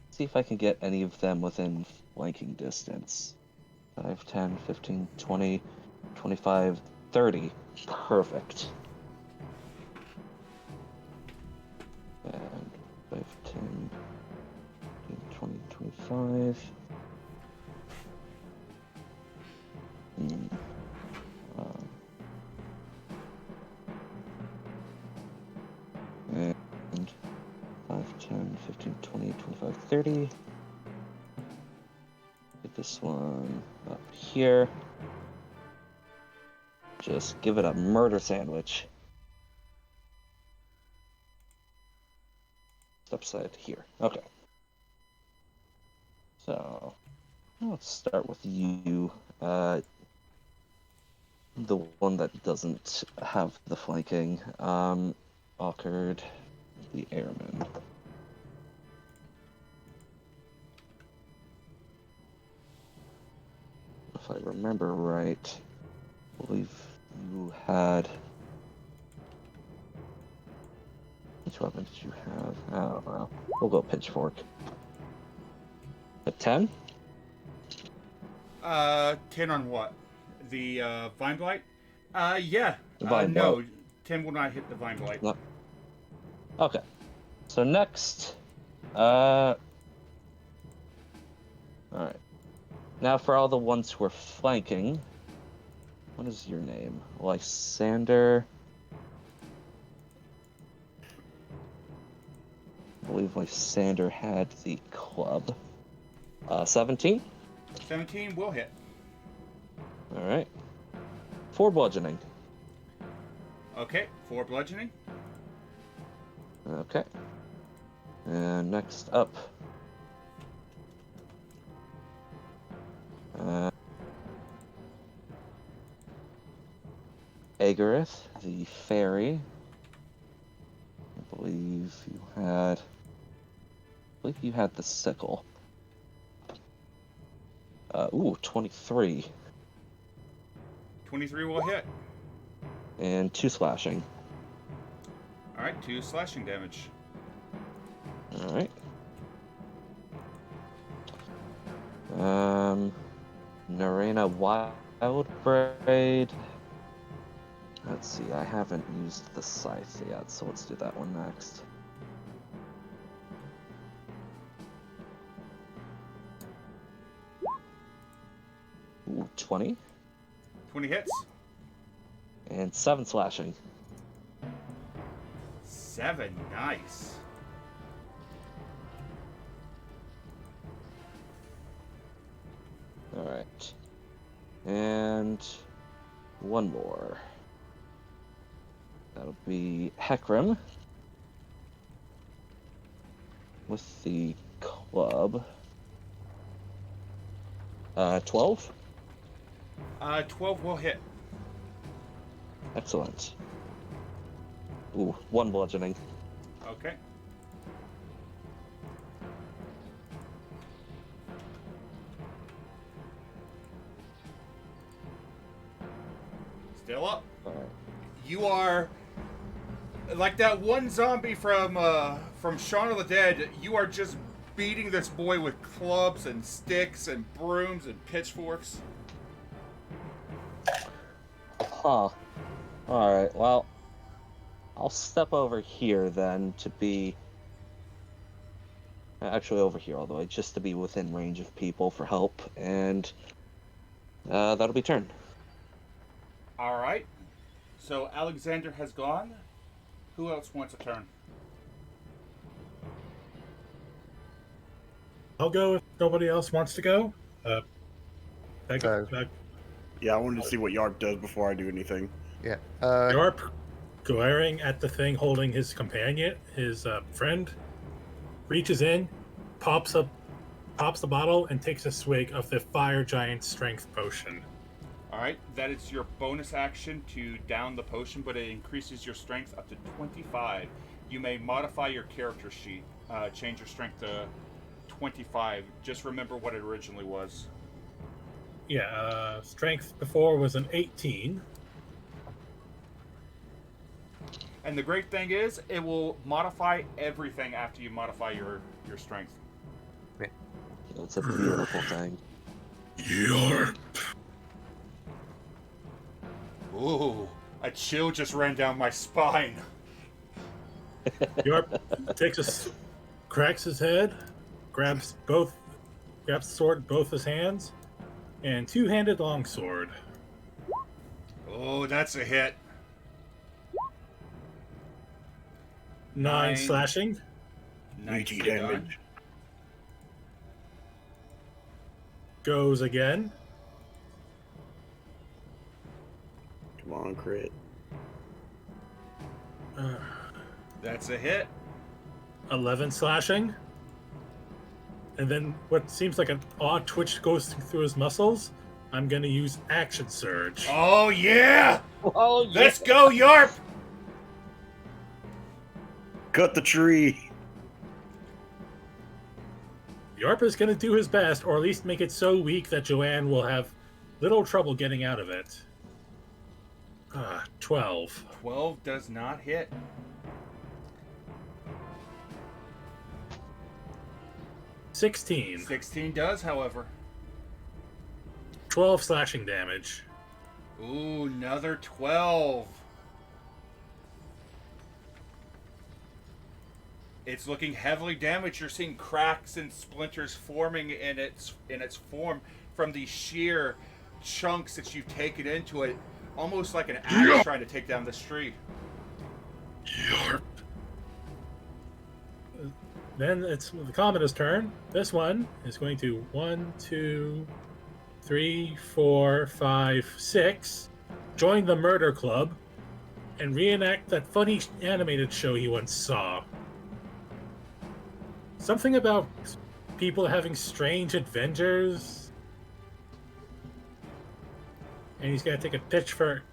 See if I can get any of them within flanking distance. 5, 10, 15, 20, 25, 30. Perfect. And 5, 10, 15, 20, 25. And 5, 10, 15, 20, 25, 30. Get this one up here. Just give it a murder sandwich. Upside here. Okay. So, let's start with you. The one that doesn't have the flanking. Ockard, the airman. If I remember right, I believe you had... Which weapon did you have? I don't know. We'll go pitchfork. A 10? 10 on what? The vine blight? Yeah. The vine no, blight. 10 will not hit the vine blight. No. Okay. So next, alright. Now for all the ones who are flanking, what is your name? Lysander. I believe Lysander had the club. 17? 17 will hit. Alright. 4 bludgeoning. Okay, 4 bludgeoning. Okay. And next up. Agarith, the fairy. I believe you had the sickle. 23. 23 will hit. And 2 slashing. Alright, 2 slashing damage. Alright. Narena Wildbraid. Let's see, I haven't used the scythe yet, so let's do that one next. Ooh, 20. 20 hits. And 7 slashing. 7, nice. Alright. And one more. That'll be Hecarim with the club. 12? 12 will hit. Excellent. Ooh, 1 bludgeoning. Okay. Still up. Alright. You are like that one zombie from Shaun of the Dead. You are just beating this boy with clubs and sticks and brooms and pitchforks. Huh. Alright, well, I'll step over here then to be... Actually, over here all the way, just to be within range of people for help, and that'll be turn. Alright. So Alexander has gone. Who else wants a turn? I'll go if nobody else wants to go. Back. Yeah, I wanted to see what Yarp does before I do anything. Yeah. Yarp, glaring at the thing holding his companion, his friend, reaches in, pops the bottle, and takes a swig of the fire giant strength potion. Alright, that is your bonus action to down the potion, but it increases your strength up to 25. You may modify your character sheet, change your strength to 25. Just remember what it originally was. Yeah, strength before was an 18. And the great thing is, it will modify everything after you modify your strength. It's a beautiful thing. Yarp. Ooh, a chill just ran down my spine. Yarp cracks his head, grabs the sword in both his hands, and two-handed longsword. Oh, that's a hit. 9 slashing. Nicely damage. done. Goes again. Come on, crit. That's a hit. 11 slashing. And then what seems like an odd twitch goes through his muscles. I'm going to use Action Surge. Oh, yeah! Oh, yeah. Let's go, Yarp! Cut the tree! Yarp is going to do his best, or at least make it so weak that Joane will have little trouble getting out of it. 12. 12 does not hit. 16. 16 does, however. 12 slashing damage. Ooh, another 12. It's looking heavily damaged. You're seeing cracks and splinters forming in its form from the sheer chunks that you've taken into it, almost like an axe trying to take down this tree. Yarp. Then it's the commoner's turn. This one is going to 1, 2, 3, 4, 5, 6. Join the murder club and reenact that funny animated show he once saw. Something about people having strange adventures. And he's got to take a pitchfork.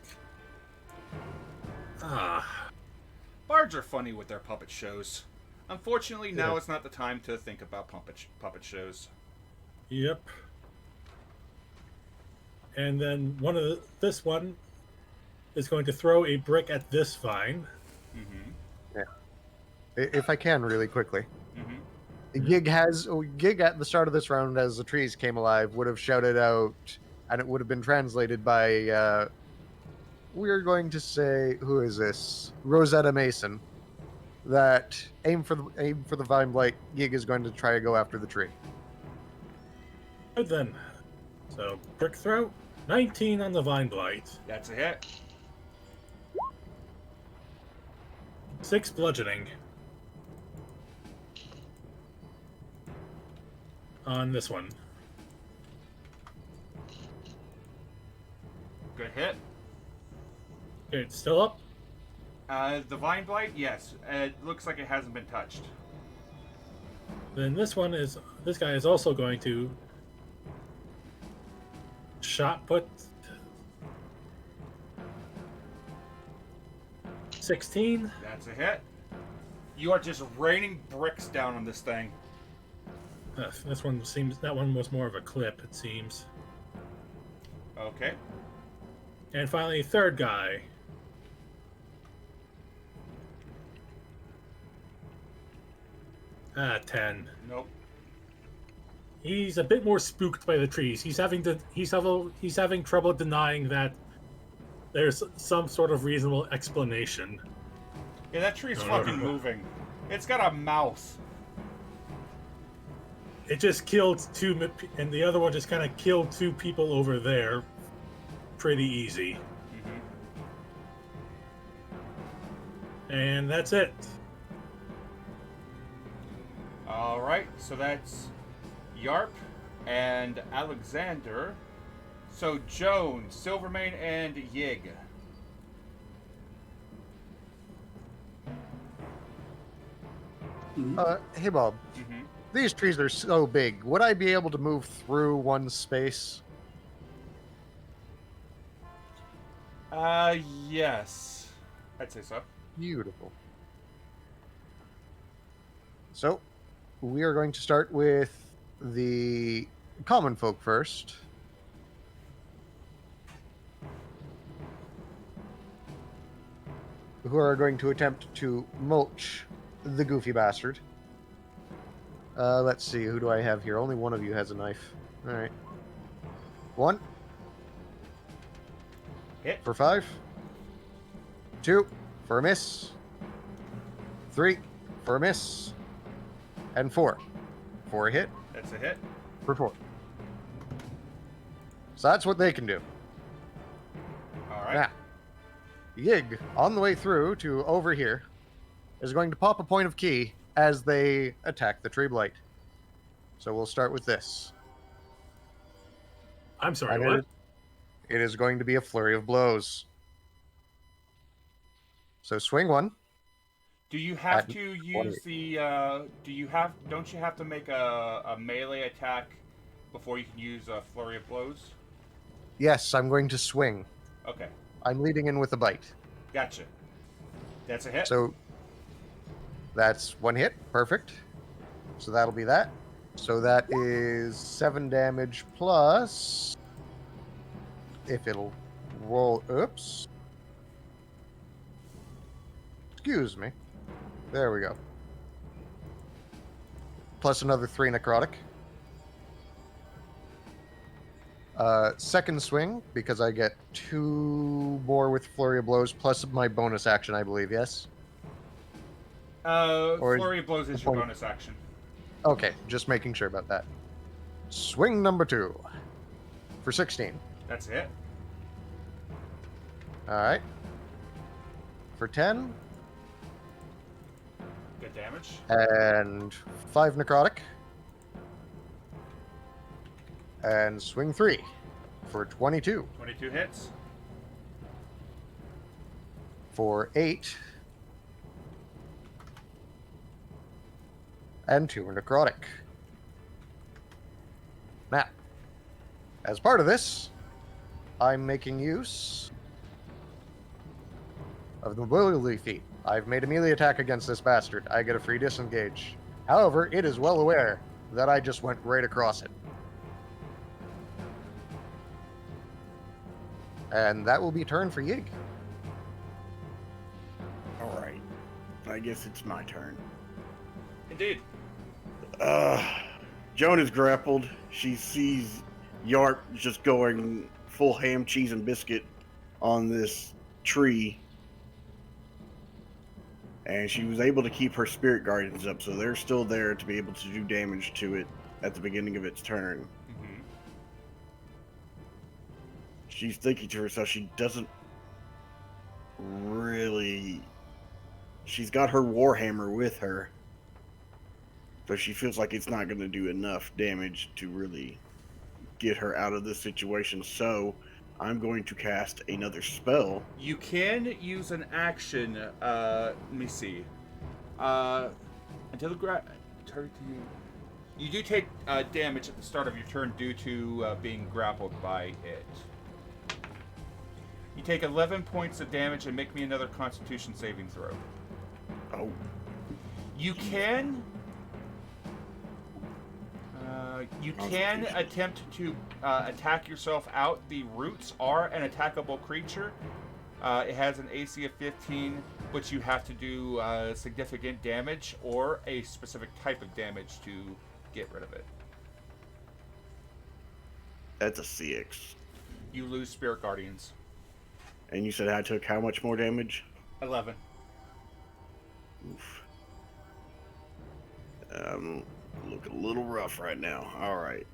Bards are funny with their puppet shows. Unfortunately, now it's not the time to think about puppet shows. Yep. And then this one is going to throw a brick at this vine. Mm-hmm. Yeah. If I can, really quickly. Mm-hmm. Gig at the start of this round, as the trees came alive, would have shouted out, and it would have been translated by, we're going to say, who is this? Rosetta Mason. That aim for the vine blight. Yghya is going to try to go after the tree. Good then. So brick throw, 19 on the vine blight. That's a hit. 6 bludgeoning. On this one. Good hit. Okay, it's still up. The vine blight, yes. It looks like it hasn't been touched. Then this guy is also going to shot put 16. That's a hit. You are just raining bricks down on this thing. That one was more of a clip, it seems. Okay. And finally, third guy. Ah, 10. Nope. He's a bit more spooked by the trees. He's having trouble denying that there's some sort of reasonable explanation. Yeah, that tree's fucking moving. It's got a mouth. It just killed two, and the other one just kind of killed two people over there. Pretty easy. Mm-hmm. And that's it. Alright, so that's Yarp and Alexander. So Joan, Silvermane, and Yghya. Hey Bob, Mm-hmm. these trees are so big. Would I be able to move through one space? Yes. I'd say so. Beautiful. So, we are going to start with the common folk first. Who are going to attempt to mulch the goofy bastard. Let's see, who do I have here? Only one of you has a knife. Alright. 1. Hit. For 5. 2. For a miss. 3. For a miss. And 4. For a hit. That's a hit. For 4. So that's what they can do. Alright. Now, Yghya, on the way through to over here, is going to pop a point of key as they attack the tree blight. So we'll start with this. I'm sorry, And what? It is going to be a flurry of blows. So swing 1. Do you have At to use the don't you have to make a melee attack before you can use a flurry of blows? Yes, I'm going to swing. Okay. I'm leading in with a bite. Gotcha. That's a hit. So that's 1 hit. Perfect. So that'll be that. So that is 7 damage plus. If it'll roll. Oops. Excuse me. There we go. Plus another 3 necrotic. Second swing, because I get 2 more with Flurry of Blows, plus my bonus action, I believe, yes? Flurry of blows is your bonus action. Okay, just making sure about that. Swing number 2 for 16. That's a hit. Alright. For 10. Good damage. And 5 necrotic. And swing 3 for 22. 22 hits. For 8. And 2 necrotic. Now, as part of this, I'm making use of the mobility feat. I've made a melee attack against this bastard. I get a free disengage. However, it is well aware that I just went right across it. And that will be turn for Yghya. Alright. I guess it's my turn. Indeed. Joan is grappled. She sees Yarp just going full ham, cheese, and biscuit on this tree. And she was able to keep her spirit guardians up, so they're still there to be able to do damage to it at the beginning of its turn. Mm-hmm. She's thinking to herself, she doesn't really... She's got her Warhammer with her, so she feels like it's not going to do enough damage to really get her out of this situation. So I'm going to cast another spell. You can use an action. Let me see. Until her target you do take damage at the start of your turn due to being grappled by it. You take 11 points of damage and make me another Constitution saving throw. Oh. You can attempt to attack yourself out. The roots are an attackable creature. It has an AC of 15, but you have to do significant damage or a specific type of damage to get rid of it. That's a 6. You lose Spirit Guardians. And you said I took how much more damage? 11. Oof. Look a little rough right now. Alright.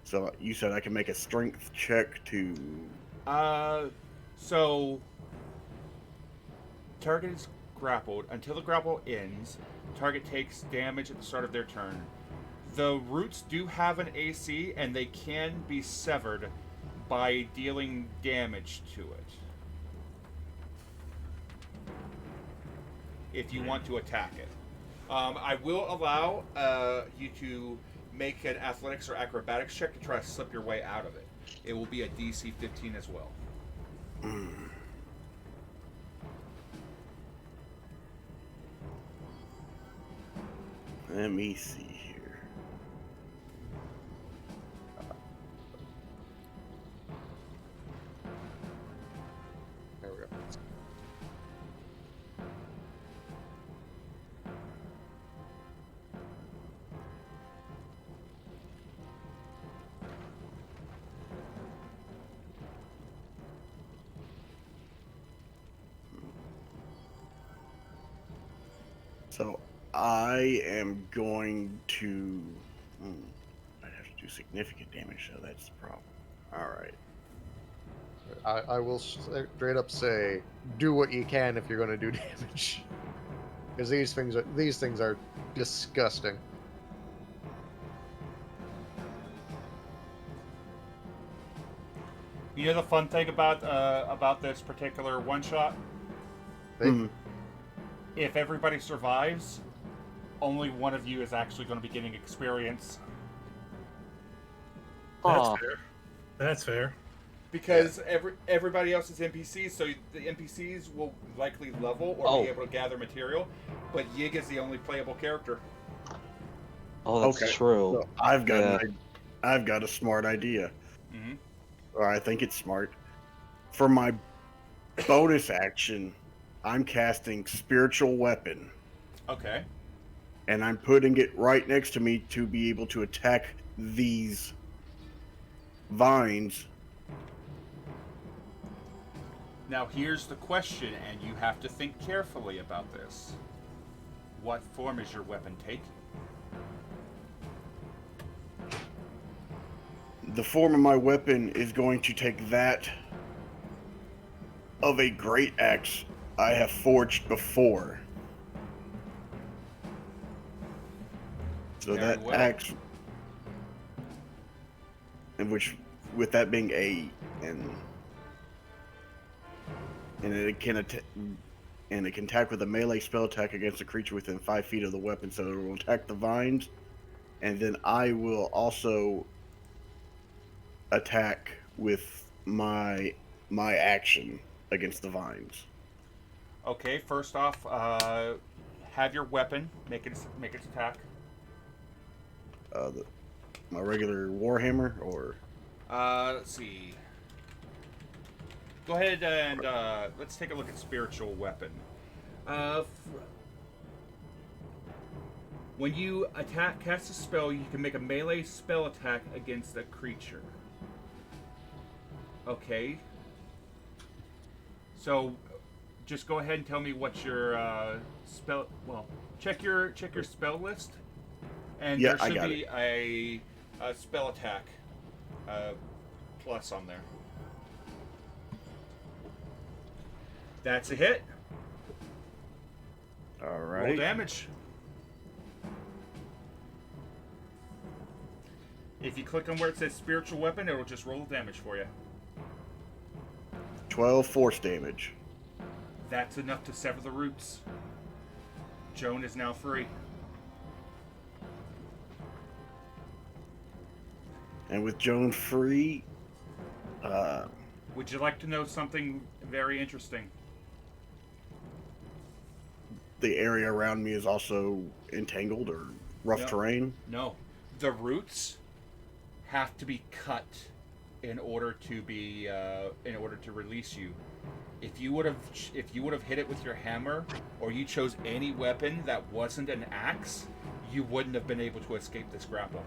So you said I can make a strength check to... So... Target is grappled. Until the grapple ends, target takes damage at the start of their turn. The roots do have an AC, and they can be severed by dealing damage to it. If you want to attack it. I will allow you to make an athletics or acrobatics check to try to slip your way out of it. It will be a DC 15 as well. Let me see here. There we go. So I am going to... I'd have to do significant damage, so that's the problem. Alright. I will straight up say, do what you can if you're going to do damage, because these things are disgusting. You know the fun thing about this particular one shot? If everybody survives, only one of you is actually going to be getting experience. That's fair. That's fair. Because everybody else is NPCs, so the NPCs will likely level or be able to gather material, but Yghya is the only playable character. Oh, that's true. So I've got a smart idea. Mm-hmm. Or I think it's smart. For my bonus action, I'm casting Spiritual Weapon. Okay. And I'm putting it right next to me to be able to attack these vines. Now here's the question, and you have to think carefully about this. What form is your weapon taking? The form of my weapon is going to take that of a great axe I have forged before. So Very that well. axe, in which, with that being and it can attack with a melee spell attack against a creature within 5 feet of the weapon, so it will attack the vines, and then I will also attack with my action against the vines. Okay, first off, have your weapon make its attack. My regular warhammer, or Let's see. Go ahead and let's take a look at spiritual weapon. When you cast a spell, you can make a melee spell attack against a creature. Okay. So, just go ahead and tell me what your spell. Well, check your spell list, and Yeah, there I should got be a spell attack plus on there. That's a hit. all Roll right. damage. If you click on where it says spiritual weapon, it'll just roll damage for you. 12 force damage. That's enough to sever the roots. Joan is now free. And with Joan free, would you like to know something very interesting? The area around me is also entangled or rough terrain? No. The roots have to be cut in order to release you. If you would have hit it with your hammer, or you chose any weapon that wasn't an axe, you wouldn't have been able to escape this grapple.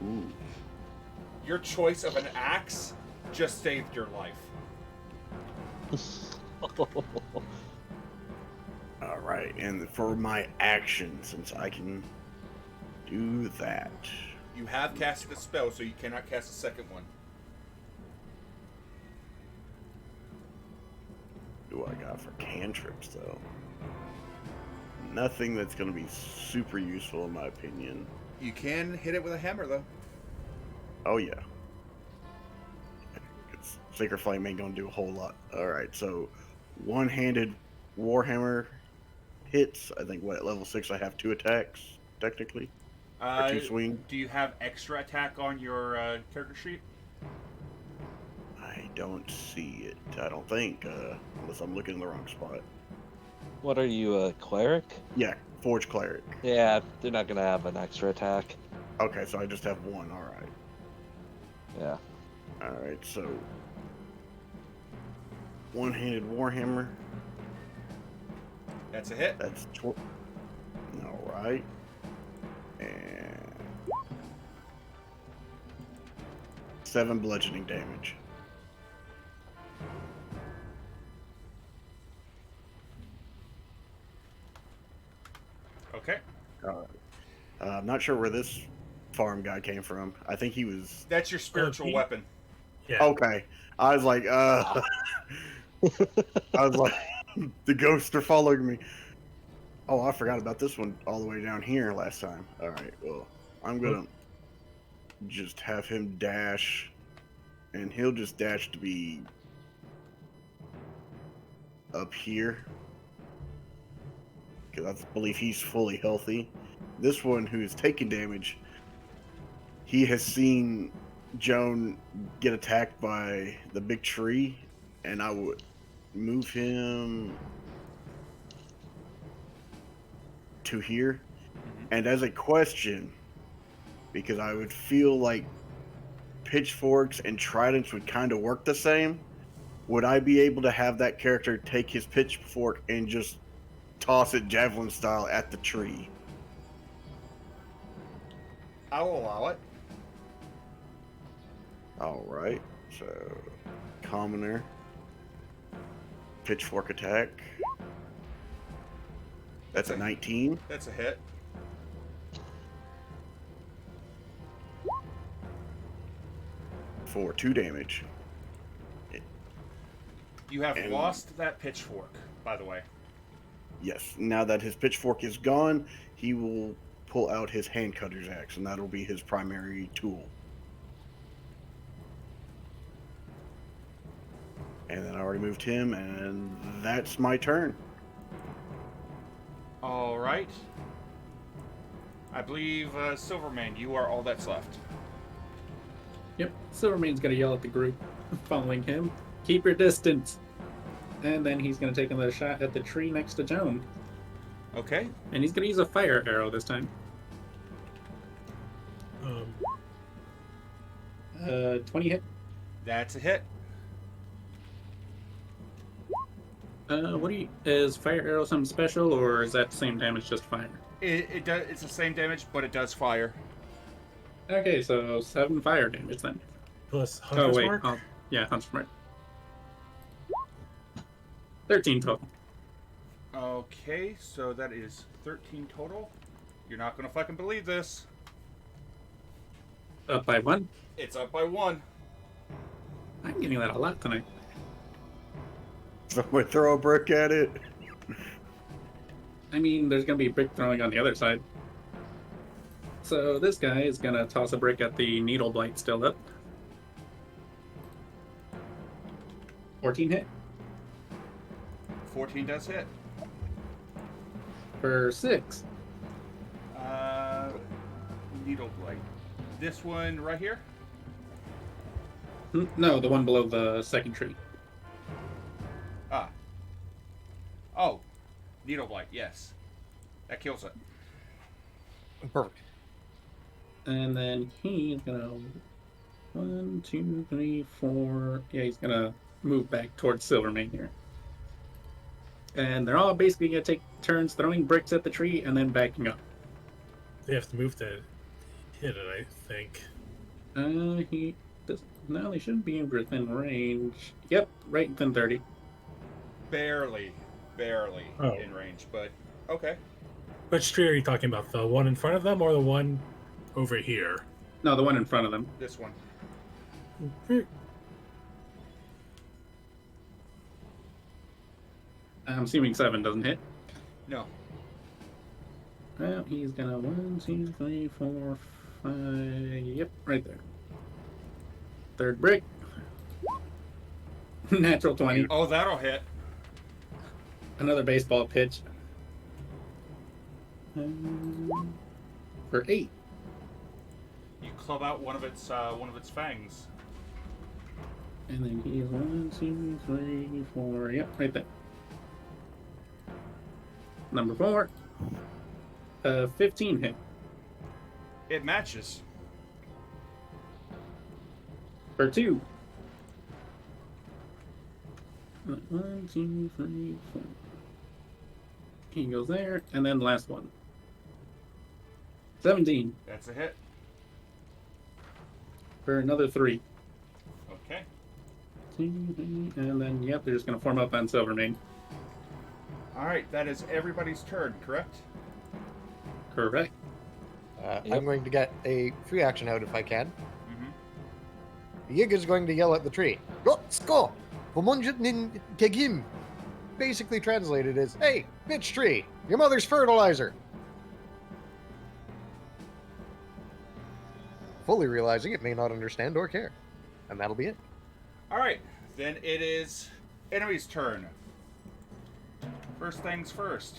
Ooh. Your choice of an axe just saved your life. Alright, and for my action, since I can do that. You have casted a spell, so you cannot cast a second one. What do I got for cantrips, though? Nothing that's going to be super useful, in my opinion. You can hit it with a hammer, though. Oh, yeah. Sacred Flame ain't going to do a whole lot. Alright, so one-handed Warhammer hits. I think, at level 6 I have 2 attacks, technically. Or 2 swings. Do you have extra attack on your character sheet? I don't see it, I don't think, unless I'm looking in the wrong spot. What are you, a cleric? Yeah, Forge Cleric. Yeah, they're not gonna have an extra attack. Okay, so I just have 1, alright. Yeah. Alright, so... One-handed Warhammer. That's a hit. That's... Alright. And... 7 bludgeoning damage. Okay. I'm not sure where this farm guy came from. I think he was... That's your spiritual weapon. Yeah. Okay. I was like, I was like, the ghosts are following me. Oh, I forgot about this one all the way down here last time. Alright, well, I'm gonna just have him dash, and he'll just dash to be up here. Because I believe he's fully healthy. This one who's taking damage, he has seen Joan get attacked by the big tree, and I would move him to here. And as a question, because I would feel like pitchforks and tridents would kind of work the same, would I be able to have that character take his pitchfork and just toss it javelin style at the tree? I'll allow it. Alright, so commoner, pitchfork attack. That's a 19. That's a hit. For 2 damage. You have lost that pitchfork, by the way. Yes, now that his pitchfork is gone, he will pull out his hand cutter's axe, and that'll be his primary tool. And then I already moved him, and that's my turn. All right. I believe, Silvermane, you are all that's left. Yep, Silvermane's gonna yell at the group following him, "Keep your distance!" And then he's gonna take another shot at the tree next to Joan. Okay. And he's gonna use a fire arrow this time. 20 hit. That's a hit. Is fire arrow something special, or is that the same damage, just fire? It does. It's the same damage, but it does fire. Okay, so 7 fire damage then. Plus Hunter's Mark? Yeah, Hunter's Mark. 13 total. Okay, so that is 13 total. You're not gonna fucking believe this. Up by 1. It's up by 1. I'm getting that a lot tonight. Someone throw a brick at it. I mean, there's gonna be brick throwing on the other side. So this guy is gonna toss a brick at the needle blight still up. 14 hit. 14 does hit. For 6. Needle blight. This one right here? No, the one below the second tree. Ah. Oh. Needle blight, yes. That kills it. Perfect. And then he's gonna 1, 2, 3, 4. Yeah, he's gonna move back towards Silvermane here. And they're all basically gonna take turns throwing bricks at the tree and then backing up. They have to move to hit it, I think. He does. No, they shouldn't be within range. Yep, right within 30. Barely in range, but okay. Which tree are you talking about? The one in front of them or the one over here? No, the one in front of them. This one. I'm assuming 7 doesn't hit. No. Well, he's gonna 1, 2, 3, 4, 5. Yep, right there. Third brick. Natural 20. Oh, that'll hit. Another baseball pitch. For 8. You club out one of its fangs. And then he's 1, 2, 3, 4. Yep, right there. Number 4. 15 hit. It matches. For 2. 1, 2, 3, 4. He goes there, and then the last one. 17 That's a hit. for another 3. Okay. 2, 3, and then yep, they're just gonna form up on Silvermane. Alright, that is everybody's turn, correct? Correct. Yep. I'm going to get a free action out if I can. Mm-hmm. Yghya's going to yell at the tree. Let's go! Kegim. Basically translated is, hey, bitch tree, your mother's fertilizer. Fully realizing it may not understand or care. And that'll be it. Alright, then it is enemy's turn. First things first.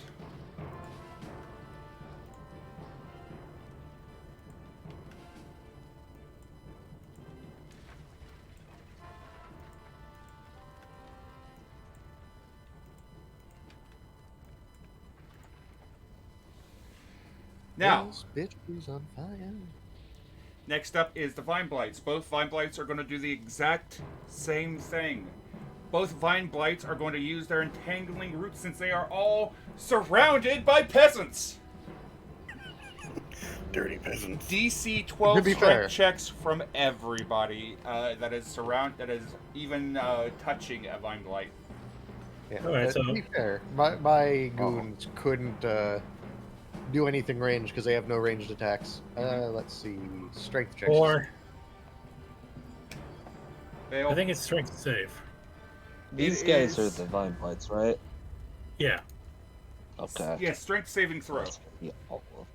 Now, This bitch is on fire. next up is the Vine Blights. Both Vine Blights are going to do the exact same thing. Both Vine Blights are going to use their entangling roots since they are all surrounded by peasants. Dirty peasants. DC 12 To be strength fair. checks from everybody that is even touching a Vine Blight. Yeah, Alright, to so- be fair, my goons couldn't do anything range because they have no ranged attacks. Let's see, strength checks. Or Fail. I think it's strength save. These It guys are is- the Vine Blights, right? Yeah. Okay. Yeah, strength saving throw. Yeah, all of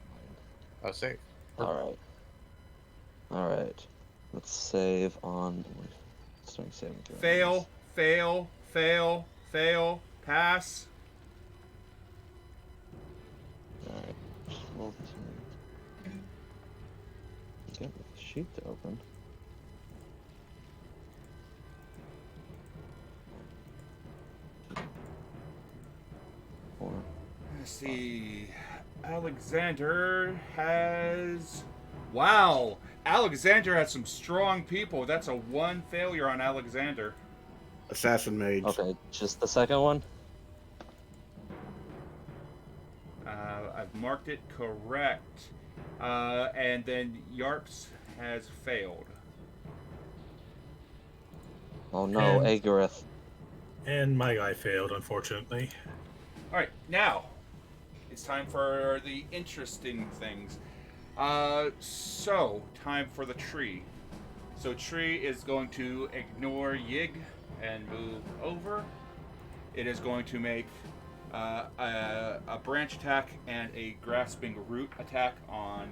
Oh, save. mine. Alright. Alright. Let's save on strength saving throw. Fail, fail, fail, fail, pass. Alright. Well, get the sheet to open. Four. Let's see. Alexander has... Wow! Alexander has some strong people. That's a 1 failure on Alexander. Assassin mage. Okay, just the second one? I've marked it correct. And then Yarps has failed. Oh no, And- Agareth. And my guy failed, unfortunately. Alright, now it's time for the interesting things. So, time for the tree. So, tree is going to ignore Yig and move over. It is going to make a branch attack and a grasping root attack on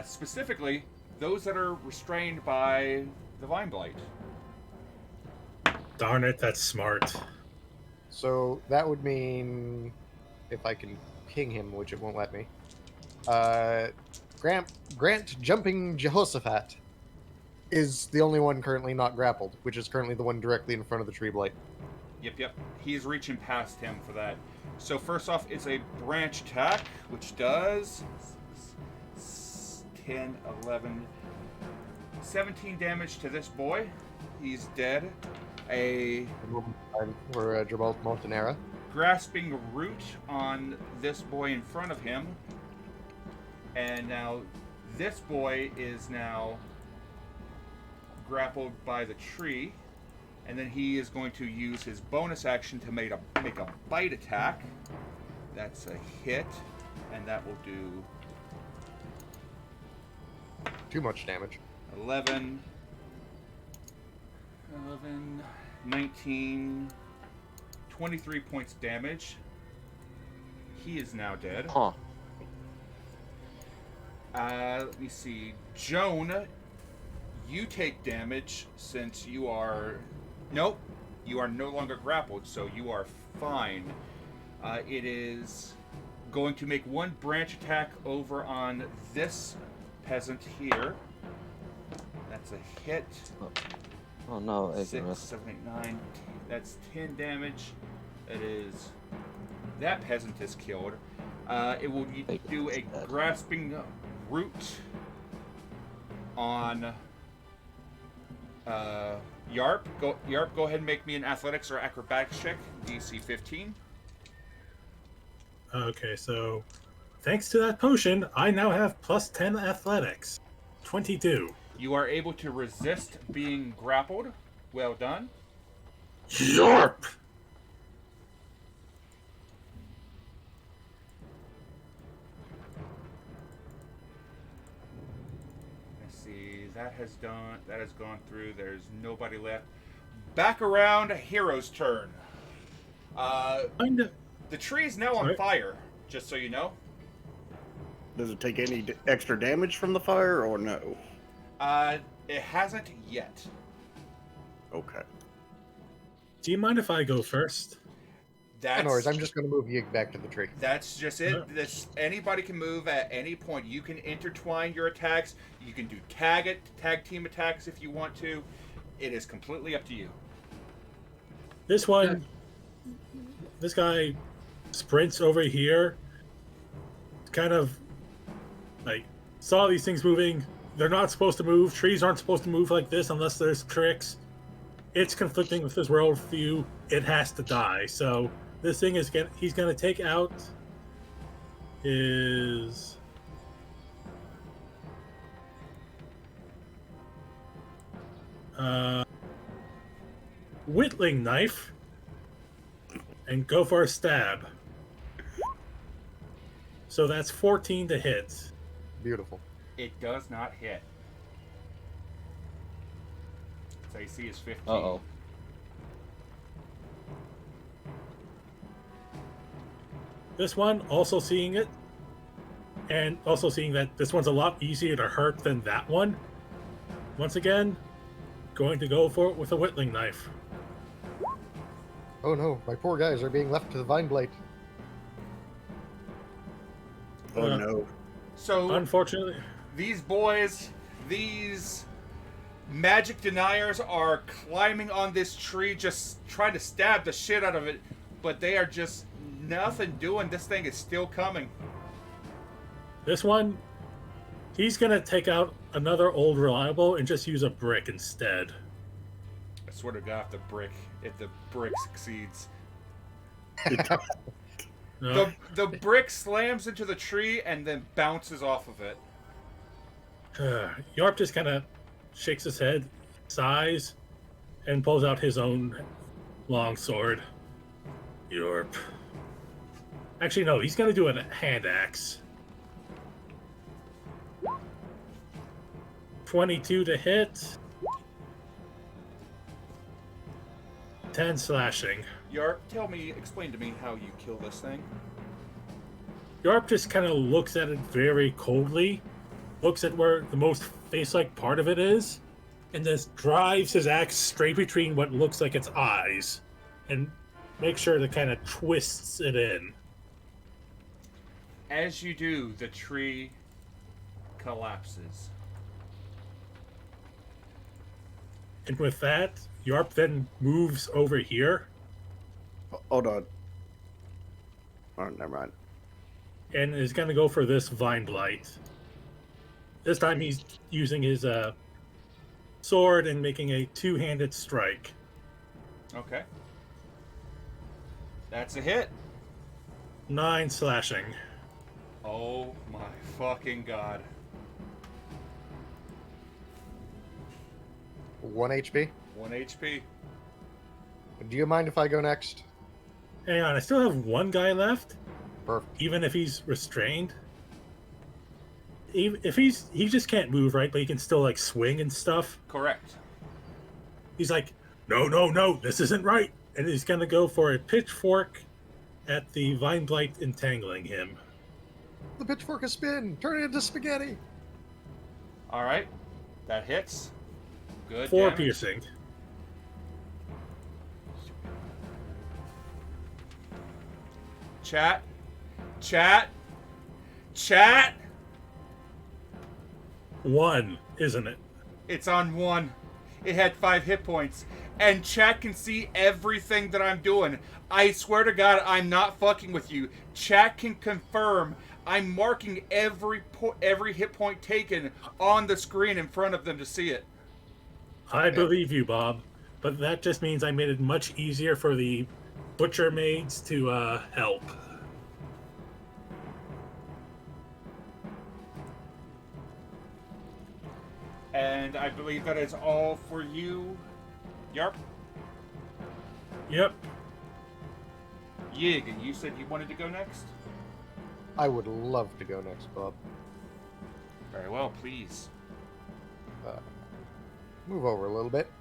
specifically those that are restrained by the Vine Blight. Darn it, that's smart. So that would mean if I can ping him, which it won't let me. Grant Jumping Jehoshaphat is the only one currently not grappled, which is currently the one directly in front of the tree blight. Yep. He's reaching past him for that. So first off, it's a branch attack, which does 10, 11, 17 damage to this boy. He's dead. A For Jabal Montanera. grasping root on this boy in front of him. And now this boy is now grappled by the tree. And then he is going to use his bonus action to make a bite attack. That's a hit. And that will do Too much damage. 11, 19, 23 points damage. He is now dead. Huh. Let me see. Joan, you take damage since you are... Nope. You are no longer grappled, so you are fine. It is going to make one branch attack over on this peasant here. That's a hit. Oh no, 6, Ignorous. 7, 8, 9. That's 10 damage. That is... That peasant is killed. It will do a grasping root on Yarp. Yarp, go ahead and make me an athletics or acrobatics check. DC 15. Okay, so thanks to that potion, I now have plus 10 athletics. 22. You are able to resist being grappled. Well done. Yarp! Let's see. That has gone through. There's nobody left. Back around Hero's turn. The tree is now on fire, just so you know. Does it take any extra damage from the fire or no? It hasn't yet. Okay. Do you mind if I go first? That's, No worries, I'm just going to move Yig back to the tree. That's just it. Anybody can move at any point. You can intertwine your attacks. You can do tag team attacks if you want to. It is completely up to you. This guy sprints over here, kind of like saw these things moving. They're not supposed to move. Trees aren't supposed to move like this unless there's tricks. It's conflicting with his worldview. It has to die. So this thing is he's going to take out his whittling knife and go for a stab. So that's 14 to hit. Beautiful. It does not hit. Its AC is 15. Uh-oh. This one, also seeing it, and also seeing that this one's a lot easier to hurt than that one. Once again, going to go for it with a whittling knife. Oh no, my poor guys are being left to the vine blight. Oh no. So Unfortunately, these boys, these magic deniers are climbing on this tree, just trying to stab the shit out of it, but they are just nothing doing. This thing is still coming. this one, he's going to take out another old reliable and just use a brick instead. I swear to God, if the brick succeeds. No. The brick slams into the tree and then bounces off of it. Yarp just kind of shakes his head, sighs, and pulls out his own long sword. Yarp. Actually, no, he's going to do a hand axe. 22 to hit. 10 slashing. Yarp, explain to me how you kill this thing. Yarp just kind of looks at it very coldly, looks at where the most face-like part of it is, and just drives his axe straight between what looks like its eyes, and makes sure to kind of twists it in. As you do, the tree collapses. And with that, Yarp then moves over here Hold on. Oh, never mind. and is going to go for this Vine Blight. This time he's using his sword and making a two-handed strike. Okay. That's a hit. 9 slashing. Oh my fucking god. 1 HP. 1 HP. Do you mind if I go next? Hang on, I still have one guy left, Perfect. even if he's restrained. Even if he just can't move, right? But he can still like swing and stuff. Correct. He's like, no, this isn't right, and he's gonna go for a pitchfork at the Vine Blight, entangling him. The pitchfork is spin. Turn it into spaghetti. Alright. That hits. Good 4 damage. piercing. Chat. Chat. Chat. 1, isn't it? It's on 1. It had 5 hit points. And chat can see everything that I'm doing. I swear to God, I'm not fucking with you. Chat can confirm I'm marking every hit point taken on the screen in front of them to see it. I believe you, Bob, but that just means I made it much easier for the butcher maids to help. And I believe that is all for you, Yarp. Yep. Yghya, you said you wanted to go next? I would love to go next, Bob. Very well, please. Move over a little bit.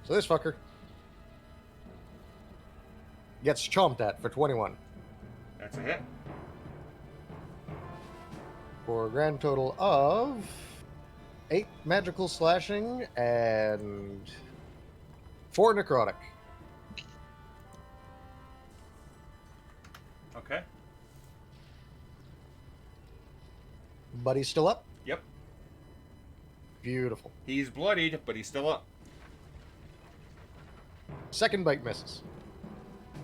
So this fucker gets chomped at for 21. That's a hit. For a grand total of 8 magical slashing and 4 necrotic. Okay. But he's still up? Yep. Beautiful. He's bloodied, but he's still up. Second bite misses.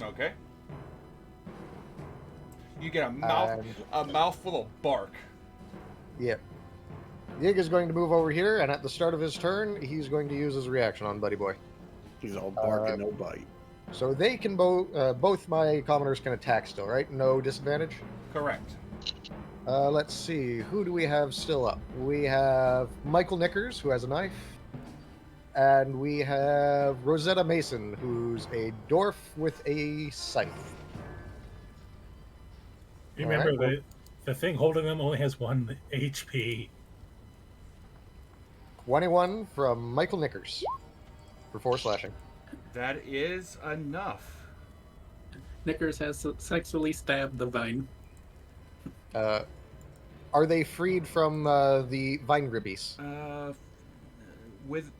Okay. You get a mouthful of bark. Yep. Yghya's going to move over here, and at the start of his turn, he's going to use his reaction on Buddy Boy. He's all bark and no bite. So they can both my commoners can attack still, right? No disadvantage? Correct. Let's see. Who do we have still up? We have Michael Knickers, who has a knife. And we have Rosetta Mason, who's a dwarf with a scythe. Remember, All right, the thing holding them only has 1 HP. 21 from Michael Knickers for 4 slashing. That is enough. Knickers has sexually stabbed the vine. Are they freed from the vine ribbies?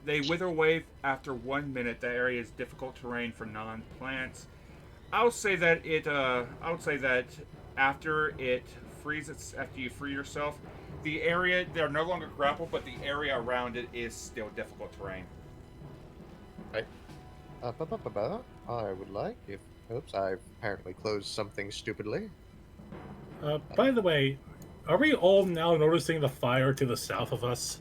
They wither away after 1 minute. The area is difficult terrain for non-plants. I'll say that after it freezes, after you free yourself, the area, they're no longer grappled, but the area around it is still difficult terrain. Right. I would like if. Oops, I've apparently closed something stupidly. By the way, are we all now noticing the fire to the south of us?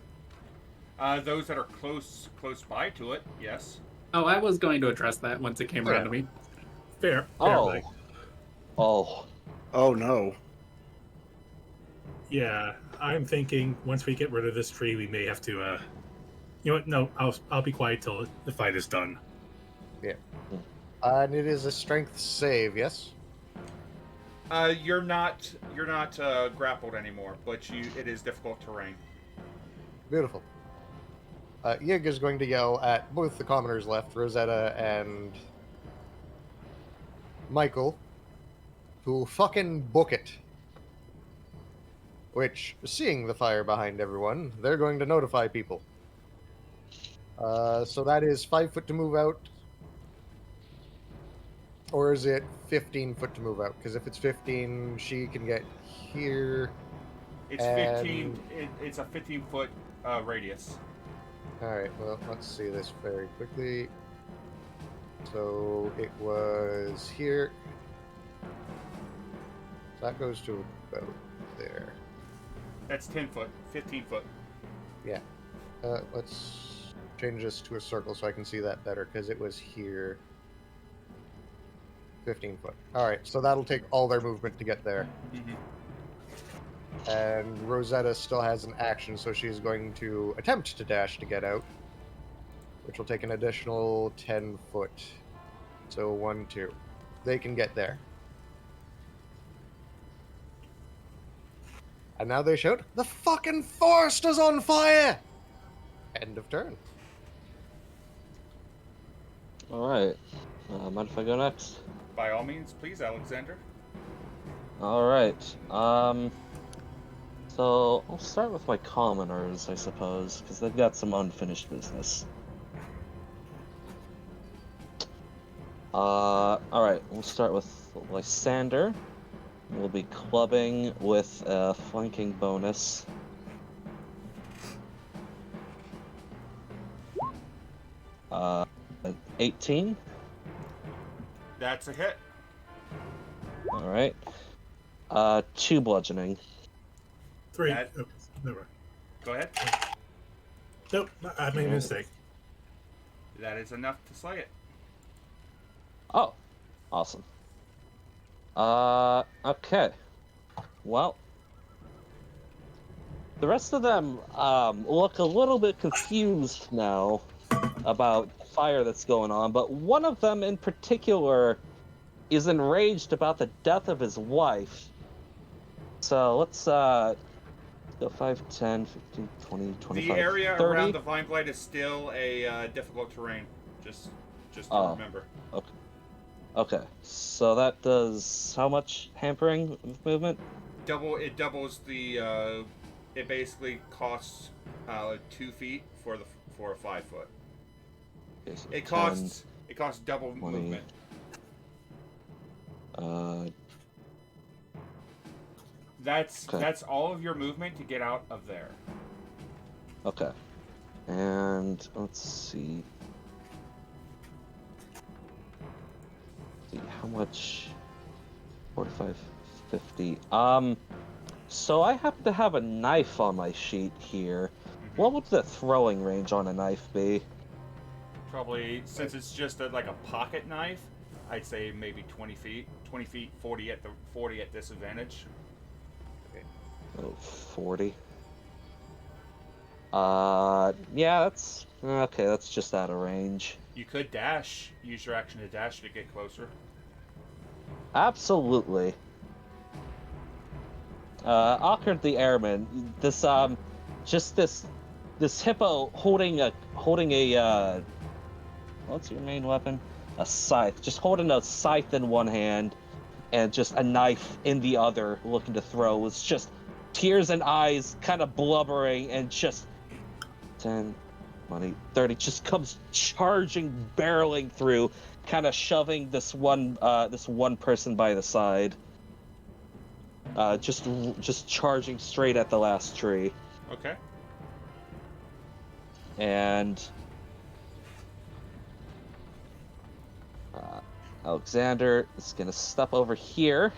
Those that are close by to it, yes. Oh, I was going to address that once it came around to me. Fair. Oh. Mate. Oh no. Yeah, I'm thinking once we get rid of this tree, we may have to. You know what? No, I'll be quiet till the fight is done. Yeah. And it is a strength save, yes? You're not grappled anymore, but it is difficult terrain. Beautiful. Yghya's going to yell at both the commoners left, Rosetta and Michael, to fucking book it. Which, seeing the fire behind everyone, they're going to notify people. So that is 5 foot to move out, Or is it 15 foot to move out? Because if it's 15, she can get here. It's And- 15. It's a 15-foot radius. Alright, well, let's see this very quickly. So it was here. So that goes to about there. That's 10 foot. 15 foot. Yeah. Let's change this to a circle so I can see that better, because it was here. 15 foot. Alright, so that'll take all their movement to get there. Mm-hmm. And Rosetta still has an action, so she's going to attempt to dash to get out, which will take an additional 10 foot. So 1, 2. They can get there. And now they shout, "The fucking forest is on fire!" End of turn. Alright. Mind if I go next? By all means, please, Alexander. Alright. So I'll start with my commoners, I suppose, because they've got some unfinished business. Alright, we'll start with Lysander. We'll be clubbing with a flanking bonus. Uh, 18. That's a hit. Alright. 2 bludgeoning. 3. That- Oh, never mind. Go ahead. Nope, I made a mistake. That is enough to slay it. Oh, awesome. Okay. Well, the rest of them look a little bit confused now about the fire that's going on, but one of them in particular is enraged about the death of his wife. So let's go 5, 10, 15, 20, 25, The area 30. around the Vine Blight is still a difficult terrain. Just to remember. Okay, so that does how much hampering of movement? It doubles the. It basically costs 2 feet for a 5 foot. Okay, so It 10, costs double 20. movement. That's Okay. that's all of your movement to get out of there. Okay. And let's see. How much? 45, 50. So I happen to have a knife on my sheet here. What would the throwing range on a knife be? Probably, since it's just like a pocket knife, I'd say maybe 20 feet. 20 feet, 40 at disadvantage. Oh, 40. Yeah, that's okay. That's just out of range. You could dash. Use your action to dash to get closer. Absolutely. Ockard the Airman. This this hippo holding a what's your main weapon? A scythe. Just holding a scythe in one hand and just a knife in the other, looking to throw. It's just tears and eyes, kind of blubbering, and just 10, 20, 30, just comes charging, barreling through, kind of shoving this one person by the side. Just charging straight at the last tree. Okay. And Alexander is gonna step over here,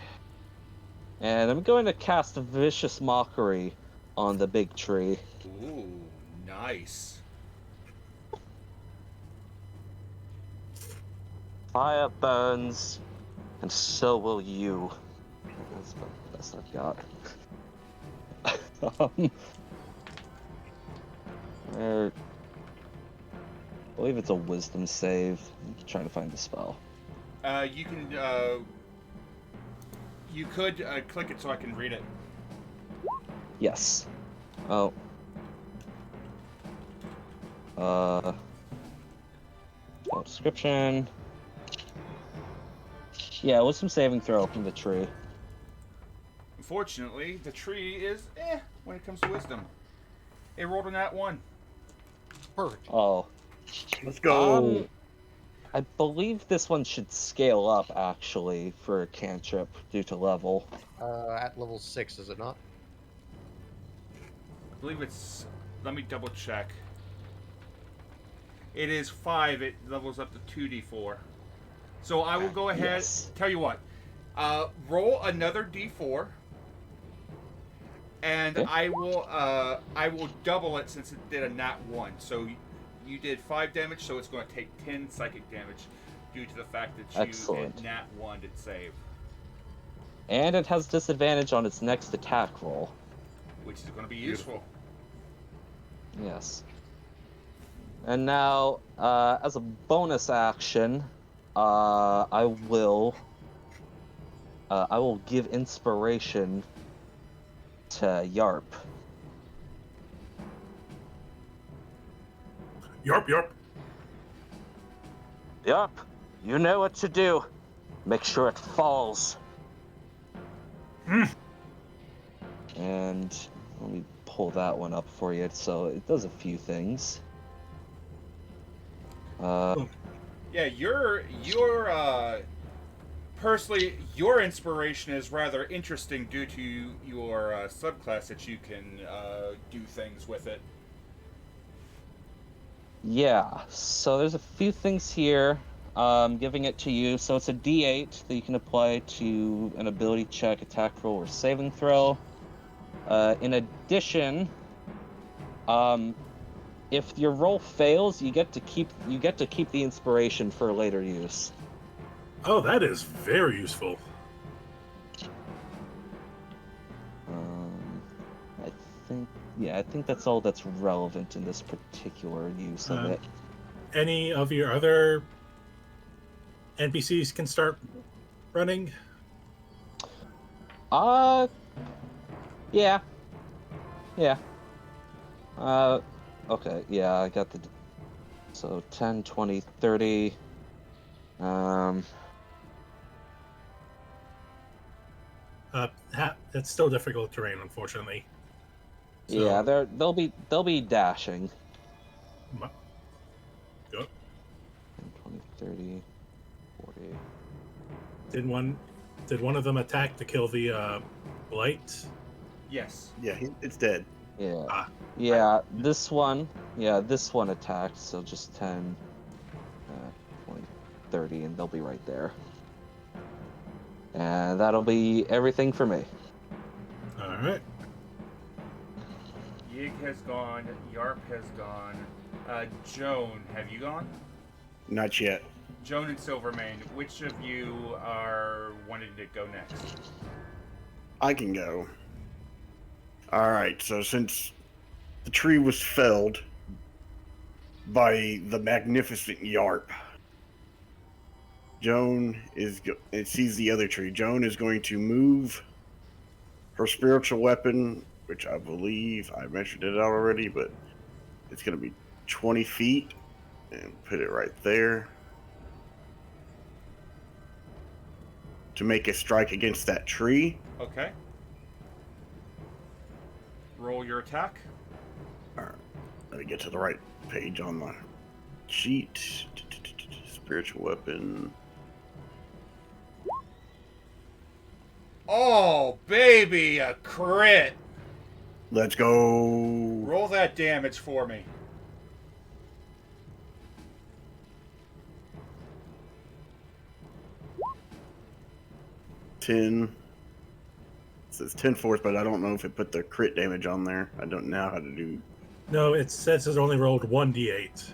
and I'm going to cast Vicious Mockery on the big tree. Ooh, nice. Fire burns, and so will you. That's the best I've got. I believe it's a Wisdom save. I'm trying to find the spell. You can. You could click it so I can read it. Yes. Oh. Description. Yeah, Wisdom saving throw from the tree. Unfortunately, the tree is when it comes to wisdom. It rolled a nat 1. Perfect. Oh. Let's go. I believe this one should scale up, actually, for a cantrip due to level. At level 6, is it not? I believe it's. Let me double check. It is 5. It levels up to 2d4. So I will go ahead. Yes. Tell you what. Roll another d4. And Okay. I will double it since it did a nat 1. So you did 5 damage, so it's going to take 10 psychic damage due to the fact that you Excellent. nat 1 did save. And it has disadvantage on its next attack roll. Which is going to be useful. Yes. And now, as a bonus action, I will give inspiration to Yarp. Yarp. Yarp, you know what to do. Make sure it falls. And let me pull that one up for you. So it does a few things. Yeah, your personally, your inspiration is rather interesting due to your subclass that you can do things with it. Yeah, so there's a few things here. Giving it to you. So it's a D8 that you can apply to an ability check, attack roll, or saving throw. In addition, if your roll fails, you get to keep the inspiration for later use. Oh, that is very useful. I think that's all that's relevant in this particular use of it. Any of your other NPCs can start running? Yeah. Okay, yeah, I got the... So 10, 20, 30... It's still difficult terrain, unfortunately. So, yeah, they'll be dashing. Go. 10, 20, 30, 40... Did one of them attack to kill the Blight? Yes. Yeah, it's dead. Yeah. Yeah, this one attacked, so just 10, 20, 30, and they'll be right there. And that'll be everything for me. Alright. Yig has gone. Yarp has gone. Joan, have you gone? Not yet. Joan and Silvermane, which of you are wanting to go next? I can go. Alright, so since the tree was felled by the magnificent Yarp, Joan it sees the other tree. Joan is going to move her spiritual weapon, which I believe I measured it out already, but it's going to be 20 feet, and put it right there to make a strike against that tree. Okay. Roll your attack. Alright, let me get to the right page on the sheet. Spiritual weapon. Oh, baby, a crit. Let's go. Roll that damage for me. It says 10 force, but I don't know if it put the crit damage on there. I don't know how to do. No, it says it's only rolled 1d8.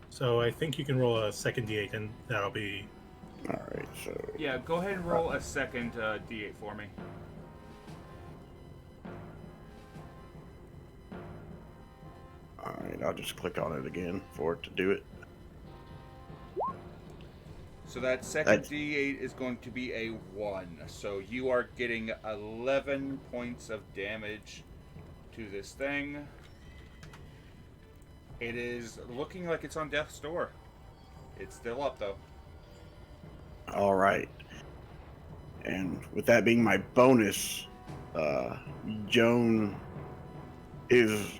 So I think you can roll a second d8, and that'll be... Alright, so... Yeah, go ahead and roll a second d8 for me. Alright, I'll just click on it again for it to do it. So that second d8 is going to be a 1. So you are getting 11 points of damage to this thing. It is looking like it's on death's door. It's still up, though. Alright. And with that being my bonus, Joan is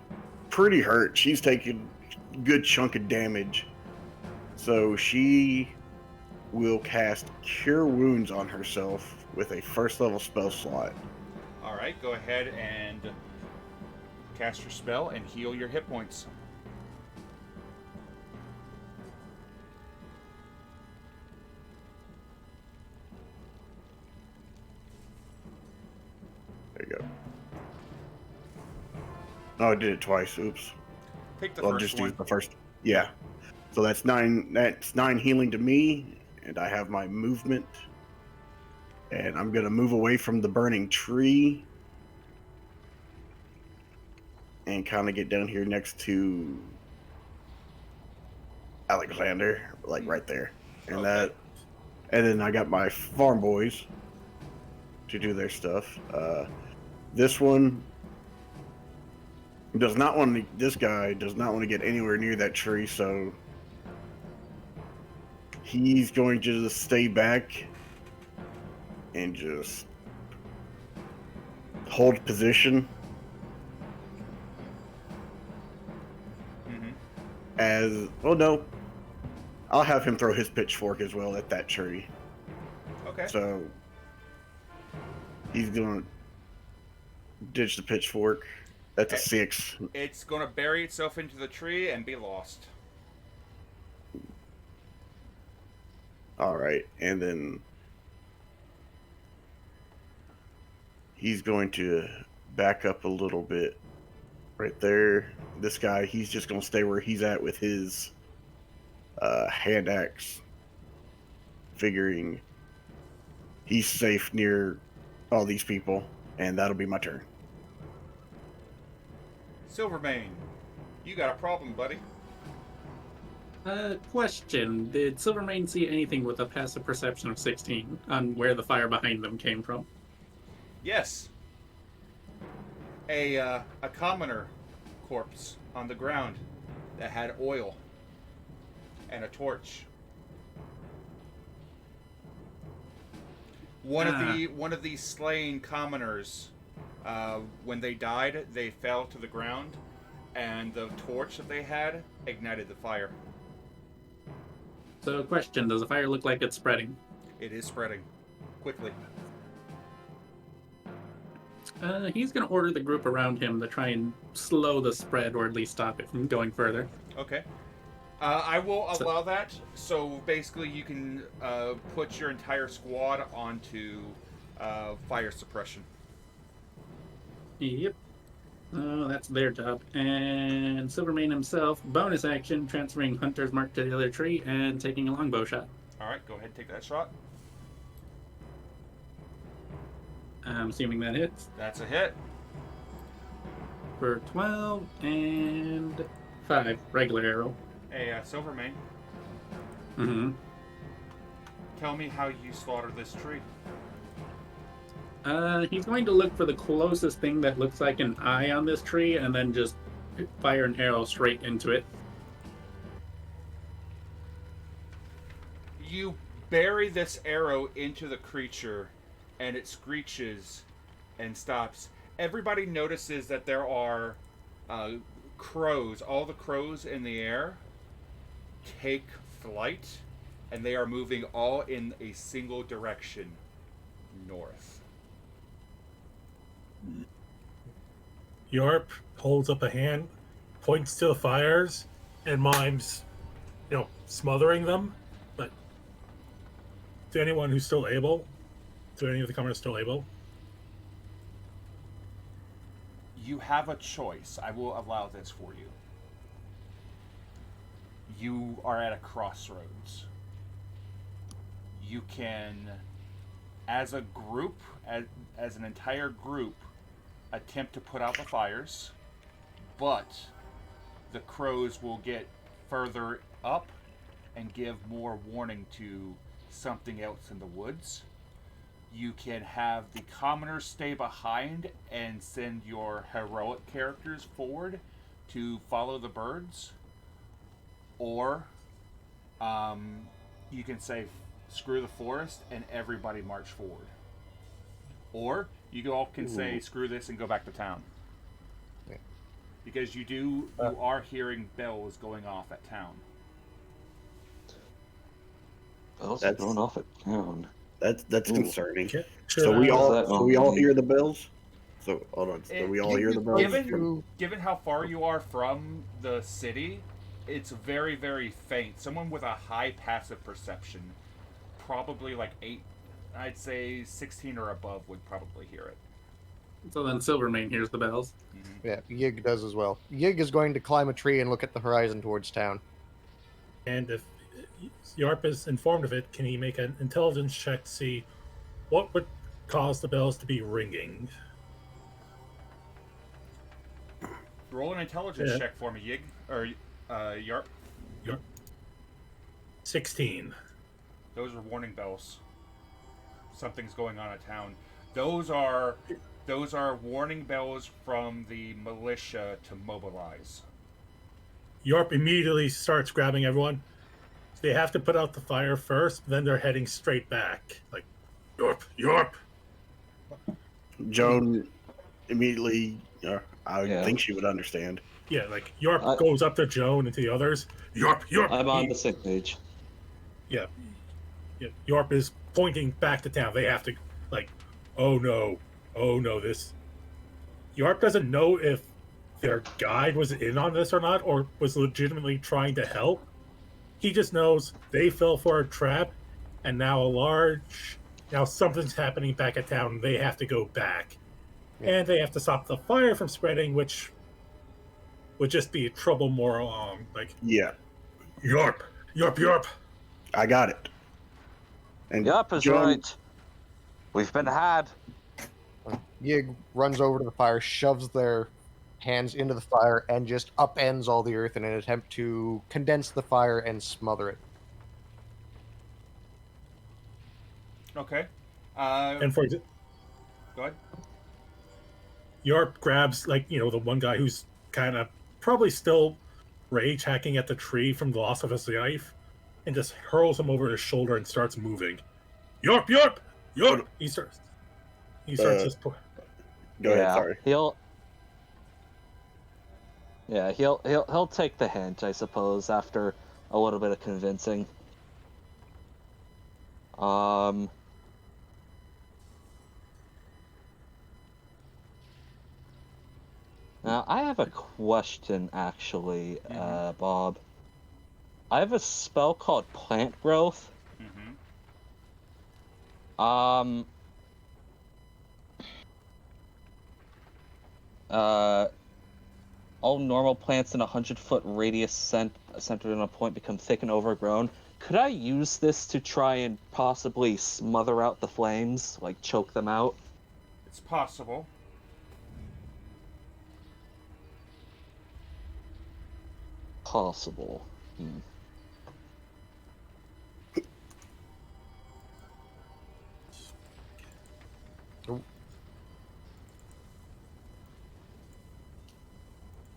pretty hurt. She's taken a good chunk of damage. So she will cast Cure Wounds on herself with a first level spell slot. All right, go ahead and cast your spell and heal your hit points. There you go. Oh, I did it twice. Oops. Take the I'll first just one. use the first. Yeah. So that's 9. That's 9 healing to me, and I have my movement. And I'm gonna move away from the burning tree and kind of get down here next to Alexander, like right there. And Okay. and then I got my farm boys to do their stuff. This one does not want to. This guy does not want to get anywhere near that tree, so he's going to just stay back and just hold position Mm-hmm. as. Oh no, I'll have him throw his pitchfork as well at that tree. Okay. So he's gonna ditch the pitchfork. That's a 6. It's going to bury itself into the tree and be lost. All right, and then he's going to back up a little bit right there. This guy, he's just going to stay where he's at with his hand axe, figuring he's safe near all these people, and that'll be my turn. Silvermane, you got a problem, buddy. Question. Did Silvermane see anything with a passive perception of 16 on where the fire behind them came from? Yes. A commoner corpse on the ground that had oil and a torch. One of the slain commoners, when they died, they fell to the ground, and the torch that they had ignited the fire. So, question. Does the fire look like it's spreading? It is spreading quickly. He's going to order the group around him to try and slow the spread, or at least stop it from going further. Okay. I will allow that. So basically, you can put your entire squad onto fire suppression. Yep. That's their job. And Silvermane himself, bonus action, transferring Hunter's Mark to the other tree and taking a longbow shot. All right, go ahead and take that shot. I'm assuming that hits. That's a hit. For 12 and 5, regular arrow. Hey, Silvermane, Mm-hmm. tell me how you slaughtered this tree. He's going to look for the closest thing that looks like an eye on this tree and then just fire an arrow straight into it. You bury this arrow into the creature, and it screeches and stops. Everybody notices that there are crows. All the crows in the air take flight, and they are moving all in a single direction, north. Yarp holds up a hand, points to the fires, and mimes, smothering them. But to anyone who's still able, to any of the commoners still able, You have a choice. I will allow this for you. You are at a crossroads. You can, as a group, as an entire group, attempt to put out the fires, but the crows will get further up and give more warning to something else in the woods. You can have the commoners stay behind and send your heroic characters forward to follow the birds, or you can say screw the forest and everybody march forward, or you all can say screw this and go back to town. Yeah. Because you are hearing bells going off at town. Bells That's- thrown off at town. That's Ooh. concerning. Okay, So sure, we What does all that so we all normally hear mean? the bells. So hold on. So we all hear the bells. Given how far you are from the city, it's very, very faint. Someone with a high passive perception, probably like 8, I'd say 16 or above, would probably hear it. So then Silvermane hears the bells. Yeah, Yig does as well. Yig is going to climb a tree and look at the horizon towards town. And if Yarp is informed of it, can he make an intelligence check to see what would cause the bells to be ringing? Roll an intelligence Yeah. check for me, Yig. Or, Yarp. 16. Those are warning bells. Something's going on in town. Those are warning bells from the militia to mobilize. Yarp immediately starts grabbing everyone. They have to put out the fire first, then they're heading straight back. Like, Yarp! Joan immediately. I Yeah. think she would understand. Yeah, like, Yarp goes up to Joan and to the others. Yarp! I'm on the same page. Yeah. Yarp is pointing back to town. They have to, like, oh no, this. Yarp doesn't know if their guide was in on this or not, or was legitimately trying to help. He just knows they fell for a trap, and now something's happening back at town. They have to go back. And they have to stop the fire from spreading, which would just be trouble more along. Like, Yeah, Yarp! I got it. And Yup is Joan, right. We've been had. Yig runs over to the fire, shoves their hands into the fire, and just upends all the earth in an attempt to condense the fire and smother it. Okay. And for Go ahead. Yarp grabs, like, the one guy who's kind of probably still rage hacking at the tree from the loss of his life, and just hurls him over his shoulder and starts moving. Yarp! He starts just. Go ahead. Sorry. He'll take the hint, I suppose, after a little bit of convincing. Now, I have a question, actually, Bob. I have a spell called Plant Growth. All normal plants in a 100-foot radius centered on a point become thick and overgrown. Could I use this to try and possibly smother out the flames, like choke them out? It's possible. Possible.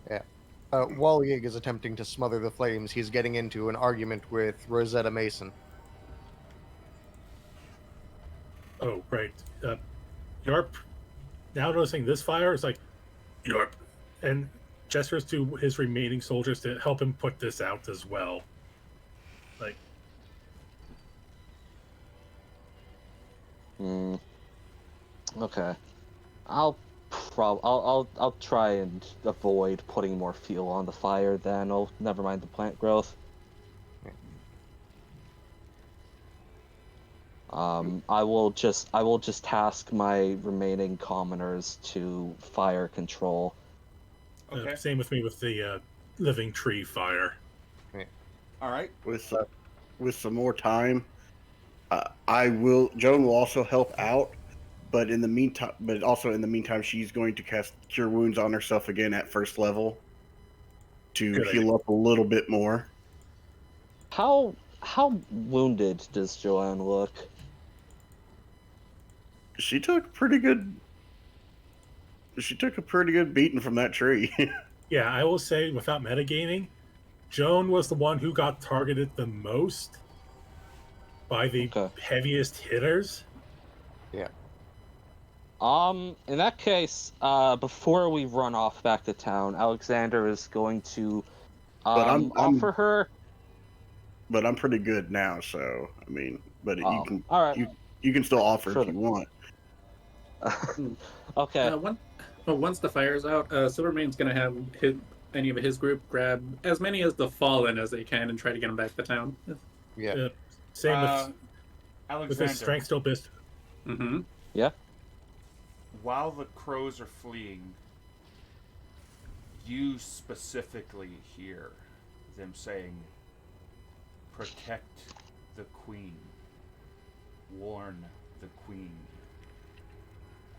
Yeah. While Yig is attempting to smother the flames, he's getting into an argument with Rosetta Mason. Oh, right. Yarp, now noticing this fire, is like, Yarp, and gestures to his remaining soldiers to help him put this out as well. Like, Okay. I'll try and avoid putting more fuel on the fire then. Oh, never mind the plant growth. I will just task my remaining commoners to fire control. Okay. Same with me with the living tree fire. All right. With some more time, Joan will also help out, but in the meantime, she's going to cast Cure Wounds on herself again at first level to Good heal idea. up a little bit more. How wounded does Joanne look? She took a pretty good beating from that tree. Yeah, I will say, without metagaming, Joan was the one who got targeted the most by the heaviest hitters. Yeah. In that case, before we run off back to town, Alexander is going to offer her but I'm pretty good now. So I mean, but Oh, you can all right. you can still offer Sure. if you want. Okay. Once the fire's out, Silvermane's gonna have any of his group grab as many as the fallen as they can and try to get them back to town. Yeah. Same with his Alexander, strength still best. Mm-hmm. Yeah. while the crows are fleeing, you specifically hear them saying, "Protect the queen. Warn the queen."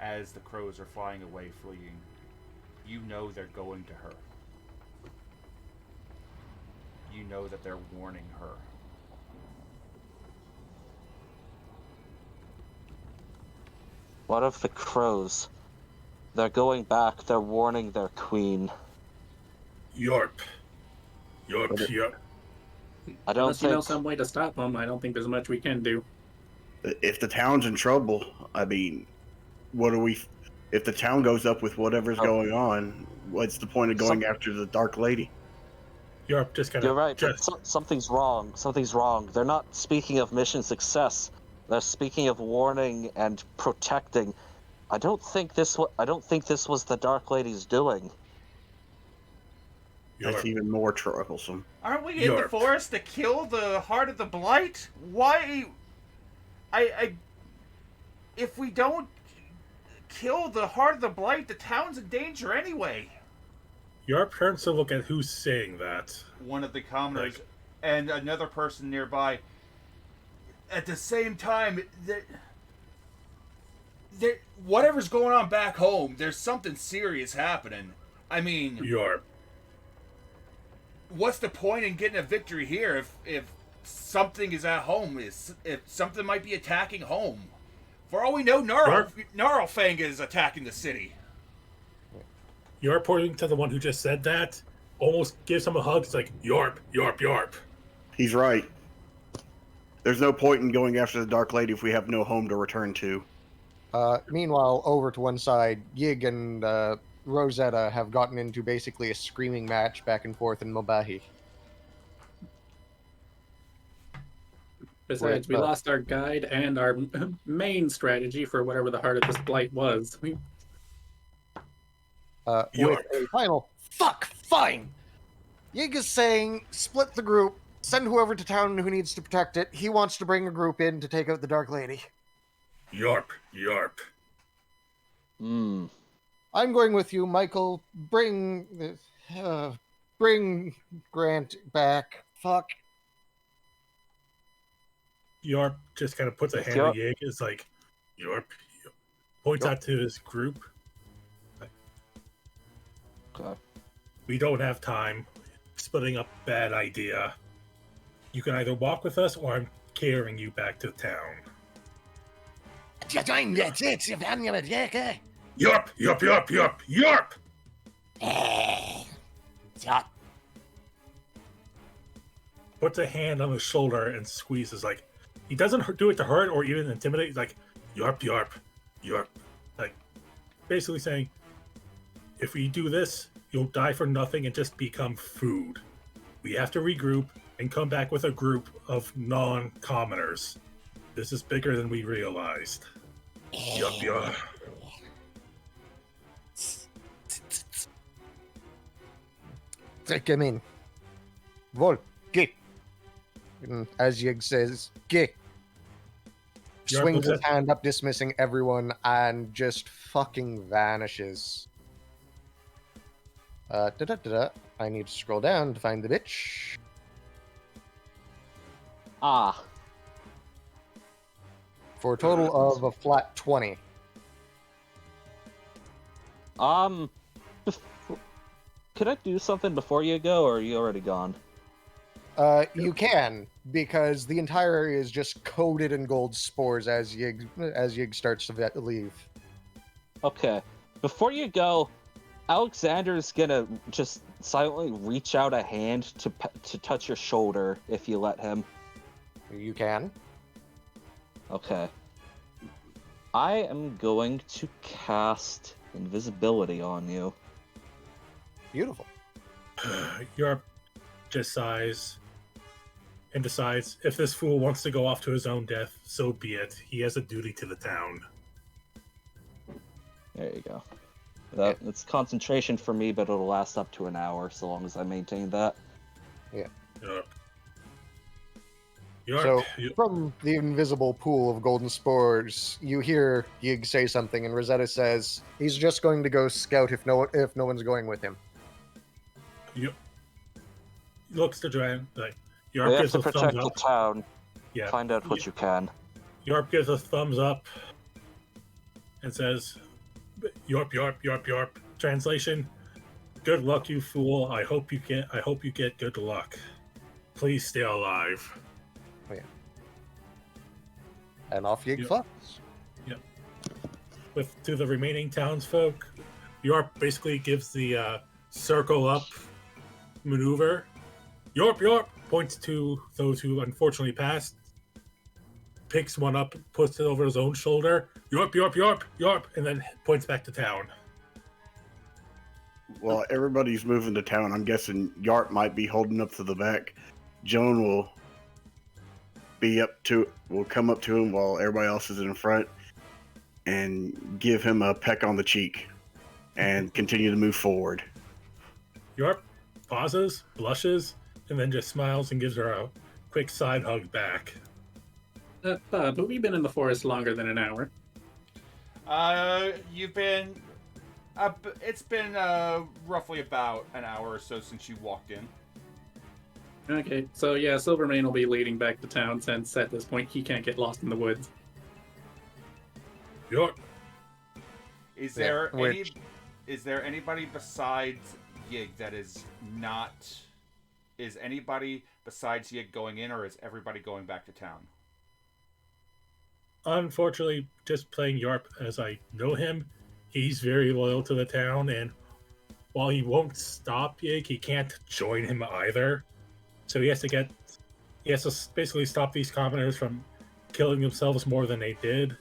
As the crows are flying away, fleeing, you know they're going to her. You know that they're warning her. What of the crows? They're going back. They're warning their queen. Yarp. I don't Unless you know think. some way to stop them, I don't think there's much we can do. If the town's in trouble, I mean, what do we? If the town goes up with whatever's going on, what's the point of going after the Dark Lady? Yarp just kind You're of. right, but something's wrong. Something's wrong. They're not speaking of mission success. They're speaking of warning and protecting. I don't think this was the Dark Lady's doing. That's even more troublesome. Aren't we in the Yarp. forest to kill the heart of the blight? Why? If we don't kill the heart of the blight, the town's in danger anyway. Yarp turns to look at who's saying that. One of the commoners and another person nearby. At the same time, whatever's going on back home, there's something serious happening. I mean, Yarp. what's the point in getting a victory here if something is at home? If something might be attacking home? For all we know, Gnarlfang is attacking the city. Yarp, pointing to the one who just said that, almost gives him a hug. It's like, Yarp, Yarp, Yarp. He's right. There's no point in going after the Dark Lady if we have no home to return to. Meanwhile, over to one side, Yig and Rosetta have gotten into basically a screaming match back and forth in Mobahi. Besides, we lost our guide and our main strategy for whatever the heart of this blight was. With a final, fine! Yig is saying, split the group, send whoever to town who needs to protect it. He wants to bring a group in to take out the Dark Lady. Yarp, Yarp. I'm going with you, Michael. Bring Grant back. Fuck. Yarp just kind of puts a hand on Yig. It's like, Yarp. Points out to his group. Okay. We don't have time. Splitting up, bad idea. You can either walk with us or I'm carrying you back to town. Yarp, Yarp, Yarp, Yarp, Yarp! Puts a hand on his shoulder and squeezes. Like, he doesn't do it to hurt or even intimidate. He's like, Yarp, Yarp, Yarp. Like, basically saying, if we do this, you'll die for nothing and just become food. We have to regroup and come back with a group of non-commoners. This is bigger than we realized. Yup, yup. Take him in. Vol, get. As Yig says, get. Swings his hand up, dismissing everyone, and just fucking vanishes. I need to scroll down to find the bitch. For a total of a flat 20. Could I do something before you go, or are you already gone? You can, because the entire area is just coated in gold spores as Yig starts to leave. Okay. Before you go, Alexander's gonna just silently reach out a hand to touch your shoulder if you let him. You can. Okay. I am going to cast invisibility on you. Beautiful. Yarp just sighs. and decides if this fool wants to go off to his own death, so be it. He has a duty to the town. There you go. It's concentration for me, but it'll last up to an hour so long as I maintain that. So, from the invisible pool of golden spores, you hear Yig say something, and Rosetta says he's just going to go scout if no one's going with him. Looks to Joane like We have to protect the town. Yeah. Find out what you can. Yarp gives a thumbs up and says, "Yarp, yarp, yarp, yarp." Translation: "Good luck, you fool. I hope you get good luck. Please stay alive." Oh, yeah. And off Yig flies. Yep. To the remaining townsfolk, Yarp basically gives the circle up maneuver. Yarp, yarp, points to those who unfortunately passed, picks one up, puts it over his own shoulder. Yarp, yarp, yarp, yarp, and then points back to town. While everybody's moving to town, I'm guessing Yarp might be holding up to the back. Joan will come up to him while everybody else is in front and give him a peck on the cheek and continue to move forward. Yarp pauses, blushes, and then just smiles and gives her a quick side hug back. But we've been in the forest longer than an hour. You've been... it's been roughly about an hour or so since you walked in. Okay, so yeah, Silvermane will be leading back to town since at this point he can't get lost in the woods. Yarp. Is there anybody besides Yig that is not... Is anybody besides Yig going in, or is everybody going back to town? Unfortunately, just playing Yarp as I know him, he's very loyal to the town, and while he won't stop Yig, he can't join him either. So he has to basically stop these commoners from killing themselves more than they did,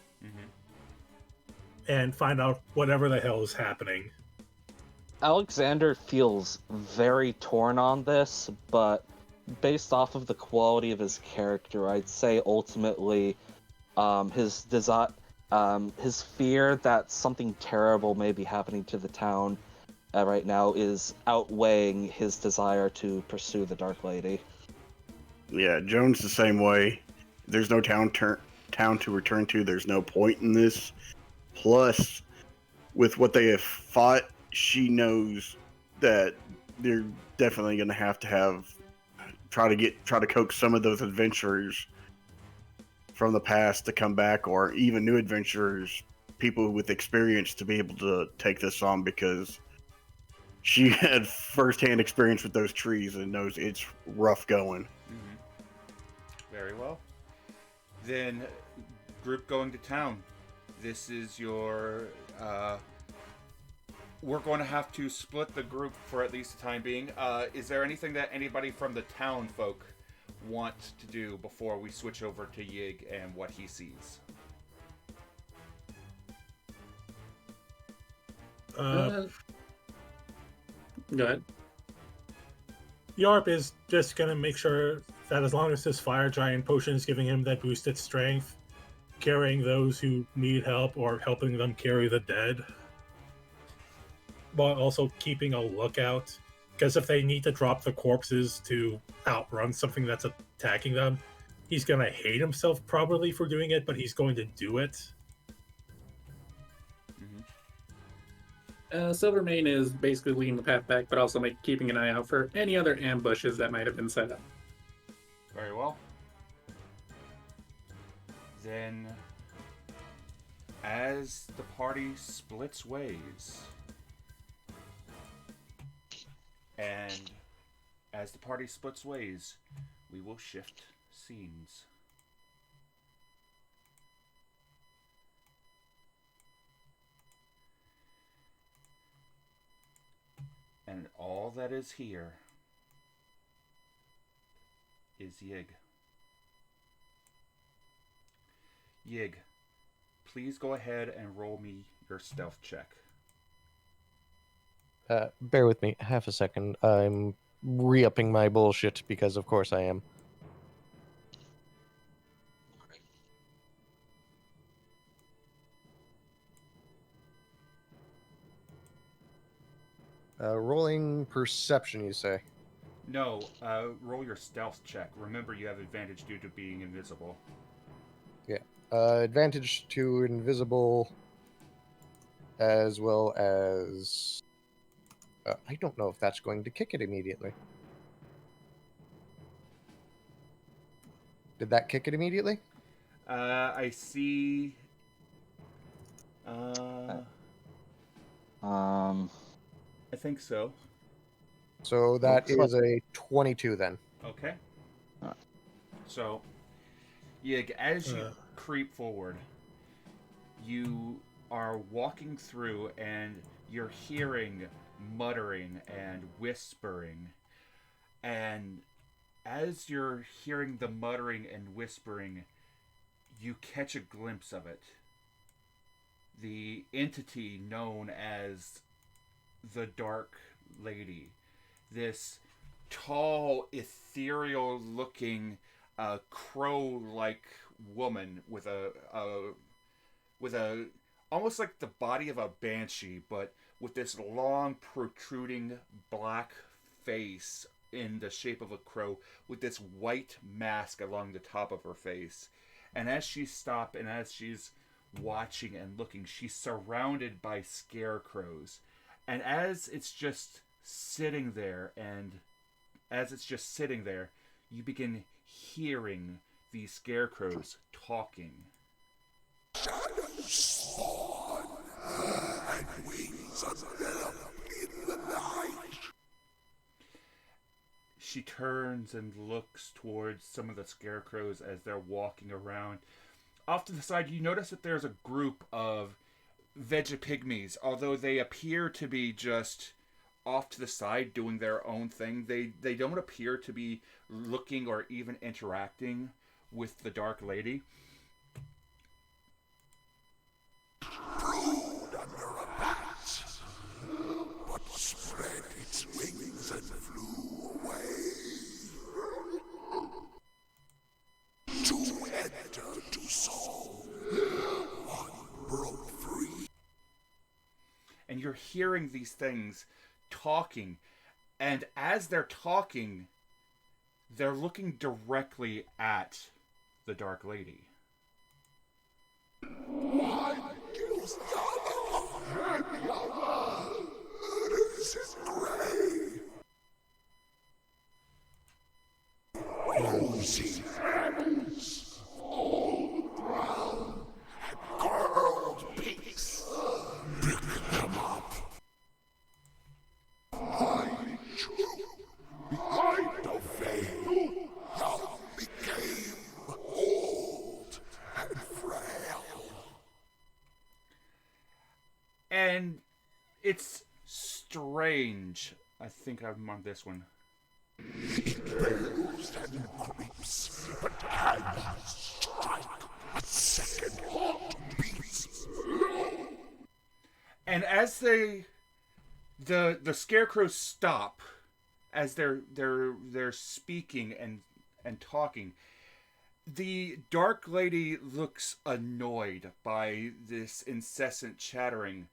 and find out whatever the hell is happening. Alexander feels very torn on this, but based off of the quality of his character, I'd say ultimately his fear that something terrible may be happening to the town right now is outweighing his desire to pursue the Dark Lady. Yeah, Joan's the same way. There's no town to return to. There's no point in this. Plus, with what they have fought, she knows that they're definitely going to have try to coax some of those adventurers from the past to come back, or even new adventurers, people with experience, to be able to take this on, because she had first-hand experience with those trees and knows it's rough going. Very well. Then, group going to town. This is your... we're going to have to split the group for at least the time being. Is there anything that anybody from the town folk want to do before we switch over to Yig and what he sees? Go ahead. Yarp is just going to make sure that as long as this fire giant potion is giving him that boosted strength, carrying those who need help or helping them carry the dead, but also keeping a lookout, because if they need to drop the corpses to outrun something that's attacking them, he's going to hate himself probably for doing it, but he's going to do it. Silvermane is basically leading the path back, but also keeping an eye out for any other ambushes that might have been set up. Very well. Then, as the party splits ways, we will shift scenes. And all that is here is Yig. Yig, please go ahead and roll me your stealth check. Bear with me half a second. I'm re-upping my bullshit because of course I am. Rolling perception, you say? No, roll your stealth check. Remember, you have advantage due to being invisible. Yeah. Advantage to invisible, as well as... I don't know if that's going to kick it immediately. Did that kick it immediately? I see... I think so. So that Looks is a 22 then. Okay. Alright. So, Yig, as you creep forward, you are walking through and you're hearing muttering and whispering. And as you're hearing the muttering and whispering, you catch a glimpse of it. The entity known as the Dark Lady. This tall, ethereal looking crow-like woman with a almost like the body of a banshee, but with this long protruding black face in the shape of a crow, with this white mask along the top of her face. And as she stops and as she's watching and looking, she's surrounded by scarecrows. And as it's just sitting there, you begin hearing these scarecrows talking. Shadows spawn, and wings envelop in the night. She turns and looks towards some of the scarecrows as they're walking around. Off to the side, you notice that there's a group of Vegapygmies. Although they appear to be just off to the side doing their own thing, they don't appear to be looking or even interacting with the Dark Lady. Brood under a bat, but spread its wings and flew away. To enter to soul, one broke free. And you're hearing these things talking, and as they're talking, they're looking directly at the Dark Lady. One kills the other. This is grey. Rosy hands, all brown, and curled peaks. Pick them up. I drew behind a veil. Now became old and frail. And it's strange. I think I'm on this one. It blows and creeps, but cannot strike a second heartbeat. And as the scarecrows stop, as they're speaking and talking, the Dark Lady looks annoyed by this incessant chattering,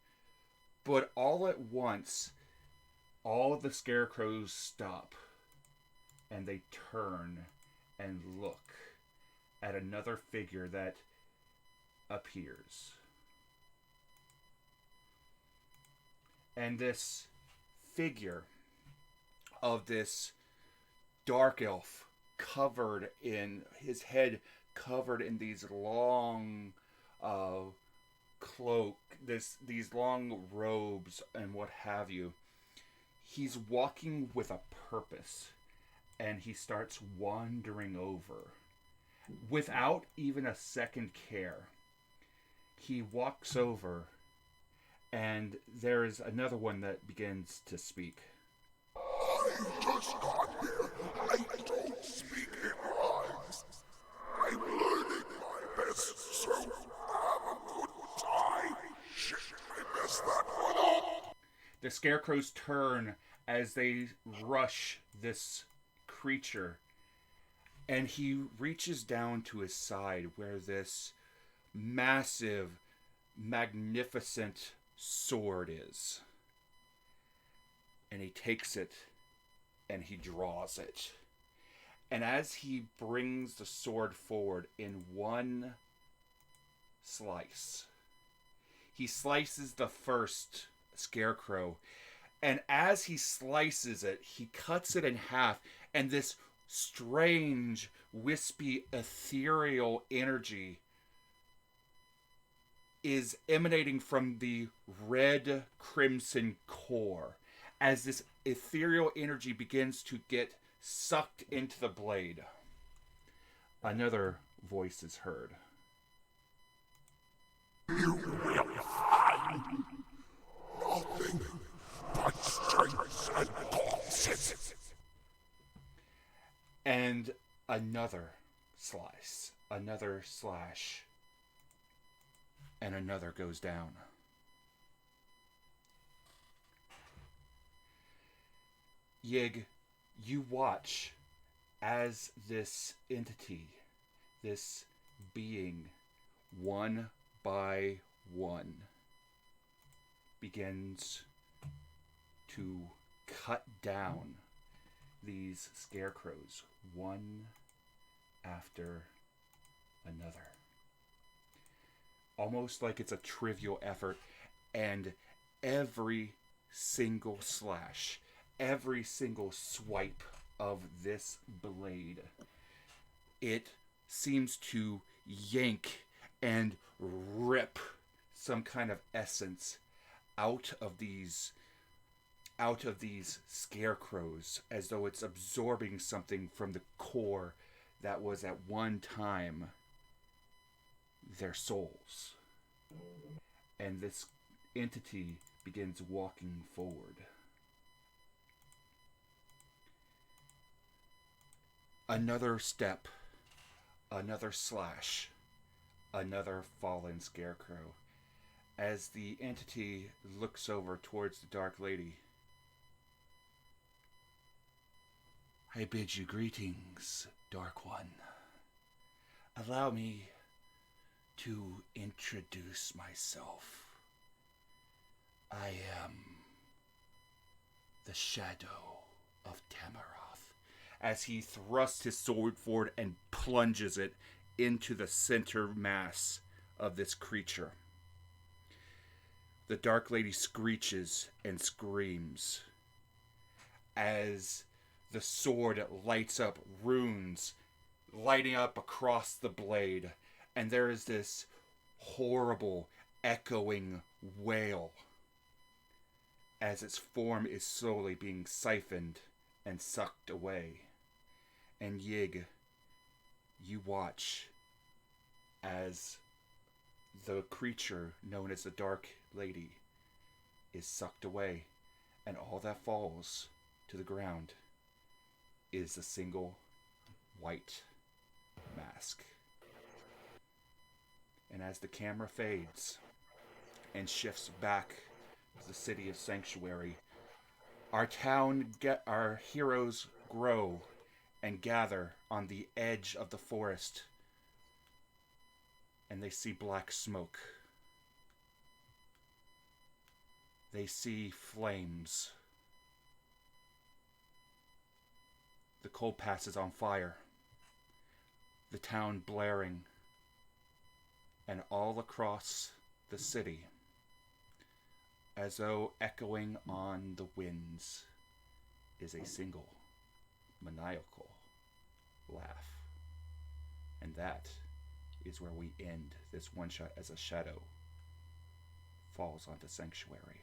but all at once, all of the scarecrows stop, and they turn and look at another figure that appears. And this figure of this dark elf, covered in his head, covered in these long cloak, these long robes and what have you. He's walking with a purpose, and he starts wandering over without even a second care. He walks over, and there is another one that begins to speak. I just got here. I don't speak in rhymes. I'm learning my best, so have a good time. Shit, I messed that one up. The scarecrows turn as they rush this creature, and he reaches down to his side where this massive, magnificent sword is. he takes it and he draws it. And as he brings the sword forward in one slice, he slices the first scarecrow. And as he slices it, he cuts it in half. And this strange, wispy, ethereal energy is emanating from the red crimson core as this ethereal energy begins to get sucked into the blade. Another voice is heard. You will find nothing but strength and corpses. And another slice, another slash, and another goes down. Yig, you watch as this entity, this being, one by one, begins to cut down these scarecrows one after another. Almost like it's a trivial effort, and every single slash, every single swipe of this blade, it seems to yank and rip some kind of essence out of these scarecrows, as though it's absorbing something from the core that was at one time their souls. And this entity begins walking forward. Another step, another slash, another fallen scarecrow. As the entity looks over towards the Dark Lady, I bid you greetings, Dark One. Allow me to introduce myself. I am the Shadow of Tamaroth. As he thrusts his sword forward and plunges it into the center mass of this creature. The Dark Lady screeches and screams as the sword lights up, runes lighting up across the blade, and there is this horrible, echoing wail as its form is slowly being siphoned and sucked away. And Yig, you watch as the creature known as the Dark Lady is sucked away, and all that falls to the ground is a single white mask. And as the camera fades and shifts back to the city of Sanctuary, our heroes grow and gather on the edge of the forest, and they see black smoke. They see flames. The coal pass is on fire. The town blaring. And all across the city, as though echoing on the winds, is a single maniacal laugh. And that is where we end this one shot as a shadow falls onto Sanctuary.